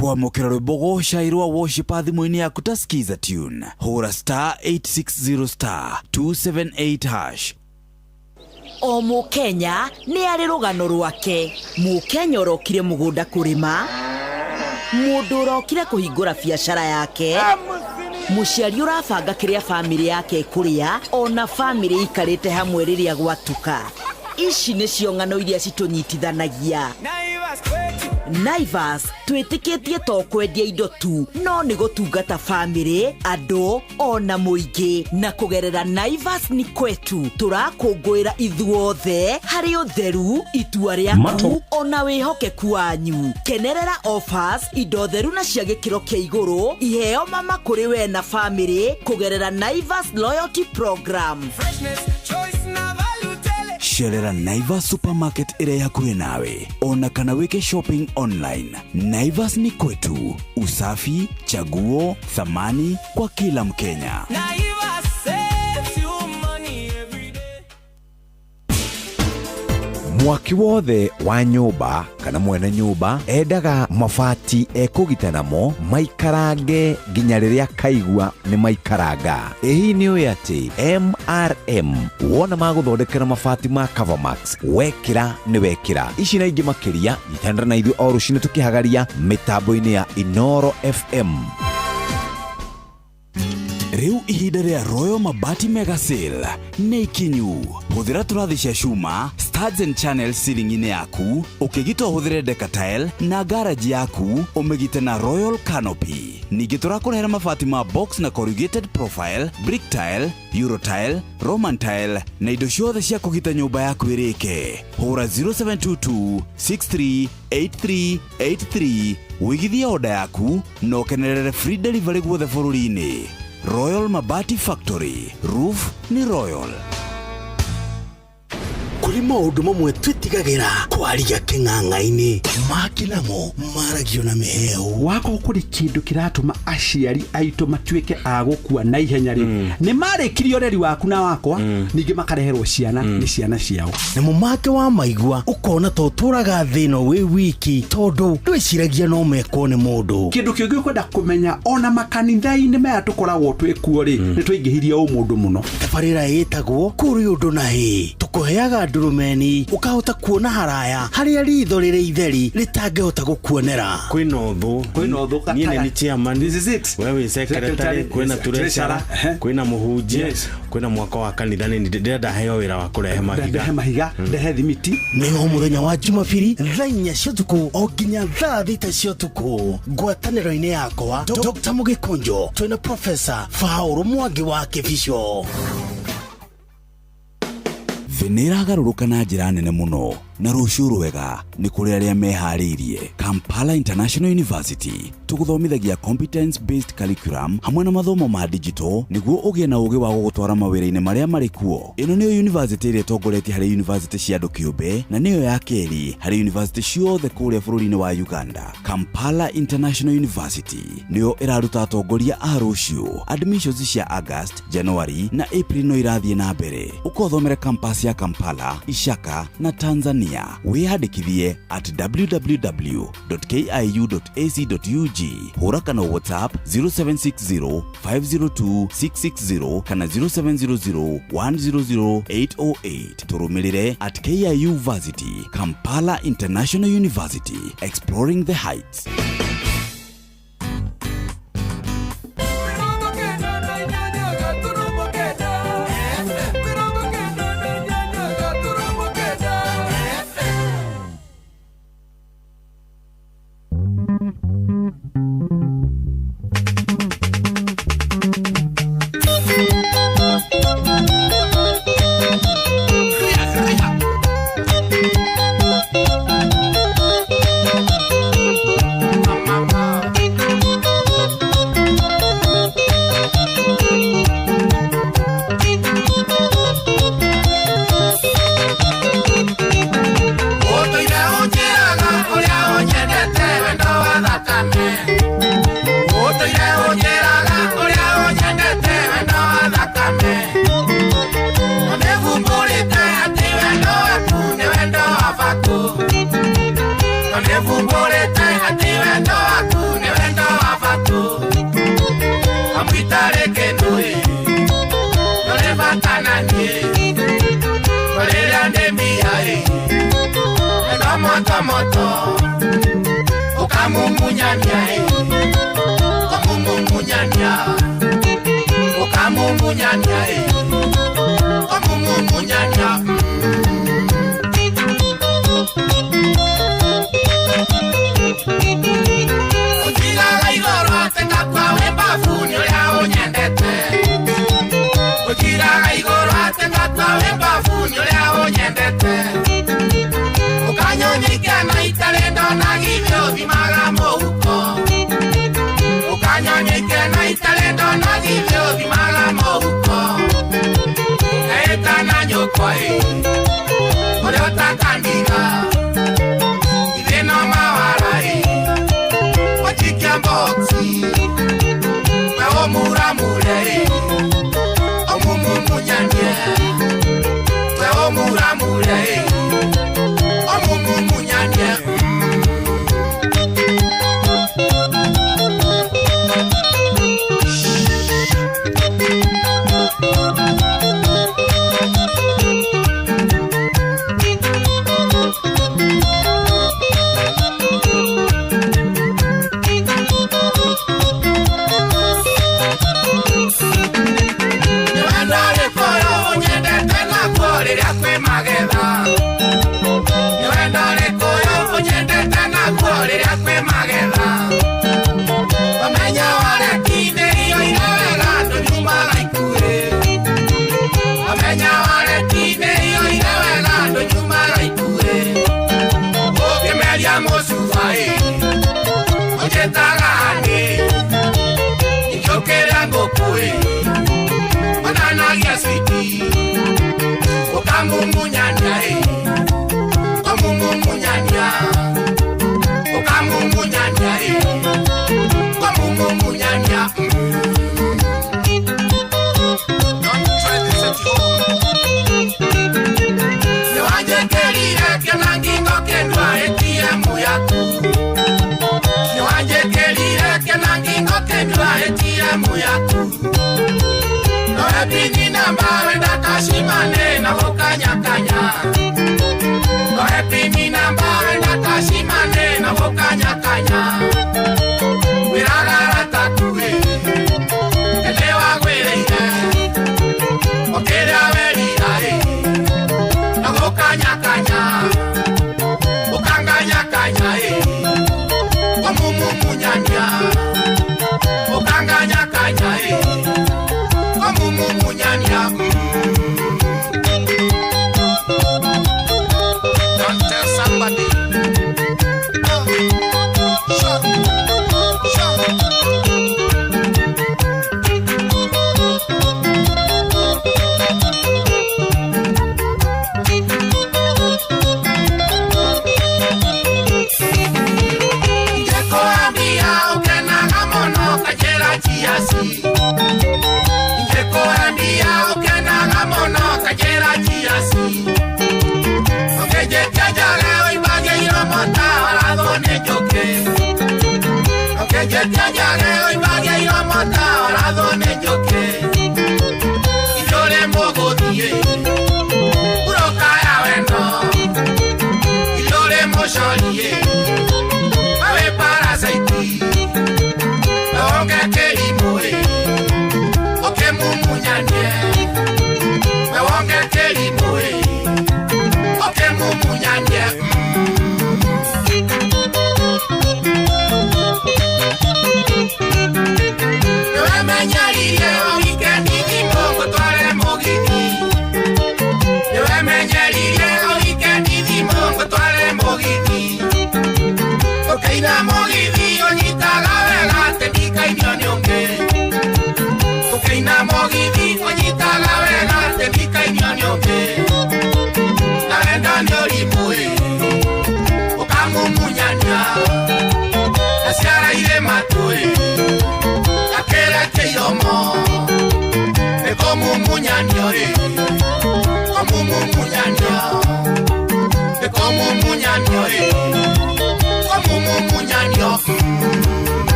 Kwamukira rwimbo shairwa worship thimũ-inĩ yaku ta skiza tune hũra *860 278#.
O Mũkenya nĩ arĩ rũgano rwake. Mũkenya ũrokire mũgũnda kũrĩma, mũndũ ũrokire kũhingũra biacara yake, mũciari ũrabanga kĩrĩa famĩlĩ yake kũrĩa, ona famĩlĩ ikarĩte hamwe rĩrĩa gwatuka. Ici nĩcio ng'ano iria citũnyitithanagia. Naivas twĩtĩkĩtie to kwendia indo tu, no nĩ gũtungata famĩlĩ, andũ ona mũingĩ. Na kũgerera Naivas ni kwetu tũrakũngũĩra ithuothe harĩ ũtheru, itua rĩaku ona wĩhokeku wanyu. Kenerera offers, indo theru na cia gĩkĩro kĩa igũrũ, iheo mama kũrĩ we na famĩlĩ kũgerera Naivas loyalty program.
Sherera Naivas supermarket ĩrĩa hakuhĩ nawe, ona kana weke shopping online. Naivas ni kwetu, usafi, chaguo, thamani kwa kila Mkenya. Mwaki wothe wa nyũmba kana mwene nyũmba endaga mabati ekũgita namo maikarange nginya rĩrĩa kaigua nĩ maikaranga. Ĩhi nĩ ũĩ atĩ MRM wona magũthondekera mabati ma Covermax, wekĩra nĩ wekĩra. Ici na ingĩ makĩria ithandara na ithuĩ o rũcinĩ tũkĩhagaria mĩtambo-inĩ ya Inoro FM. Rĩu ihinda rĩa Royal Mabati Mega Sale nĩ ikinyu. Hũthĩra tũrathi cia cuma, studs and channels ceiling-inĩ yaku, ũkĩgita ũhũthĩre Decatile na garage yaku ũmĩgite na Royal Canopy. Ningĩ tũrakũrehera mabati ma box na corrugated profile, brick tile, Euro tile, Roman tile na indo ciothe cia kũgita nyũmba yaku ĩrĩke. Hũra 0722 638383 wĩgithie order yaku na ũkenerere free delivery guothe bũrũri-inĩ. Royal Mabati Factory, roof ni Royal.
Kũrĩ maũndũ mamwe twĩtigagĩra kwaria kĩng'ang'a-inĩ, mangĩ namo maragio na mĩhehu.
Wakorwo kũrĩ kĩndũ kĩratũma aciari aitũ matuĩke a gũkua na ihenya rĩ, nĩ marĩkirie ũreri waku na wakwa, ningĩ makareherwo ciana nĩ ciana ciao.
Namo mangĩ wa maigua ũkona to tũraga thĩ ĩno wĩ wiki tondũ ndwĩciragia no mekwo nĩ mũndũ.
Kĩndũ kĩngĩ ũkwenda kũmenya, ona makanitha-inĩ maya tũkoragwo twĩkuo rĩ, nĩ twaingĩhirie mũndũ mũno.
Tabarĩra ĩtagwo kũrĩ ũndũ na hĩ, tũkũheaga ndũrũmeni ukahota kuona haraya harĩa ritho rĩrĩ itheri rĩtangĩhota gũkuonera.
Kwĩna ũthũ niĩ nĩ chairman, wewe secretary, kwĩna treasurer, kwĩna mũhunjia, kwĩna mwaka wa kanitha. Nĩ ndĩrenda heo wĩra wa kũrehe mahiga,
ndehe thimiti.
Nĩho mũthenya wa Jumapili thaa 4 cia ũtukũ o nginya thaa 6 cia ũtukũ. Ngwatanĩro-inĩ yakwa Dr. Mũgĩkũnjo twĩna Professor Paul Mwangi wa Kĩbico.
Thĩ nĩ ĩragarũrũka na njĩra nene mũno, na rũciũ rwega nĩ kũrĩ arĩa meharĩirie. Kampala International University tũgũthomithagia competence based curriculum hamwe na mathomo ma digital nĩguo ũgĩe na ũgĩ wa gũgũtwara mawĩra-inĩ marĩa marĩ kuo. Ĩno nĩyo university ĩrĩa ĩtongoretie harĩ university cia andũ kĩũmbe na nĩyo ya kerĩ harĩ university ciothe kũrĩa bũrũri-inĩ wa Uganda. Kampala International University nĩyo ĩraruta atongoria a rũciũ. Admissions cia August, January na April no irathiĩ na mbere. Ũkothomera campus ya Kampala, Ishaka na Tanzania. Tanzania. Wiyandikithie at www.kiu.ac.ug. Hura kana WhatsApp 0760 502 660 kana 0700 100 808. Turumirire at KIU Varsity, Kampala International University, exploring the heights.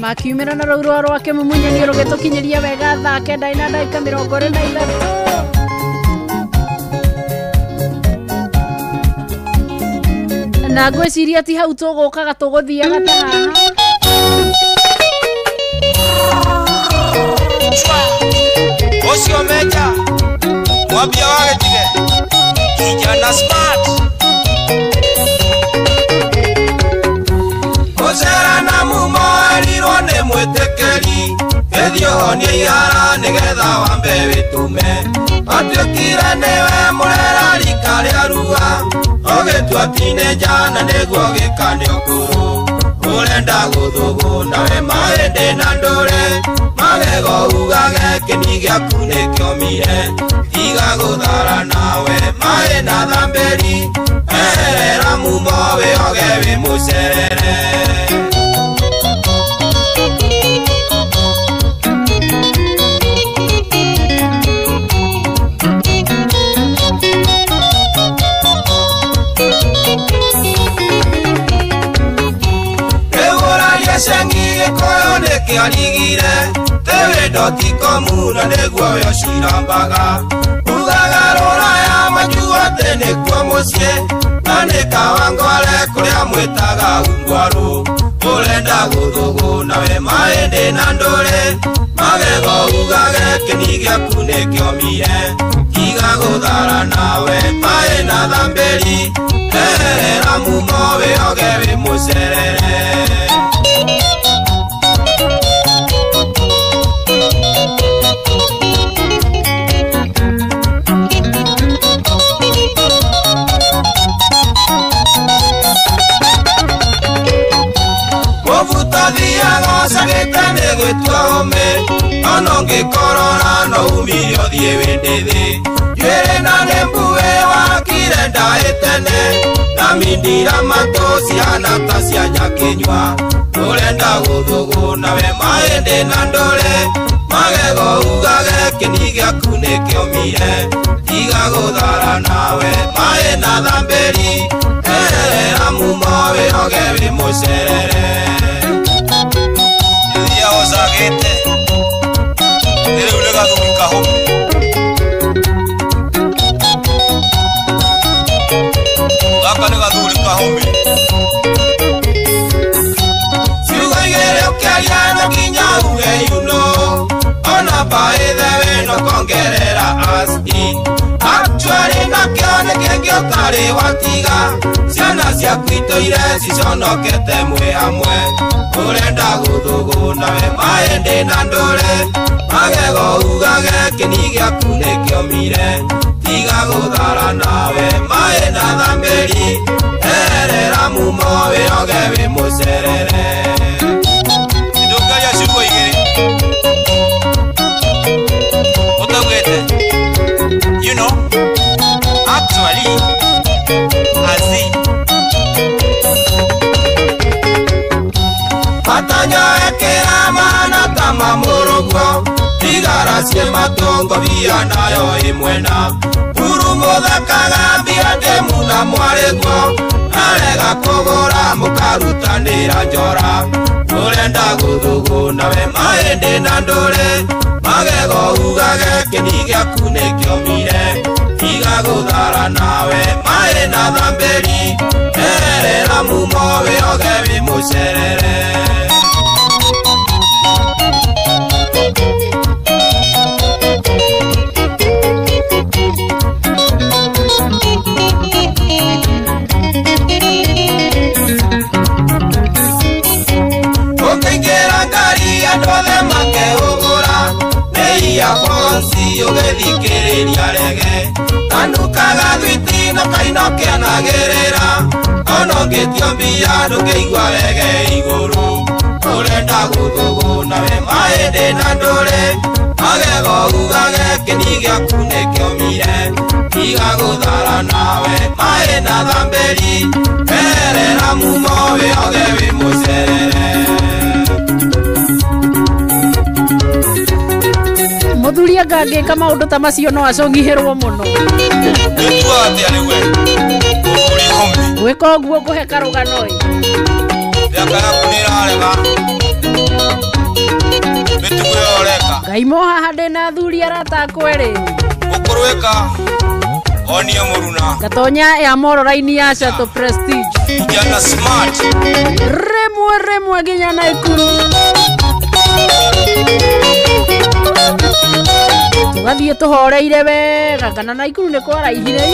makiumĩra na rũrua rwake mumunyani rũgĩtũkinyĩria wega thaa 9:23 na ngwĩciria ti hau tũgũkaga tũgũthiaga ta haha
Osio Meja Wabia wagetige Kijana smart Ozera na mumoerirwo nĩ mwĩtĩkĩri Ethio honie ihara nĩgetha wambe wĩtume Atuĩkire nĩwe mũrera rika rĩa rua Ũgĩtua tineja na nĩguo gĩkanio kũrũ urenda guthuguna we mahĩndĩ na ndũrĩ magego ugage kĩni gĩaku nĩkĩomire tiga gũthara nawe maĩ na thambĩri erera mumo wĩoge wĩ mũcerere Sengi koyo nekiarigire tewe doti komuna neguo yo shirambaga ugaga rora ya majua tene kwa musie nane kawangwale kuria mwetaga ungwaru urenda guthuguna we mahĩndĩ na ndũrĩ magego ugage kĩni gĩaku nĩkĩomire tiga gũthara nawe maĩ na thambĩri erera mumo wĩoge wĩ mũcerere Sagete nĩ gwĩtua home ona ũngĩkorora no umire ũthiĩ wĩndĩthĩ njuĩrĩ na nĩmbuĩ wakire ndaĩ tene na mindira matũ ciana ta cia njakĩnyua ũrenda gũthũgũna we mahĩndĩ na ndũrĩ magego ugage kĩni gĩaku nĩkĩomire tiga gũthara nawe maĩ na thambĩri erera mumo wĩoge wĩ mũcerere Sagete Ele ulega do carro Gaka lega do carro Siuga igere okaliano kinyauge yuno Ona bae no kongerera asti Actually na kione kenge okare watiga Ciana cia kwitoire ciconokete mwe hamwe urenda guthuguna we mahĩndĩ na ndũrĩ magego ugage kĩni gĩaku nĩkĩomire tiga gũthara nawe maĩ na thambĩri erera mumo wĩoge wĩ mũcerere ndũkaria ciugo igĩrĩ ũtaugĩte you know actually azi Atanya ekera mana tama murugo Tigara sie matongo via nayo imwena Urumo thakaga mbia demu na mwarego Narega kogora mukarutanira njora Urenda guthuguna we mahĩndĩ na ndũrĩ Magego ugage kĩni gĩaku nĩkĩomire Tiga gũthara nawe maĩ na thambĩri erera mumo wĩoge wĩ mũcerere Andothe makehũgũra nĩia bonsi ũgĩthikĩrĩria rege Tandukaga thwitino kainokianagĩrĩra Ona ũngĩtio mbia ndũngĩigua wege igũrũ Ũrenda gũthũgũna we mahĩndĩ na ndũrĩ Magego ugage kĩni gĩaku nĩkĩomire Tiga gũthara nawe maĩ na thambĩri erera mumo wĩoge wĩ mũcerere
Mũthuri angĩka maũndũ ta macio no acongihĩrwo mũno gwĩka ũguo kũhe karũgano Ngai mohaha ndĩna thuri aratakwerĩ
ũkũrwĩka onia mũruna
gatonya ya moro-raini ya Chato Prestige
Kijana smart
remwe nginya Naikuru tugathiĩ tũhoreire wega kana Naikuru nĩ kwaraihire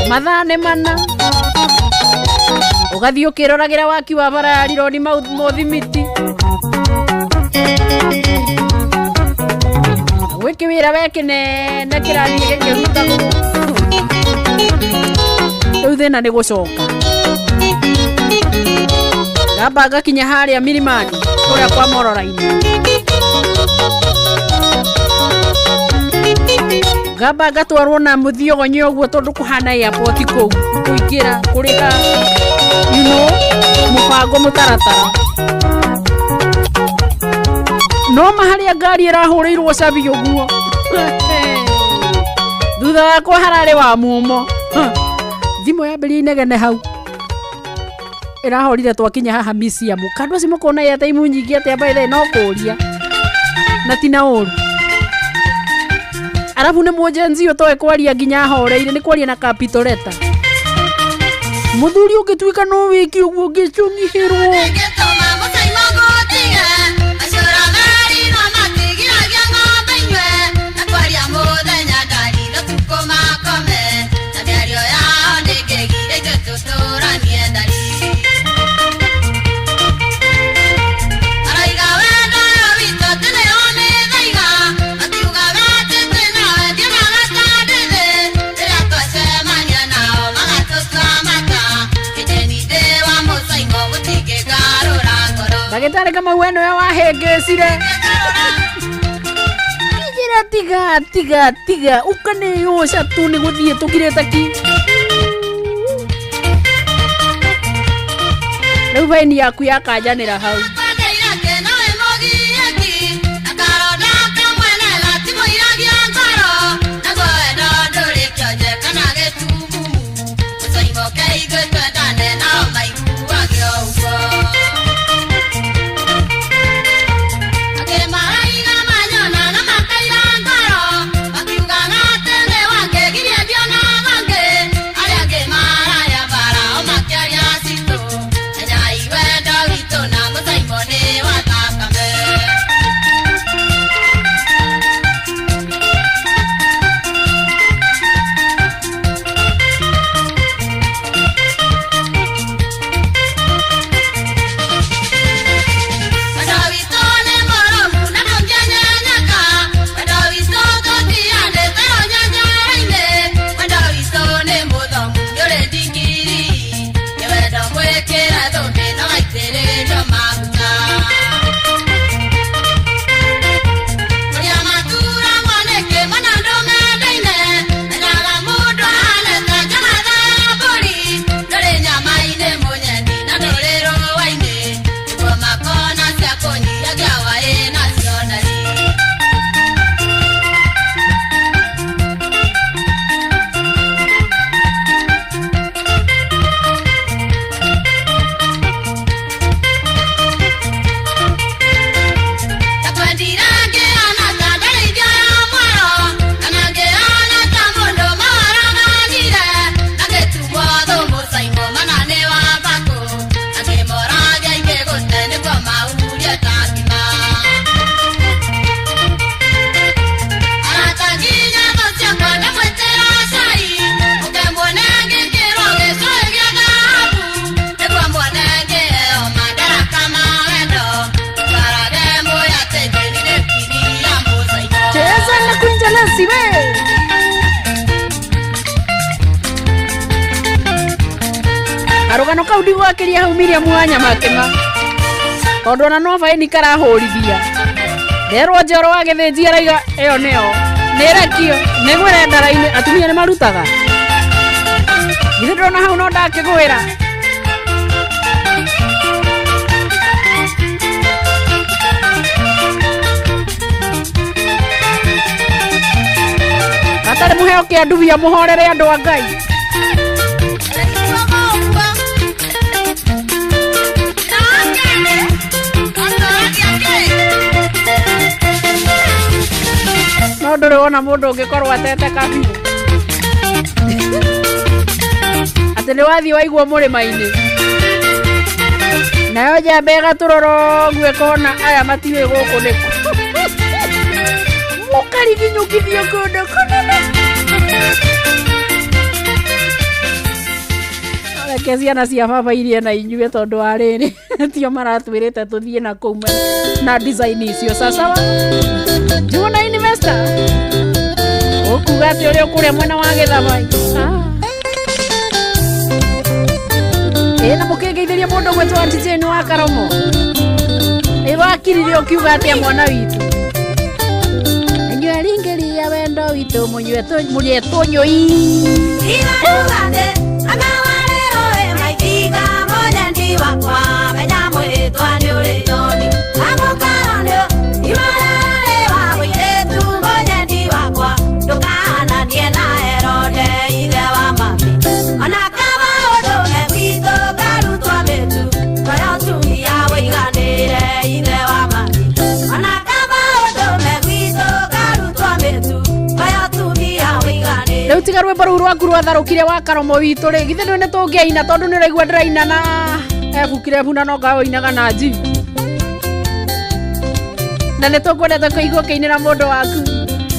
mathaa nĩ mana ugathiĩ ũkĩroragĩra waki wa bara ya Rironi Mũthimiti gwĩkĩ wĩra wekĩnene kĩrathiĩ gĩkĩrutagwo rĩu thĩna nĩ gũcoka gamba gakinya haria milimani kuria kwa Mororaini. Gamba gatwarwo na muthiogonyo guo tondu kuhana airport kou kuingira kuriha mubango mutaratara no maharia ngari irahurirwo cabi uguo thutha wakwa harare wa mumo thimu ya mbere inegene hau irahorire twakinya haha misia mukandu acio mukona ya taimu nyingi atia baile no kuria na tina uru arabu ne mujenzi utoe kwaria nginya horeire ni kwaria na capital letter muthuri ugituika no wiki uguo ngicungihirwo Ndagĩtarĩ kama weno ya wahengecire kijira tiga ukane yosha tu ni guthie tukireta ki rĩu vaini yaku yakanjanĩra hau Arugano kau ndigwakiria hau Miriam Wanya makema tondu ona no faini karahurithia nderwo njoro wa githĩnji araiga ĩyo nĩyo nĩrekio nĩgwĩre ndara-inĩ atumia nĩ marutaga githĩ ndĩrona hau no ndakĩgwĩra atarĩ mũheo kĩanduvia mũhorere andũ a Ngai no ndũrĩ wona mũndũ ũngĩkorwo atete kabiũ atĩ nĩ wathiĩ waigua mũrĩma-inĩ nayo njamba ĩgatũrora ũguo ĩkona aya matiũĩ gũkũ nĩkũ mũkariginyũkithio kũndũ kũnene reke ciana cia baba irie na inyuĩ tondũ wa rĩrĩ tio maratwĩrĩte tũthiĩ na kũu na design icio sasawa Juna Investor ukuga atĩ ũrĩa ũkũrĩa mwena wa Gĩthabai na mukingeithiria mundu gwetwa Antijeni wa Karomo wakirire ukiuga atia mwana witu nywaringeria wendo witu munywe tonyoi
igarugande akawarero e maitika moja ndi wakwa menya mwitwa ni uritoni amukaronio imarare wa wiretu moja ndi wakwa ndukananie na Herode ithe wa mami ona kama undume witũ karutwo mĩtu koyo tumia wĩiganĩre ithe wa mami ona kama undume witũ karutwo mĩtu koyo tumia wĩiganĩre
rĩu tiga rwĩmbo rũu rwaku rwatharũkire wa Karomo witũ rĩ githĩ nĩ tũngĩaina tondũ nĩ ũraigua ndĩraina na ebukire buna no ngaga ũinaga na nji na nĩ tũkwendete kũigua ũkĩinĩra mũndũ waku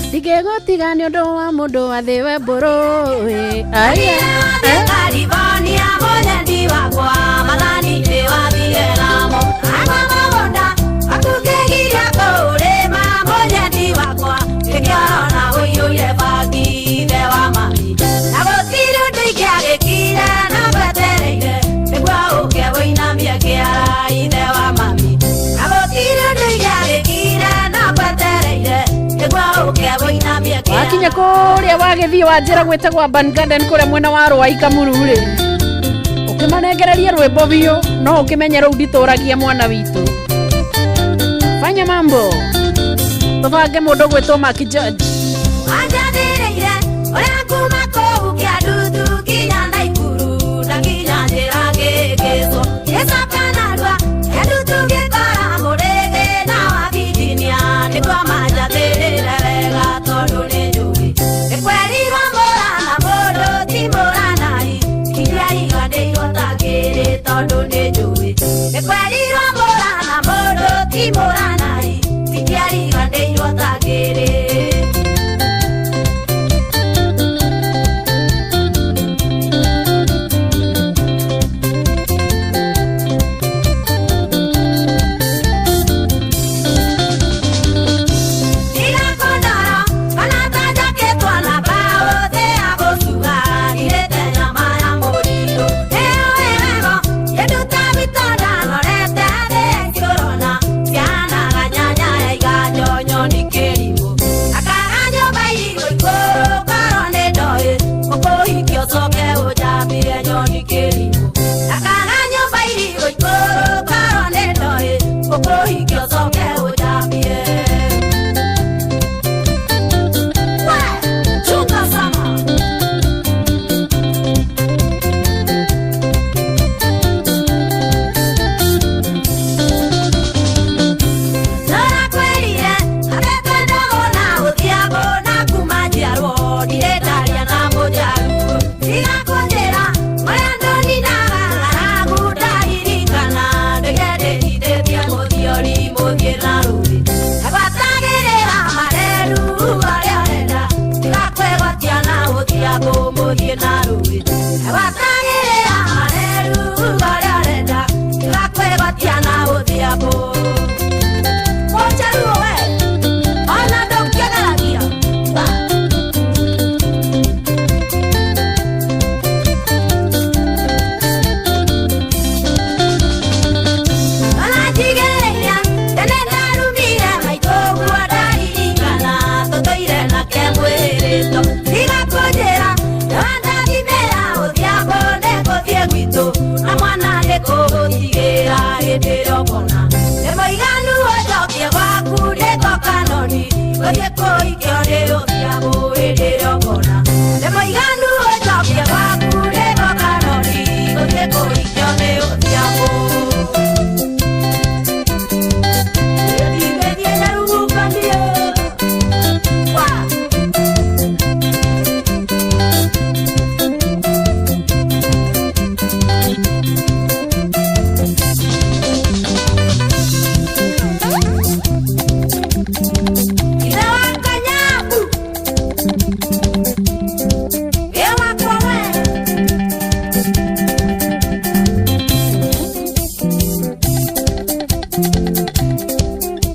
ndigĩgũtiga nĩ ũndũ wa mũndũ wa thĩ we mbũrũ
California moja wakwa mathani-inĩ wathire namo amamagũnda akũngĩgiria kũrĩma moja wakwa ĩkĩona ũiyũire bangi ithe wa mami na gũtirĩ ũndũ ingĩagĩkire na mbetereire nĩguo ũke wĩinamie kĩara ithe wa mami na gũtirĩ ũndũ ingĩagĩkire na mbetereire nĩguo ũke wĩinamie kĩara
wakinya kũrĩa wagĩthiĩ wa njĩra gwĩtagwo Ban Garden kũrĩa mwena wa Rũai Kamuru-rĩ ũkĩmanengereria rwĩmbo biũ no ũkĩmenye rũu nditũragia mwana witũ fanya mambo tũbange mũndũ gwĩtwo Mark George
wanjathĩrĩire ũrĩa kuma kũu Kĩandutu nginya Naikuru na nginya njĩra ngĩgĩcwo gĩcokanarua Kĩandutu gĩkora mũrĩgĩ na wa Virginia nĩguo manjathĩrĩre wega tondũ nĩ njũĩ ĩkwerirwo mũrana mũndũ ti mũranai iria iganĩirwo takĩrĩ tondũ nĩ njũĩ ĩkwerirwo mũrana mũndũ ti mũranai iria iganĩirwo takĩrĩ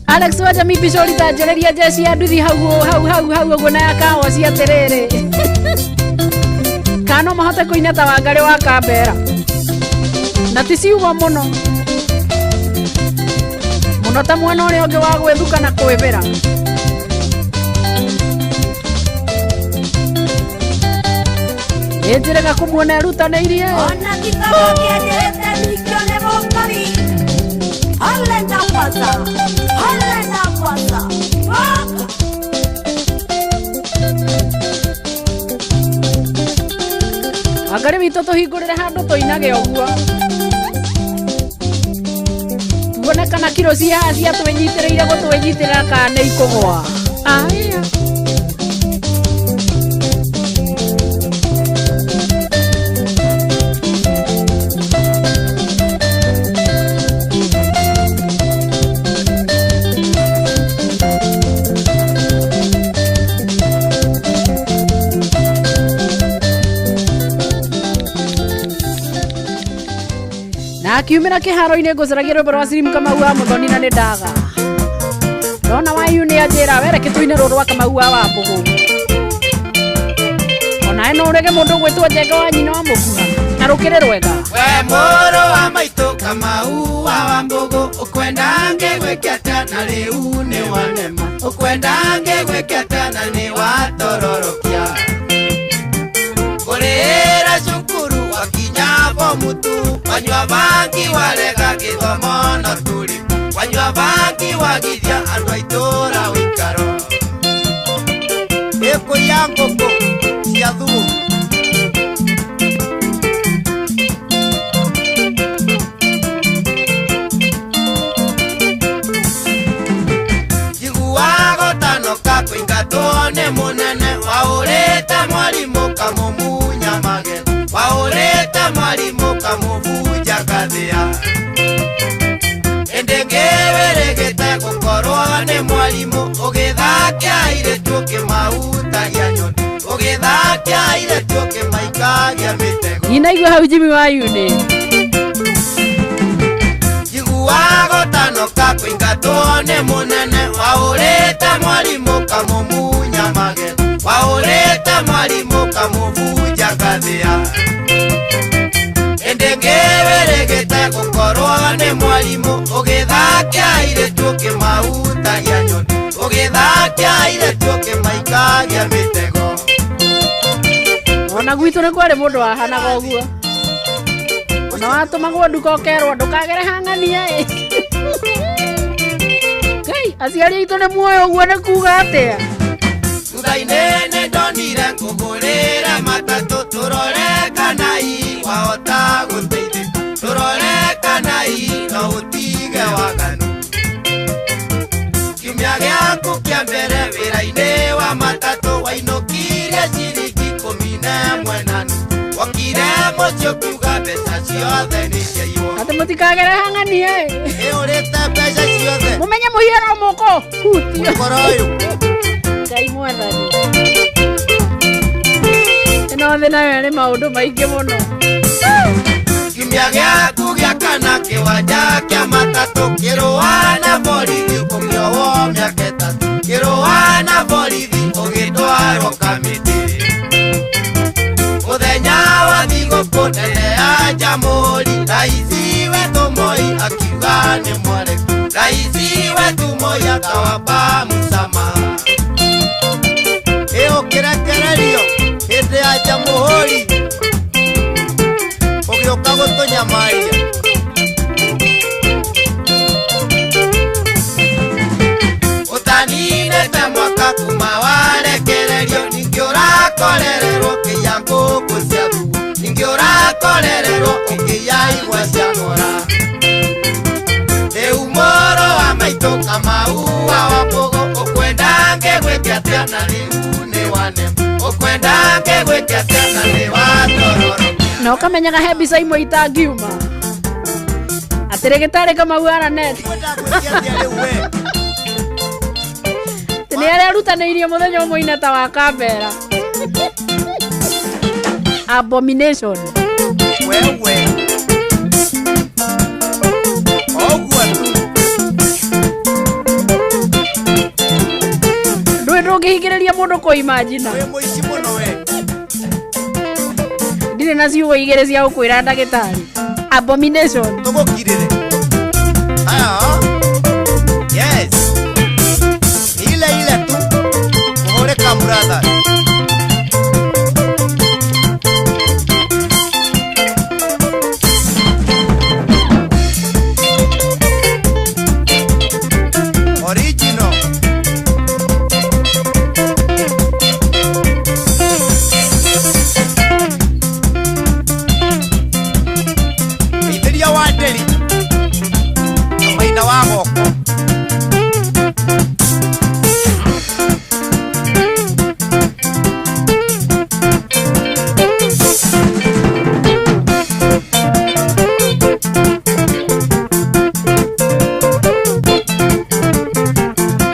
Alex waja mi bishori ta jereria jeshi ya nduthi hau uguo na yakawa cia terere kano mahote kuina ta Wangari wa Kambera na ticiugo muno muno ta mwana uria ungi wa gwithuka na kwivira njirega kumuona erutanĩirie
ona gĩtabo kĩendete nikĩo nĩ mũkori Holenda kwanza
Angari witũ tũhingũrĩre handũ tũinage ũguo tuone kana kiro cia twĩnyitĩrĩire gũtwĩnyitĩrĩra kana nĩ ikũgũa aya akiumĩra kĩharo-inĩ ngũcaragia rwĩmbo rwa Slim Kamau wa Muthoni na nĩ ndaga ndona wayu nĩ anjĩra wereke tũine rũrũ rwa Kamau wa Wambũgũ ona ĩno ũrege mũndũ gwĩtwo Njenga wa nyina wa mũkuha na rũkĩrĩ rwega
we mũrũ wa maitũ Kamau wa Wambũgũ ũkwenda ngĩgwĩke atĩa na rĩu nĩ wanema ũkwenda ngĩgwĩke atĩa na nĩ watororokia kũrĩra cukuru wakinya bomu tu wanyua bangi warega gĩthomo no turi wanyua bangi wagithia andũ a itũra ũikaro ĩkũiya ngũkũ cia thumu njiguaga ũtanoka kũingatwo nĩ mũnene waũrĩte mwarimũ kamũmunya magego waũrĩte mwarimũ kamũbunja ngathĩa ĩndĩ ngĩwĩrĩgĩte gũkorwo nĩ mwarimũ ũgĩthakia airĩtu ũkĩmahutagia nyoni ũgĩthakia airĩtu ũkĩmaikagia mĩtego
inaigua hau Jimmy wa Yuni
njiguaga ũtanoka kũingatwo nĩ mũnene waũrĩte mwarimũ kamũmunya magego waũrĩte mwarimũ kamũbunja ngathĩa ĩndĩ ngĩwĩrĩgĩte gũkorwo nĩ mwarimũ ũgĩthakia airĩtu ũkĩmahutagia nyoni ũgĩthakia airĩtu ũkĩmaikagia mĩtego
ona gwitũ nĩ kwarĩ mũndũ wahanaga ũguo ona watũmagwo nduka ũkerwo ndũkagere hang'ania Ngai aciari aitũ nĩ muoyo ũguo nĩ kuuga atĩa
thutha-inĩ nĩ ndonire ngũgũrĩre matatũ tũrore kana wahota gũteithĩka tũrore kana no ũtige waganu kiumia gĩaku kĩa mbere wĩra-inĩ wa matatũ wainũkirie ciringi 11 na nuthu wokire mũciĩ ũkiuga mbeca ciothe nĩ ciaiywo
atĩ mũtikagere hang'ania
ũrĩte mbeca ciothe
mũmenye mũhiano mũko hutio
ũkoro ũyũ
Ngai mwathani ĩno thĩ nayo nĩ maũndũ maingĩ mũno
kiumia gĩaku gĩa kana kĩwanja kĩa matatũ kĩrũa na borithi ũkĩohwo mĩaka 3 kĩrũa na borithi ũgĩtwarwo kamĩtĩ mũthenya wa thigũkũ nene ya Jamhuri raisi wetu Moi akiuga nĩ mwareku raisi wetu Moi akawapa msamaha ũkĩrekererio hĩndĩ ya Jamhuri ũgĩũka gũtũnyamaria ũtaninĩte mwaka kuma warekererio ningĩ ũrakorererwo ũkĩiya ngũkũ cia thumu ningĩ ũrakorererwo ũkĩiya igwa cia ng'ora rĩu mũrũ wa maitũ Kamau wa Wambũgũ ũkwenda ngĩgwĩke atĩa na rĩu nĩ wanema ũkwenda ngĩgwĩke atĩa na nĩ watororokia
na ũkamenyaga he mbica imwe itangiuma atĩ rĩgĩtarĩ Kamau araneti atĩ nĩ arĩa arutanĩirie mũthenya ũmwe ineta wa Kambera abomination
wewe ogwa
ndũĩ ndũngĩhingĩrĩria mũndũ kũimagina
wĩ mũici mũno we
ndirĩ na ciugo igĩrĩ cia gũkwĩra ndagĩtarĩ Abomination.
Tugukirire. Yes. Ile tu. Muhore kambrada. Original. Iteria wa deli. Maina wa goko.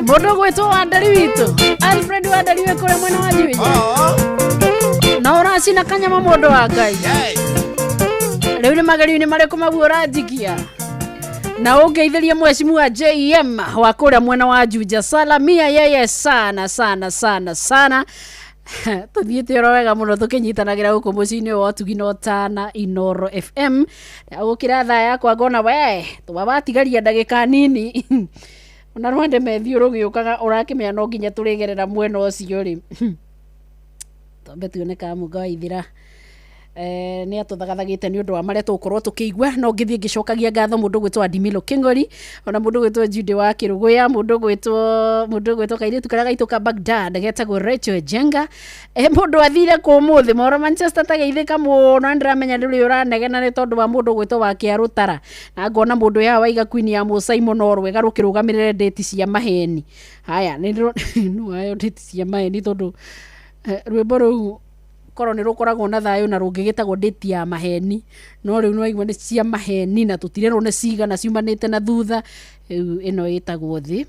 Mundu gwitwo Wandari witu Alfred Wandari we kure mwena wa Juja na uracina kanyama mundu wa Ngai riu ni magari-ini mariku magu urajikia na ungeithiria mwecimu wa JM wa kure mwena wa Juja. Salamia yeye sana tuthiite oro wega muno tukinyitanagira guku mucini wa Tugino Tana Inoro FM gukira thaa yakwa ngona we tubabatigaria ndagika nini na rwande methiurugiukaga urakimenya no nginya turigerera mwena ucio ri tombe tuoneka muga ithira ni atuthagathagiite ni undu wa maria tukorwo tukigwa no ngithie ngicokagia ngatho mundu gwitwo Adimilo Kingori ona mundu gwitwo Jude wa Kiruguya mundu gwitwo kairitu karia gaituka Baghdad getagwo Rachel Jenga mundu athire ku muthi moro Manchester tageithika muno ndiramenya nduri uranegena ni tondu wa mundu gwitwo wa Kiarutara na ngona mundu ya waiga Queen ya Musaimo no rwega rukirugamirire date cia maheni haya ni no ayo date cia maheni tondu rwimbo ru koro ni rukoragwo na thayo na rungigitagwo date ya maheni no riu no igwa ni cia maheni na tutirerwo ni cigana ciumanite na thutha ino itagwo thi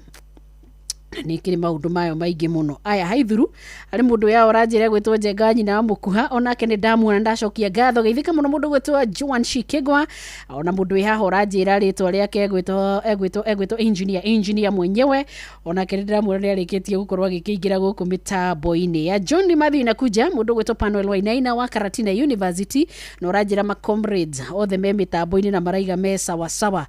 ni kiri maundu mayo maingi muno aya haithuru ari mundu ya oranjire gwitwo Njenga nyina wa Mukuha onake ni ndamuona ndacokia ngatho geithika muno mundu gwitwo Joan Shikegwa ona mundu ya oranjira ritwa riake egwitwo engineer mwenyewe onake ndamuona ni arikitie gukorwa gikiingira guku mitambo-ini ya John Mathi na kuja mundu gwitwo Panuel Wainaina wa Karatina University no oranjira ma comrades othe me mitambo-ini na maraiga me sawa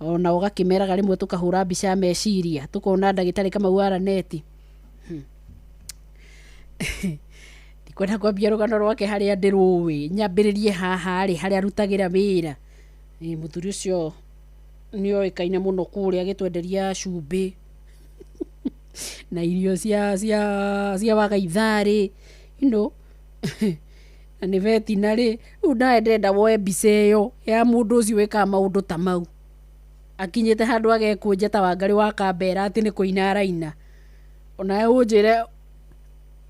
ona ugakimeraga rimwe tukahura mbica meciria tukona ndagitari kama wara neti ndikwenda kwambia rugano rwake haria ndiruwi nyambiririe haha ri haria rutagira wira muthuri ucio ni oikaine muno kuria gitwenderia cumbi na irio cia wagaithari na ni vetinary una ndenda woe mbica iyo ya mundu ucio weka maundu ta mau akinyete handu agekunja ta Wangari wa Kambera ati ni kuina raina ona unjire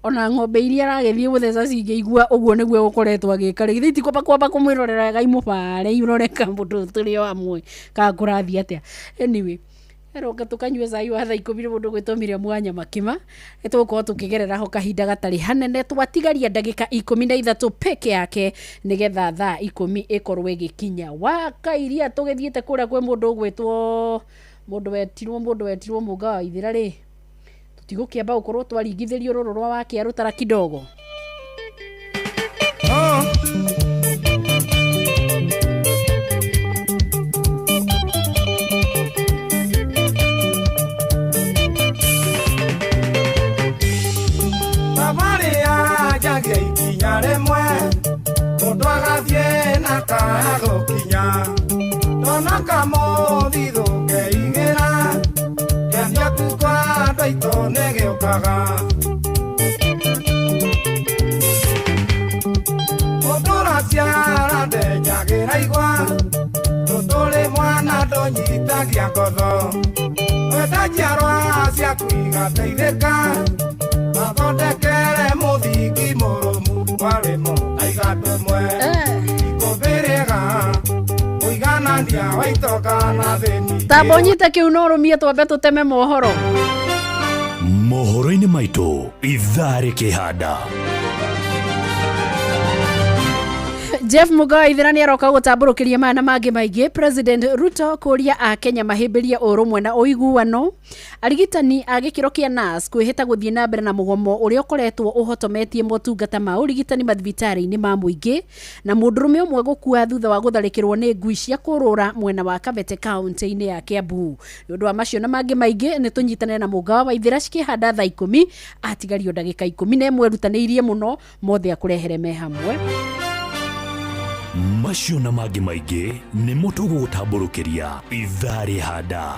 ona ng'ombe iria aragethie gutheca cingeigua uguo niguo gukoretwo agika ri thiti kwamba kumwirorera gai mubare iroreka mundu turi o amwe ka kurathi atia anyway eroka tukanywe cai wa thaa 10 mundu gwitomire mwanya makima etuko tukigerera ho kahinda gatari hanene twatigaria ndagika 13 peke yake nigetha thaa 10 ikorwe igikinya wakairia tugithiete kuria kwe mundu gwitwo mundu wetirwo muga ithira ri tutigukiamba gukorwo twaringithirio ruru rwa wa Kiarutara kidogo
Remwe mundu agathie na kagukinya tona kamothiru ngeigira kiambia kukwa ndaito negeukaga mudura ciara ndenyagira igwa tuturi mwana ndonyitagia ngotho wenda njiarwa ciaku igateithika mathondekere muthingi murumu warimo aigatumwe ikubirega uiganania waitoka na theni
tabonyite kiunorumie twambe tuteme mohoro
mohoro-ini maitu ithari kihanda
Jeff Mugai thirani aroka gutamburukiria mana mangi maingi. President Ruto kuria a Kenya mahimbiria urumwe na uiguano. Arigitani a gikiro kia NAS kwihita guthie na mbere na mugomo uria ukoretwo uhotometie motungata ma urigitani mathibitari-ini ma muingi na mundurume umwe gukua thutha wa gutharikirwo ni ngui cia kurura mwena wa Kabete county-ini ya Kiambu. Nundu wa macio na mangi maingi ni tunyitanire na Mugawa Waithira cikihanda thaa 10 atigario ndagika 11 rutaniirie muno mothe akurehere me hamwe.
Macio na mangi maingi ni mutu gutamburukiria ithari handa.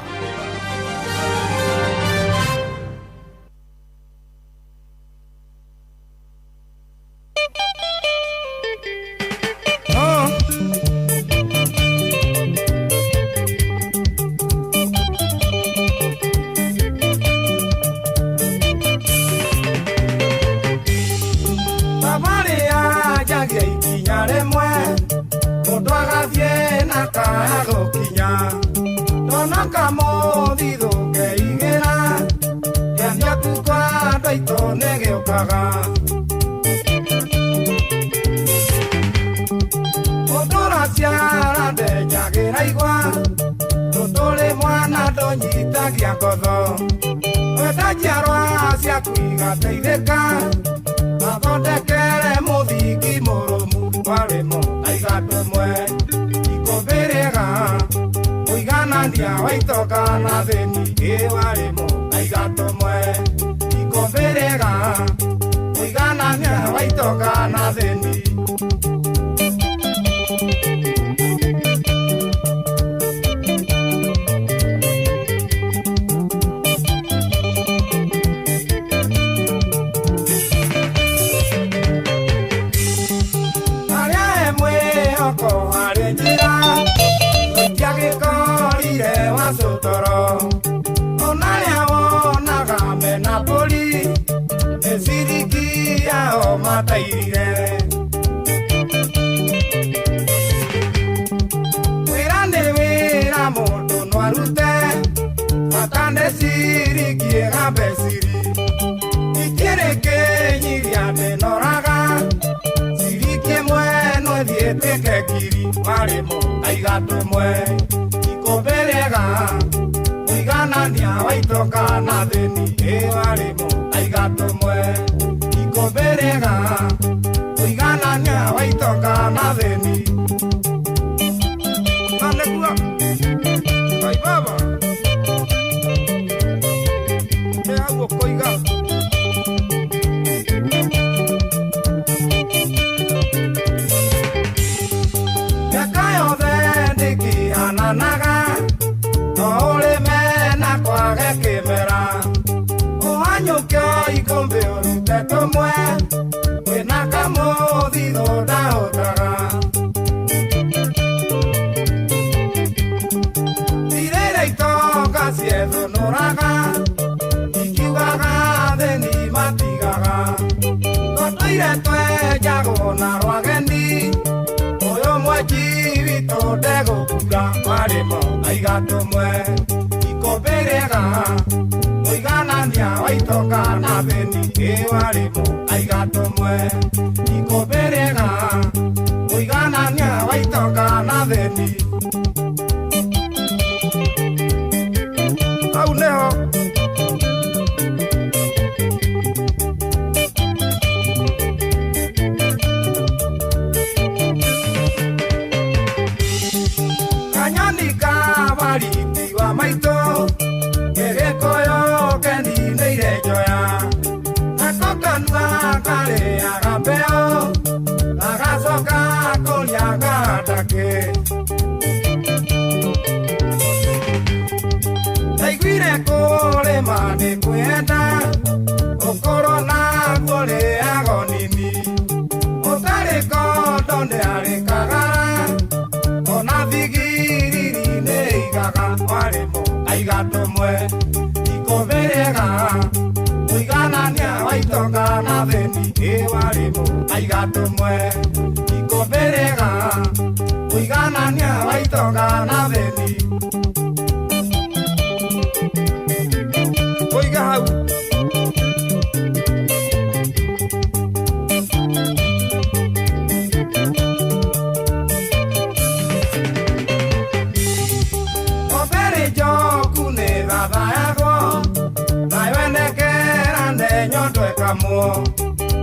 twekamuo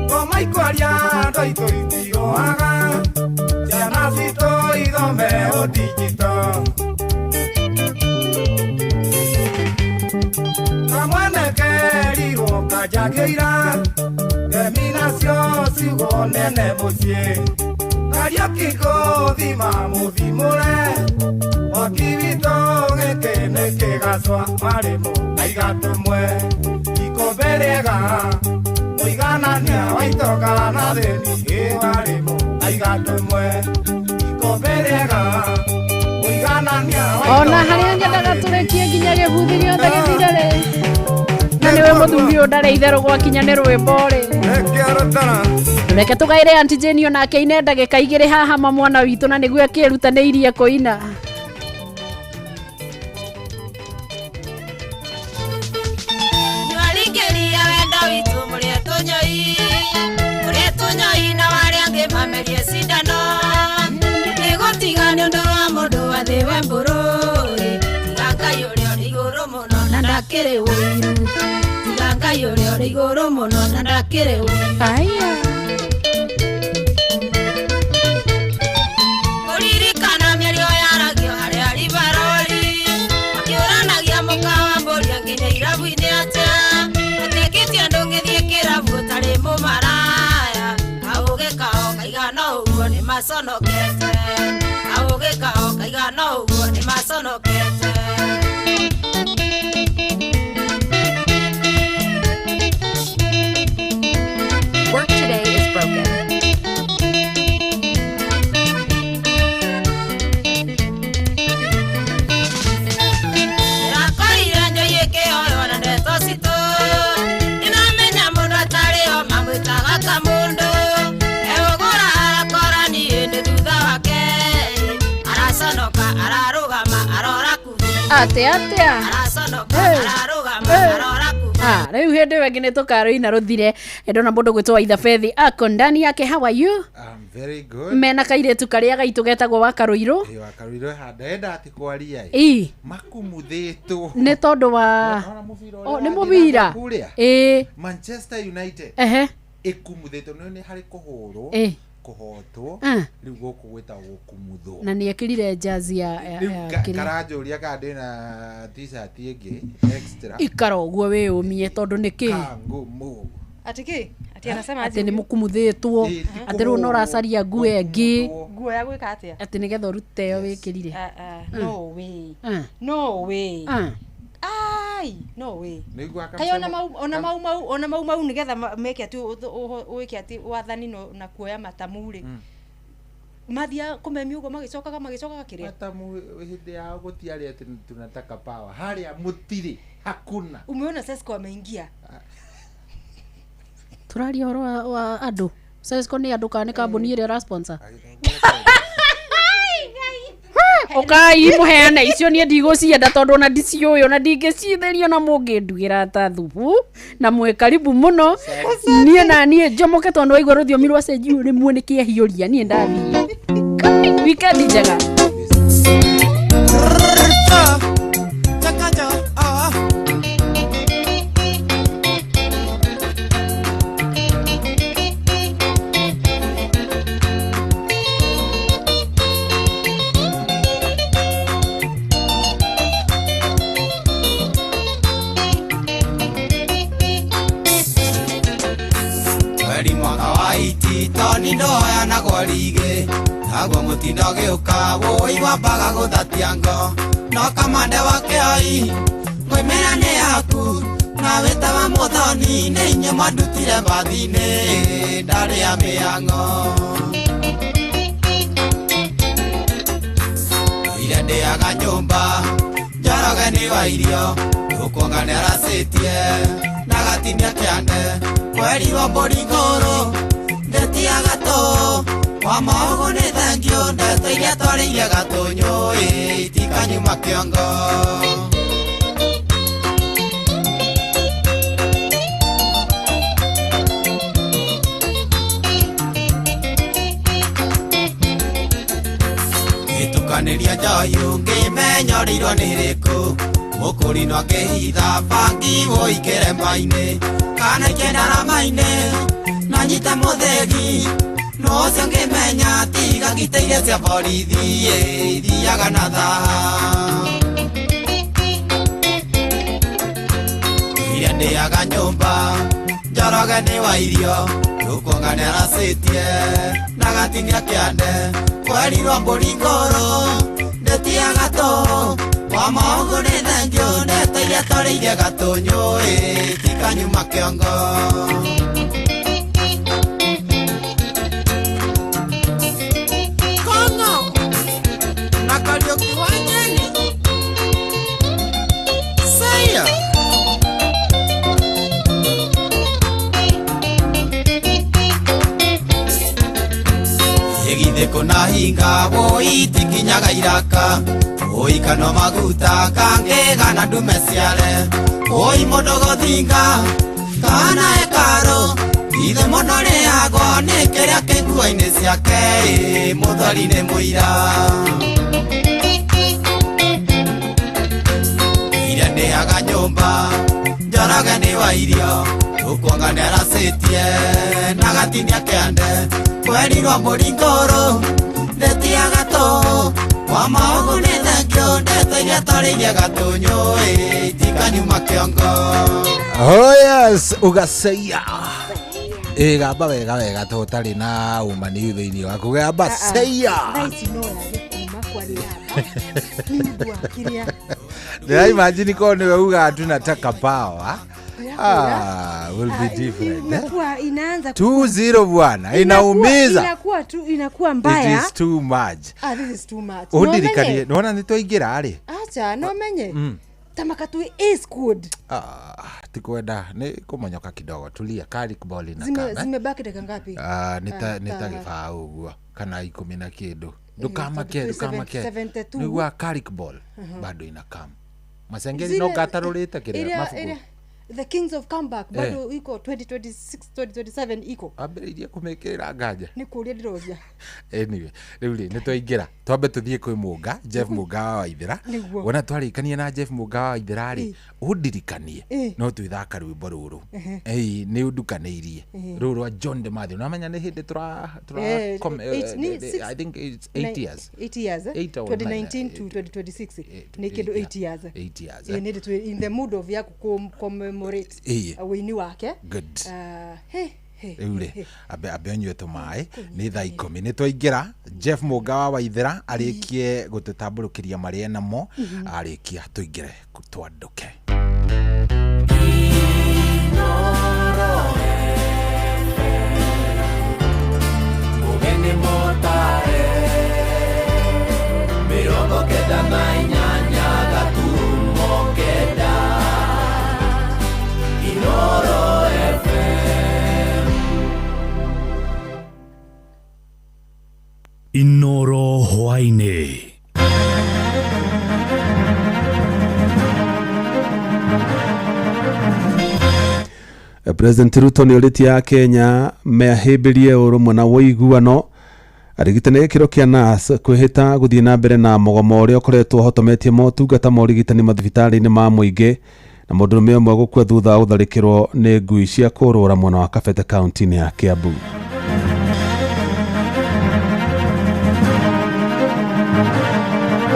ngoma ikwaria andũ aitũ itiũaga ciana citũ ithome ũndigito kamwenekerirwo kanjagĩira ngemi nacio ciugo nene mũciĩ Kariuki gũthima mũthimũre mwaki witũ gĩkĩ nĩ kĩgacwa marĩmũ aigatũmwe ikombe rĩega mũiganania wa itoga na thĩni ĩwarĩmũ aigatũmwe ikombe rĩega mũiganania wa
ona harĩa ngendaga tũrekie nginya gĩbuthi gĩothe gĩthirare na nĩwe mũthuri ũyũ ndarĩ itherũ gwakinya nĩ rwĩmbo rĩ reke tũgaĩre Aunty Jane onake ine ndagĩka igĩrĩ haha mwana witũ na nĩguo akĩrutanĩirie kũina
Nĩwaringĩria wendo witũ mũrĩa tũnyoi na warĩa angĩ mamerie cindano nĩgũtiga nĩ ũndũ wa mũndũ wa thĩ we mbũrũ tiga Ngai ũrĩa ũrĩ igũrũ mũno na ndakĩrĩ ũiru tiga Ngai ũrĩa ũrĩ igũrũ mũno na ndakĩrĩ ũiru kũririkana mĩario yaragio harĩa ribarori akĩũranagia mũkawa mbũria nginya irabu-inĩ atĩa atĩkĩtie andũ ngĩthiĩ kĩrabu ũtarĩ mũmaraya kaũgĩ kao kaigana ũguo nĩ maconokete kaũgĩ kao kaigana ũguo nĩ maconokete
Work today is broken.
atia rĩu hĩndĩ ĩyo ĩngĩ nĩ tũkarũina rũthire ndona mũndũ gwĩtwo Waitha Bethi ako ndani yake. How are you?
I'm very good.
Mena kairĩtu karĩa gaitũ getagwo Wakarũirũ.
Wakarũirũ handa enda ati kwaria makumuthĩtwo
nĩ tondũ wa nĩ mũbira
Manchester United ĩkumũthĩtwo nĩ harĩ kũhotwo rĩu gũkũ gwĩtagwo kumuthwo
na nĩ ekĩrire jazi ya
karanjũria kana ndĩna t-shirt ĩngĩ extra
ikara ũguo wĩyũmie tondũ nĩkĩ
ati anasema
ati nĩ mũkumuthĩtwo ati rĩu no ũracaria nguo ĩngĩ
nguo ya gwĩka atĩa
ati nĩgetha ũrute ĩyo wĩkĩrire
no way ai no way kayo ona mau nigetha meke tu wiki ati wathani na kuoya matamuri mathia kumemi ugo magicokaga kiria
matamu hindi ya gutiari ati tunataka power haria mutiri hakuna
umeona Sesco ameingia
turaria horo wa andu Sesco ni andu kana kambuni ĩrĩa sponsor Okai muheana icio nie ndigũcienda tondu ona ndiciũĩ ona ndingĩcitherio na mũngĩndugira ta thubu na mwĩ karibu muno nie na nie njomoke tondu waigua rũthiomi rwa cenjiu rĩmwe nĩkĩhiũria nie ndathiĩ weekend njega
Toni ndoya na gorige agwa mutindo gĩũka woi wambaga gũthatiango no kamande wake ai ngoimera nĩ yaku na wĩtawa mũthoni nĩ inyuĩ mwandutire mbathi-inĩ ndarĩ ya mĩang'o ire ndĩaga nyũmba njoroge nĩ wa irio ũkuonga nĩ aracĩtie na gatinia kĩande kweri wa mbũringũrũ ndetiaga to wa maogo nĩ thengio ndeto iria twarĩire gatũnyũ itikanyuma kĩongo gĩtukanĩria njoyu ngĩmenyoreirwo nĩ rĩkũ mũkũri no akĩhitha bangi woikĩre mba-inĩ kana ikĩendara maine na nyite mũthegi no ũcio ngĩmenya tiga ngite iria cia borithi ithiaga na thaha iria ndĩaga nyũmba Njoroge nĩ wa irio rũkuonga nĩ aracĩtie na gatinia kĩande kwerirwo mbũri ngũrũ ndĩtiaga tũ wa maũgũ nĩ thengio ndeteire tũrĩire gatũnyũ tikanyuma kĩongo Kongo na Kariuki wa Nyeni Saya Yegithe kuna hinga woi tikinyaga iraka woi kano maguta kange gana ndume ciare woi mũndũ gũthinga kana ekaro ithe mũno rĩagwo nĩ kĩrĩa kĩnguo-inĩ ciake mũthari nĩ mũira iria ndĩaga nyũmba Njoroge nĩ wa irio rũkuonga nĩ aracĩtie na gatinia kĩande kwerirwo mbũri ngũrũ ndĩtiaga tũ wa maũgũ nĩ thengio ndeteire tũrĩire gatũnyũ tikanyuma kĩongo
Oh yes, ugaceia gamba wega wega tũtarĩ na umani thĩinĩ waku gamba ceia ndĩraimagine korwo nĩwe uga tunataka power will be different.
Inaanza
2-0 bwana, inaumiza.
Inakuwa mbaya.
It is too much.
This is too much.
Undirikanie, naona nitwaingira ari.
Acha, no menye. Tamaka tu is good.
Tikwenda ni kumonyoka kidogo, tulia Kariuki ball ina kama.
Zimebaki dakika ngapi?
Nitagifaa uguo kana 10 na kindu. Ndukamakie. Nigua Kariuki ball bado ina kama. Masengeri no gatarurite kiria mafuku.
The Kings of Comeback bado iko 2026 2027 iko
ambĩrĩirie kũmĩkĩrĩra nganja
nĩ kũria ndĩroria
anyway rĩu rĩ nĩtwaingĩra twambe tũthiĩ kwĩ Mũnga Jeff Mũnga wa Waithĩra wona twarĩkania na Jeff Mũnga wa Waithĩra rĩ ũndirikanie no twĩthaka rwĩmbo rũrũ nĩ ũndukanĩirie rũrũ rwa John DeMathew namenya nĩ hĩndĩ I think it's 8 years
2019 to 2026 nĩ kĩndũ 8 years nĩ in the mood of ya commemorate wini wake
good Eure abeonywe tumae ni thaa 10 ni twaingira Jeff Mũnga wa Waithĩra arĩkie gũtũtambũrũkĩria marĩa namo arĩkia tũingire twanduke
Mugeni motare mirongo kenda na inyanya gaturumo kenda Inoro FM
Inoro hwainĩ
President Ruto nĩ ũrĩtie Kenya mehĩmbĩrie ũrũmwe na ũiguano arigitani gĩkĩro kĩa NAS kwĩhĩta gũthiĩ na mbere na mũgomo ũrĩa ũkoretwo hotometie motungata ma ũrigitani mathibitarĩ-inĩ ma mũingĩ na mũndũrũme ũmwe gũkua thutha wa gũtharĩkĩrwo nĩ ngui cia kũrũra mwena wa Kabete kaunti-inĩ ya Kiambu.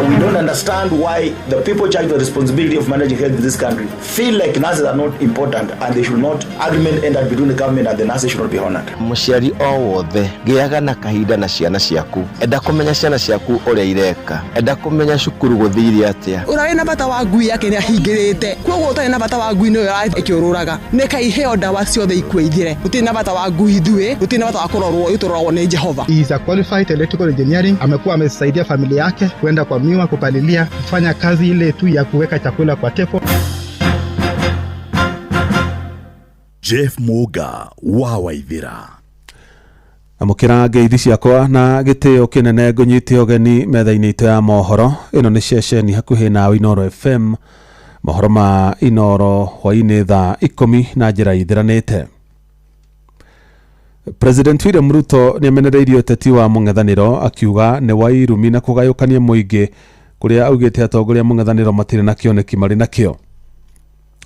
We don't understand why the people charged with the responsibility of managing health in this country feel like nurses are not important and they should not, agreement ended between the government and the nurses should not be honored.
Mũciari o wothe gĩaga na kahinda na ciana ciaku, enda kũmenya ciana ciaku ũrĩa ireka, enda kũmenya cukuru gũthire atĩa.
Ũrarĩ na bata wa ngui yake nĩ ahingĩrĩte, koguo ũtarĩ na bata wa ngui nĩ ũrĩa ĩkĩũrũraga, nĩka iheo ndawa ciothe ikuĩthire, ũtirĩ na bata wa ngui ithuĩ, ũtirĩ na bata wa kũrorwo itũroragwo nĩ Jehova.
He is a qualified electrical engineering, amekuwa amesaidia familia yake kwenda kwa miwa kupalilia, kufanya kazi ile tu ya kuweka chakula kwa tepo.
Jeff Mũnga wa Waithĩra.
Amũkĩra ngeithi ciakwa na gĩtĩo kĩnene ngũnyite ũgeni metha-inĩ itũ ya mohoro. Ĩno nĩ ceceni hakuhĩ na Inoro FM, mohoro ma Inoro hwainĩ thaa 10 na njĩra ithiranĩte. President William Ruto nĩ amenereirie ũteti wa mũng'ethanĩro akiuga nĩ wa irumi na kũgayũkania mũingĩ kuria augite atongoria mung'ethaniro matire na kioneki mari nakio.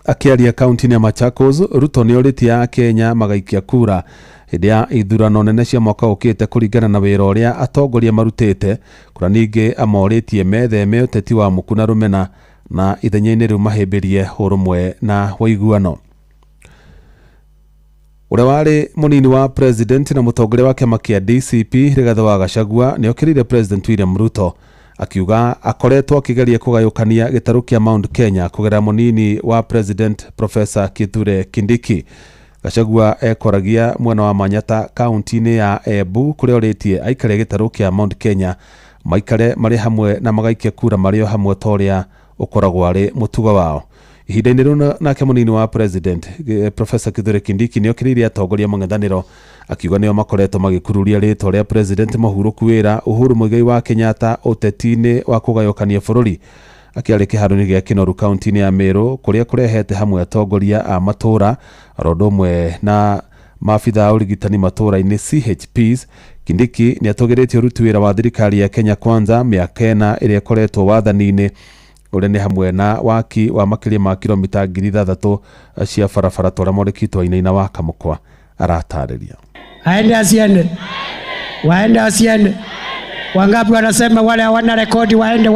Akiaria kaunti-ini ya Machakos, Ruto ni oritia Kenya magaikia kura hindi ya ithurano nene cia mwaka ukite kuringana na wira uria atongoria marutite. Kura ningi amoritie metheme uteti wa mukuna rumena na ithenya-ini riu mahimbirie urumwe na waiguano. Uria wari munini wa president na mutongoria wa kiama kia DCP Rigathi wa Gachagua ni okirire President William Ruto akiuga akoretwo akigeria kugayukania gitaru kia Mount Kenya kugera munini wa president Professor Kithure Kindiki. Gachagua ekoragia mwena wa Manyata kaunti-ini ya Embu kuria oritie aikare gitaru kia Mount Kenya maikare mari hamwe na magaikia kura mario hamwe toria ukoragwo ari mutugo wao. Ihinda-ini riu nake munini wa president Professor Kithure Kindiki ni okiririe atongoria mung'ethaniro akiuga nio makoretwo magikururia ritwa ria president Mahuruku wira Uhuru Muigai wa Kenyatta uteti-ini wa kugayukania bururi. Akiari kiharo-ini gia Kinoru kaunti-ini ya Meru kuria kurehete hamwe atongoria a matura rodumwe na maabitha urigitani matura-ini CHPs. Kindiki ni atogeritie uruti wira wa thirikari ya Kenya Kwanza miaka ena iria ikoretwo wathani-ini uria ni hamwe na waki wa makiria ma kilomita 6,000 cia barabara toria morikitwo aina wa Kamukwa. Aratariria
aende asiende, waende asiende. Wangapi wanasema wale hawana rekodi waende.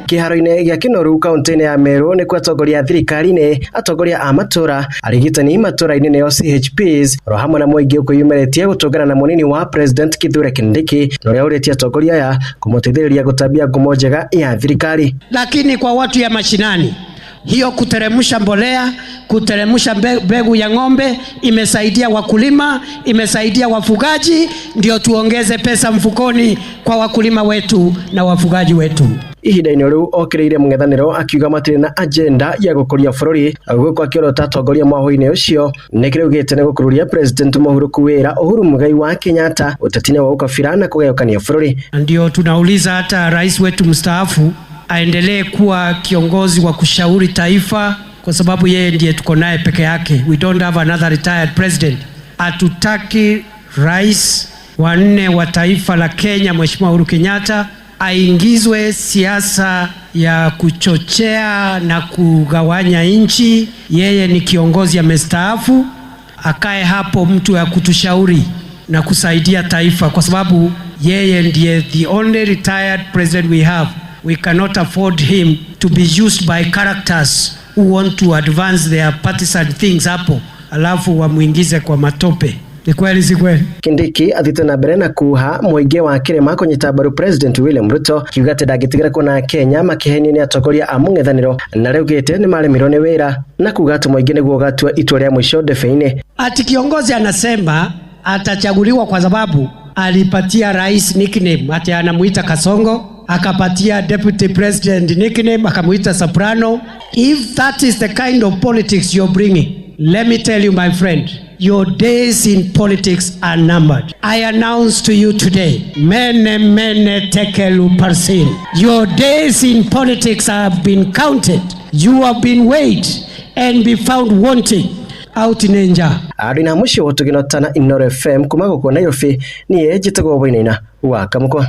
Kiharo-ini gia Kinoru kaunti-ini ya Meru ni kwatongoria thirikari-ini atongoria a matura arigitani matura-ini neo CHPs ro hamwe na muingi ukuyumiritie gutungana na munini wa president Kithure Kindiki noria uritie atongoria ya kumutithiriria gutambia ngumo njega ya thirikari.
Lakini kwa watu ya mashinani hiyo kuteremsha mbolea, kuteremsha mbegu ya ng'ombe imesaidia wakulima, imesaidia wafugaji, ndio tuongeze pesa mfukoni kwa wakulima wetu na wafugaji wetu.
Ihinda-ini riu okiriire mung'ethaniro akiuga matire na agenda ya gukuria bururi guko akiorota atongoria mwaho-ini ucio nikiriugite ni gukururia president Mahuruku wira Uhuru Muigai wa Kenyatta uteti-ini wa ukabira na kugayukania bururi.
Ndio tunauliza hata rais wetu mstaafu aendelee kuwa kiongozi wa kushauri taifa kwa sababu yeye ndiye tuko naye peke yake. We don't have another retired president. Hatutaki rais wa 4 wa taifa la Kenya Mheshimiwa Uhuru Kenyatta aingizwe siasa ya kuchochea na kugawanya nchi. Yeye ni kiongozi amestaafu, akae hapo mtu ya kutushauri na kusaidia taifa kwa sababu yeye ndiye the only retired president we have. We cannot afford him to be used by characters who want to advance their partisan things hapo alafu wamuingize kwa matope. Ni kweli si kweli?
Kindiki athite na mbere na kuha muingi wa kirema kunyita mbaru president William Ruto kiuga ati ndangitigira kuna Kenya makihenia ni atongoria a mung'ethaniro na riugite ni maremirwo ni wira na kuga ati muingi niguo gatua itua ria mwisho debe-ini.
Ati kiongozi anasema atachaguliwa kwa sababu alipatia rais nickname ati anamuita Kasongo, akapatia deputy president nickname akamuita Soprano. If that is the kind of politics you're bringing, let me tell you my friend, your days in politics are numbered. I announce to you today, mene tekelu parsin. Your days in politics have been counted. You have been weighed and be found wanting out in danger.
Arina musho tuginotana Inoro FM kumago kwa Nairobi ni ejitego boinaina wa Kamukwa.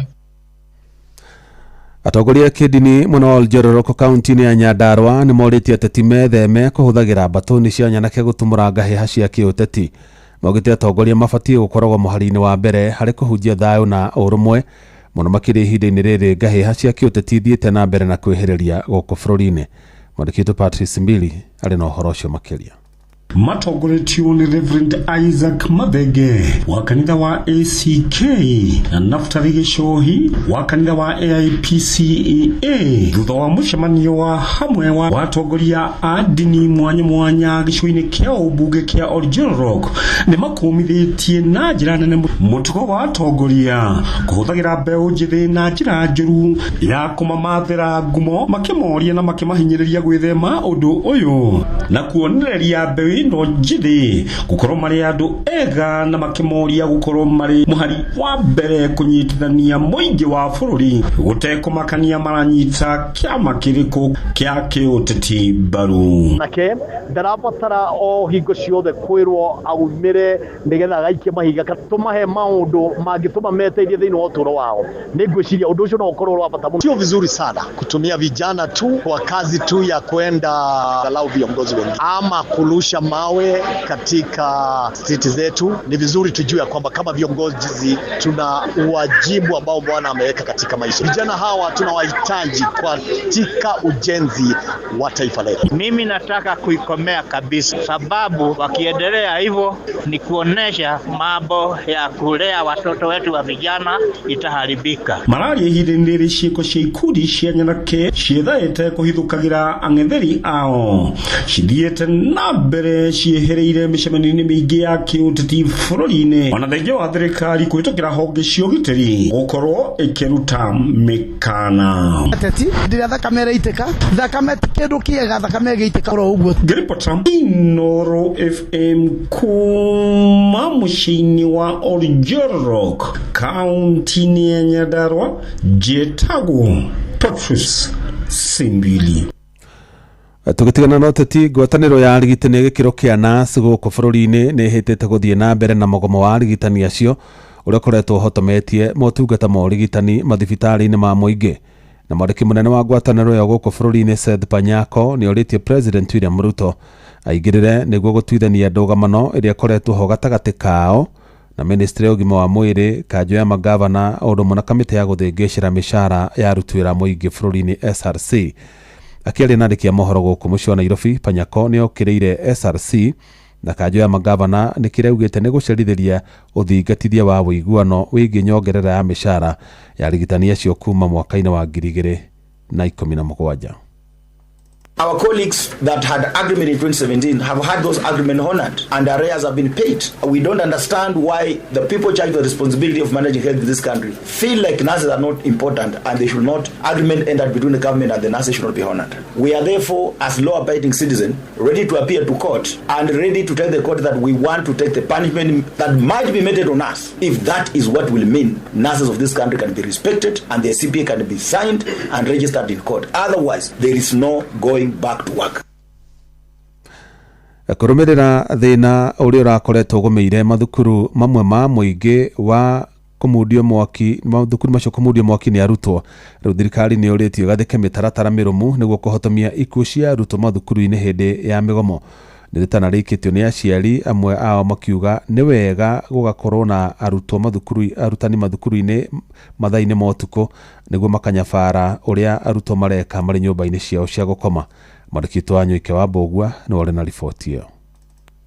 Atongoria kidini muno Oljororoko kaunti-ini ya Nyandarua ni moritie ateti metheme kuhuthagira mbatoni cia nyanake gutumura ngahiha cia kiuteti. Maugite atongoria mabatie gukoragwo muhari-ini wa mbere hari kuhunjia thayu na urumwe muno makiri ihinda-ini riri ngahiha cia kiuteti thiete na mbere na kwihiriria guku bururi-ini. Mwandiki Patrice Mbili ari na uhoro ucio makiria.
Matongoretio ni Reverend Isaac Mabege wa kanitha wa ACK na Naftali Gishohi wa kanitha wa AIPCEA thutha wa mucemanio wa hamwe wa watongoria a dini mwanya gĩcigo-inĩ kia ubunge kia Oljororok ni makumithitie na njĩra nene mutugo wa atongoria kuhuthagira mbeũ njithi na njĩra njũru ya kumamathĩra ngumo makimoria na makimahinyĩrĩria gwĩthema ũndũ ũyũ na kuonereria mbeũ ino njiri gukorwo mari andu ega na makimuria gukorwo mari muhari wa mbere kunyitithania muingi wa bururi gutekumakania maranyita kiama kiriku kia kiuteti baru
nake ndarabatara o hingo ciothe kwirwo aumire nigetha gaikie mahiga katumahe maundu mangituma meteithie thiini wa uturo wao ningwiciria undu ucio no ukorwo wa bata muno. Sio vizuri sana kutumia vijana tu kwa kazi tu ya kwenda galau viongozi wengi ama kurusha mawe katika street zetu. Ni vizuri tujue kwamba kama viongozi tuna wajibu ambao Bwana ameweka katika maisha. Vijana hawa tunawahitaji katika ujenzi wa taifa letu.
Mimi nataka kuikomea kabisa, sababu wakiendelea hivyo ni kuonesha mambo ya kulea watoto wetu wa vijana itaharibika.
Marari hidendere ciiko cia ikundi cia nyanake ciethaite kuhithukagira ang'etheri ao cithiete na mbere ciehereire micemanio-ini mingi ya kiuteti bururi-ini ona thengia wa thirikari kwitukira honge cia ugiteri gukorwo ikiruta mikana
ateti ndira thakame iiteka thakame kindu kiega thakame giiteka ro uguo
Gripota Inoro FM kuma mucini wa Oljorok kaunti ya Nyandarua Jetago Patrice Simbili.
Tugitigana na uteti ngwataniro ya arigitani gikiro kia NAS guku bururi-ini ni hitete guthie na mbere na mogomo wa arigitani acio uria koretwo hotometie motungata ma urigitani mathibitari-ini ma muingi na mwandiki munene wa ngwataniro ya guku bururi-ini Seth Panyako ni oritie President William Ruto aigirire niguo gutwithania ndugamano iria koretwo ho gatagati kao na ministry ya ugima wa mwiri kanjo ya magavana odo mona kamite ya guthingicira mishara ya rutwira muingi bururi-ini SRC. Akiaria na andiki a mohoro guku muci wa Nairobi, Panyako ni okiriire SRC na kanjo ya magavana ni kireugite ni gucerithiria uthingatithia wa wiguano wigi nyongerera ya mishara ya arigitani acio kuma mwaka-ini wa 2017.
Our colleagues that had agreement in 2017 have had those agreements honored and arrears have been paid. We don't understand why the people charged with the responsibility of managing health in this country feel like nurses are not important and they should not, agreement entered between the government and the nurses should not be honored. We are therefore, as law-abiding citizens, ready to appear to court and ready to tell the court that we want to take the punishment that might be meted on us if that is what will mean nurses of this country can be respected and their CPA can be signed and registered in court. Otherwise, there is no going back to work.
Kurumirira thina uria urakoretwo gumeire mathukuru mamwe ma muingi wa kumudio mwaki mathukuru macio kumudio mwaki ni arutwo riu thirikari ni uritio gathike mitaratara mirumu niguo kuhotomia ikuo cia arutwo mathukuru-ini hindi ya migomo niritana rikitio ni aciari amwe ao makiuga ni wega gugakorwo na arutwo mathukuru arutani mathukuru-ini mathaa-ini ma utuku niguo makanyabara uria arutwo mareka mari nyumba-ini ciao cia gukoma. Mwandiki wa Nyoike wa Mbogua ni wale na riboti hiyo.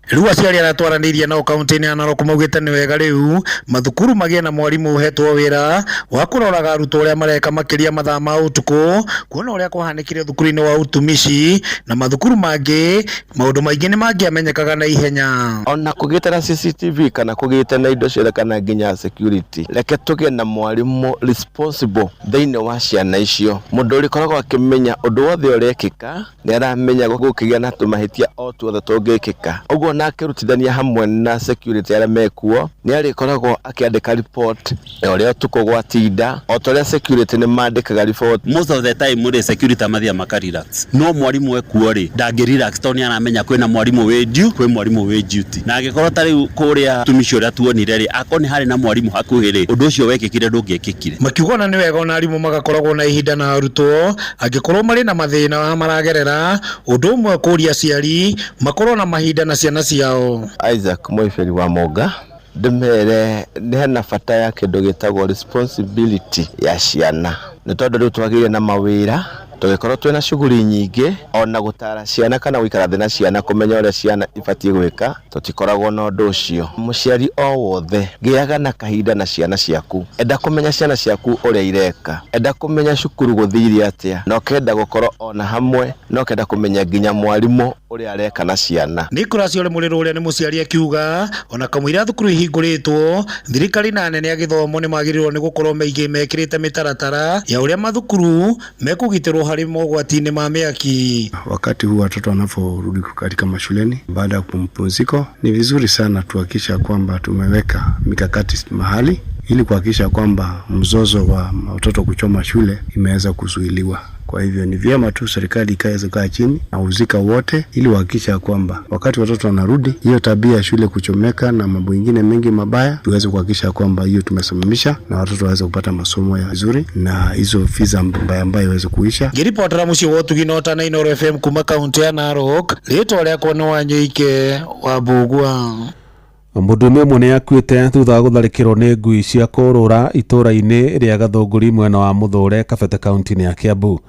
Riu aciari aratwaranirie nao kaunti-ini ya Narok maugite ni wega riu mathukuru magie na mwarimu uhetwo wira wa kuroraga arutwo uria mareka makiria mathaa ma utuku kuona uria kwahanikire thukuru-ini wa utumishi na mathukuru mangi maundu maingi ni mangiamenyekaga na ihenya.
Ona kugite na CCTV kana kugite na indo ciothe kana nginya security reke tugie na mwarimu responsible thiini wa ciana icio mundu uri koragwo akimenya undu wothe urekika ni aramenya gukigia na tumahitia o tuothe tungikika uguo na akirutithania hamwe na security aria mekuo ni arikoragwo akiandika report uria tuko gwatinda o toria security ni mandikaga report.
Most of the time muri security amathia makarelax no mwarimu ekuo ri ndangirelax to ni aramenya kwina mwarimu wi due kwi mwarimu wi duty na agikorwo tari kuria tumicio ria tuonire ri akoni hari na mwarimu hakuhiri undu ucio wekikire ndungikikire
makiugona ni wega ona arimu magakoragwo na ihinda na arutwo agikorwo mari na mathina maragerera undu umwe kuria aciari makorwo na mahinda na ciana ciao.
Isaac Moiferi wa Moga ndimere ni hena bata ya kindu gitagwo responsibility ya ciana ni tondu riu twagire na mawira tugikorwo twina shughuli nyingi ona gutara ciana kana gwikara thina ciana kumenya uria ciana ibatie gwika tutikoragwo na undu ucio. Muciari o wothe giaga na kahinda na ciana ciaku enda kumenya ciana ciaku uria ireka enda kumenya cukuru guthiri atia no kenda gukorwo ona hamwe no kenda kumenya nginya mwarimu uria areka na ciana.
Nicholas Ole Muliro uria ni muciari akiuga ona kamwira thukuru ihinguritwo thirikari na anene a githomo ni magirirwo ni gukorwo mekirite mitaratara ya uria mathukuru mekugitirwo hari mogwati-ini ma miaki.
Wakati huu watoto wanaporudi katika mashuleni baada ya kupumzika, ni vizuri sana tuhakikisha kwamba tumeweka mikakati mahali ili kuhakikisha kwamba mzozo wa watoto kuchoma shule imeweza kuzuiliwa. Kwa hivyo ni vyema tu serikali ikaweza kaa chini na wahusika wote ili kuhakikisha kwamba wakati watoto wanarudi, hiyo tabia ya shule kuchomeka na mambo mengine mengi mabaya tuweze kuhakikisha kwamba hiyo tumesimamisha na watoto waweze kupata masomo ya vizuri na hizo visa mbaya iweze kuisha.
Ngiripotera muci wotu ginota na Inooro FM kuma kaunti ya Narok, ritwa riakwa ni Wanyoike wa Bugwa.
Mundu umwe ni akuite thutha wa gutharikirwo ni ngui cia kurura itura-ini ria Gathunguri mwena wa Muthure Kabete kaunti-ini ya Kiambu.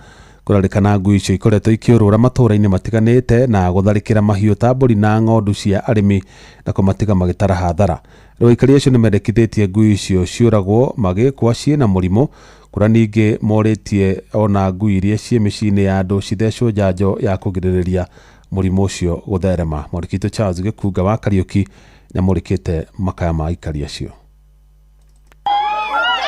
Kurarikana ngui icio ikoretwo ikiurura matura-ini matiganite na gutharikira mahiu ta mburi na ng'ondu cia arimi na kumatiga magitara hathara. Riu aikari acio ni mendekithitie ngui icio ciuragwo magikwa ciina murimu, kura ningi moritie ona ngui iria cie micini ya andu cithecwo njanjo ya kugiririria murimu ucio gutherema. Mwarikito Charles Gikuga wa Kariuki nyamurikite makaya ma aikari acio.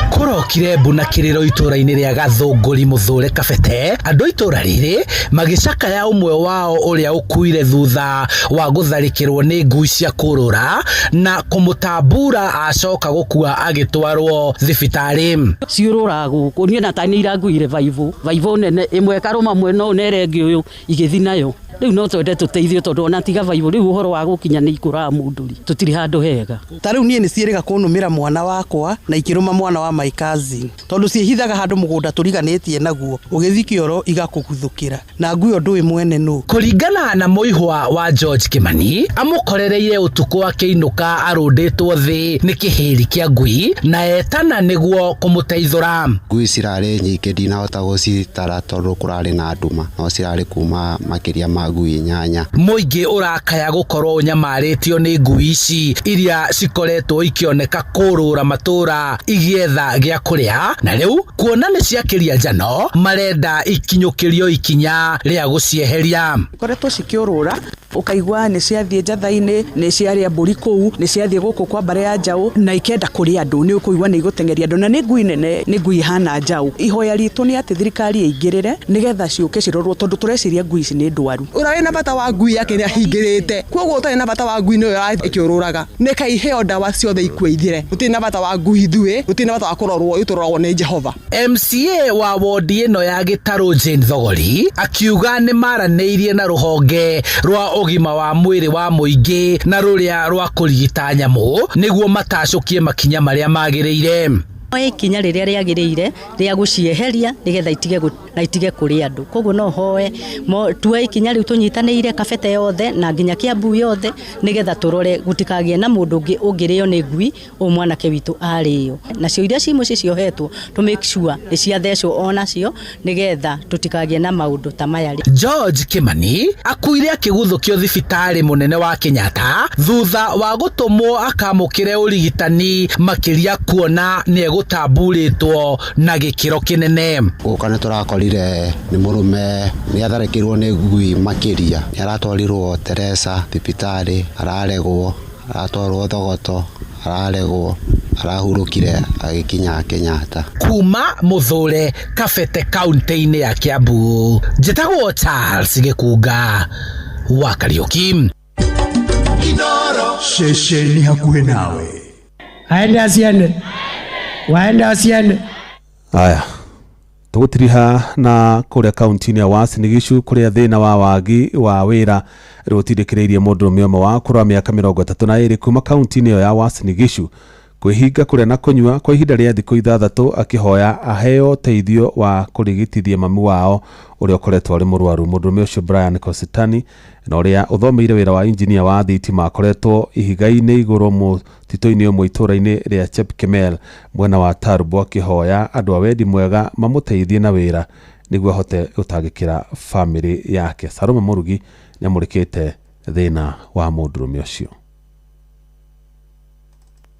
Kurokire mbuna kiriro itura-ini ria Gathunguri Muthure Kabete, andu itura riri magicaka ya umwe wao uria ukuire thutha wa gutharikirwo ni ngui cia kurura na kumutambura acoka gukua agitwarwo thibitari.
Ciurura guku ni na tani iraguire vaivu nene imwe karuma mwena unerengi uyu igithi nayo. Riu no twende tuteithio tondu ona tiga vaivu riu uhoro wa gukinya ni ikura munduri tutiri handu hega.
Ta riu nie ni cieriga kunumira mwana wakwa na ikiruma mwana wa my cousin tondu ciehithaga handu mugunda turiganitie naguo ugithi kioro igakuguthukira na ngui ondu imwene nu.
Kuringana na muihwa wa George Kimani amukorereire utuku akiinuka arunditwo thi ni kihiri kia ngui na etana niguo kumuteithura.
Ngui cirari nyingi ndinahota gucitara tondu kurari na nduma no cirari kuma makiria ngui nyanya.
Muingi urakaya gukorwo nyamaritio ni ngui ici iria cikoretwo ikioneka kurura matura igietha gia kuria na riu kuona ni ciakiria njano marenda ikinyukirio ikinya ria gucieheria.
Koretwo cikiurura ukaigwa ni ciathie njatha-ini ni ciaria mburi kuu ni ciathie guku kwa bare ya njau na ikenda kuria andu ni ukuigwa ni igutengeria andu na ni ngui nene ni ngui hana njau. Ihoya ritu ni ati thirikari ingirire nigetha ciuke cirorwo tondu tureciria ngui ici ni ndwaru. Urawe na bata wa ngui yake ni ahingirite kwoguo utari na bata wa ngui no ikiururaga ni kaiheo ndawa ciothe ikuithire utiri na bata wa ngui thue utiri na bata wa kurorwo iturorwo ni Jehova.
MCA wa wodi ino ya Gitaru Jane Thogori akiuga ni maraneirie na ruhonge rwa ugima wa mwiri wa muingi na ruria rwa kurigita nyamu niguo matacukie makinya maria magiriire.
Ikinya riria riagiriire ria gucieheria nigetha itige kuri andu koguo no hoe tuwe ikinya riu tunyitaniire Kabete yothe na nginya Kiambu yothe nigetha turore gutikagie na mundu ungirio ni ngui o mwanake witu ario nacio iria ci muci ciohetwo to make sure ni ciathecwo onacio nigetha tutikagie na maundu ta maya.
George Kimani akuire akiguthukio thibitari munene wa Kenyatta thutha wa gutumwo akamukire urigitani makiria kuona ni gutamburitwo na gikiro kinene.
Ukana turakorire ni murume ni atharikirwo ni ngui makiria ni aratwarirwo Teresa thibitari araregwo aratwarwo Thogoto araregwo arahurukire agikinya Kenyatta.
Kuma Muthure Kabete kaunti-ini ya Kiambu njitagwo Charles Gikuga wa Kariuki.
Inooro shesheni hakuhe nawe
aende asiane waende asiane.
Aya tugutiriha na kuria kaunti-ini ya Uasin Gishu kuria thina wa wagi wa wira rutindikiriirie mundu umwe wa kura miaka 32 kuma kaunti-ini ya Uasin Gishu kwihinga kuria na kunyua kwa ihinda ria thiku 6 akihoya aheo teithio wa kurigitithia mamu wao uria ukoretwo ari murwaru. Mundu ucio Brian Kositani na uria uthomeire wira wa engineer wa thitima akoretwo ihiga-ini iguru mutito-ini umwe itura-ini ria Chepkemel mwena wa Tarbo akihoya andu a wendi mwega mamuteithie na wira niguo ahote gutangikira family yake. Salome Murugi nyamurikite thina wa mundu ucio.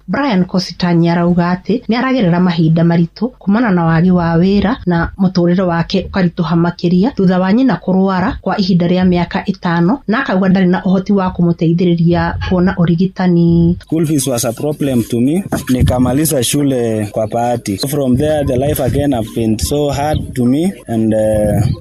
Brian Kositany arauga ati ni aragerera mahinda maritu kumana na wagi wa wira na muturire wake ukarituha makiria thutha wa nyina kurwara kwa ihinda ria miaka 5 na akauga ndari na uhoti wa kumuteithiriria kuona urigitani.
School fees was a problem to me. Nikamaliza shule kwa bahati. From there the life again have been so hard to me and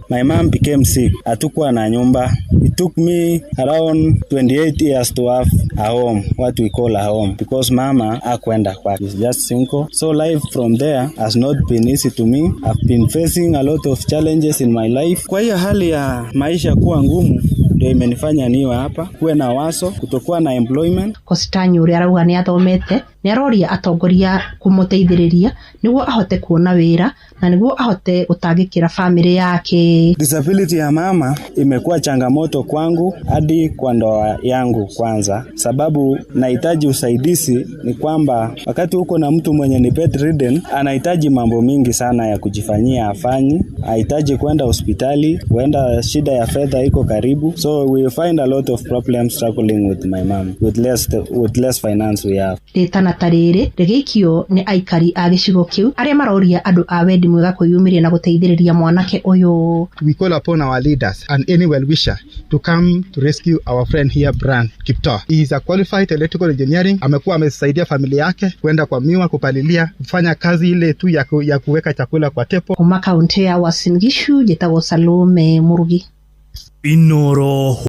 my mom became sick. Hatukuwa na nyumba. It took me around 28 years to have a home, what we call a home, because mama hakwenda kwake. She's just single. So life from there has not been easy to me. I've been facing a lot of challenges in my life. Kwa hiyo hali ya maisha kuwa ngumu ndio imenifanya niwe hapa, kuwe na waso, kutokuwa na employment.
Kositany uri arauga ni athomete, ni aroria atongoria kumuteithiriria niguo ahote kuona wira na niguo ahote gutangikira family yake.
Disability ya mama imekuwa changamoto kwangu hadi kwa ndoa yangu kwanza, sababu nahitaji usaidizi. Ni kwamba wakati uko na mtu mwenye ni bedridden anahitaji mambo mingi sana ya kujifanyia afanyi, anahitaji kwenda hospitali, huenda shida ya fedha iko karibu. So we find a lot of problems struggling with my mom with less finance we have.
Ritana tariri rigikio ni aikari a gicigo kiu aria maroria andu a wendi mwega kwiyumiria na guteithiriria mwanake uyu.
We call upon our leaders and any well-wisher to come to rescue our friend here Brian Kiptoo. He is a qualified electrical engineering. Amekuwa amesaidia familia yake kwenda kwa miwa kupalilia, kufanya kazi ile tu ya kuweka chakula kwa tepo.
Kuma kaunti ya Uasin Gishu, Jetago Salome Murugi.
Inoro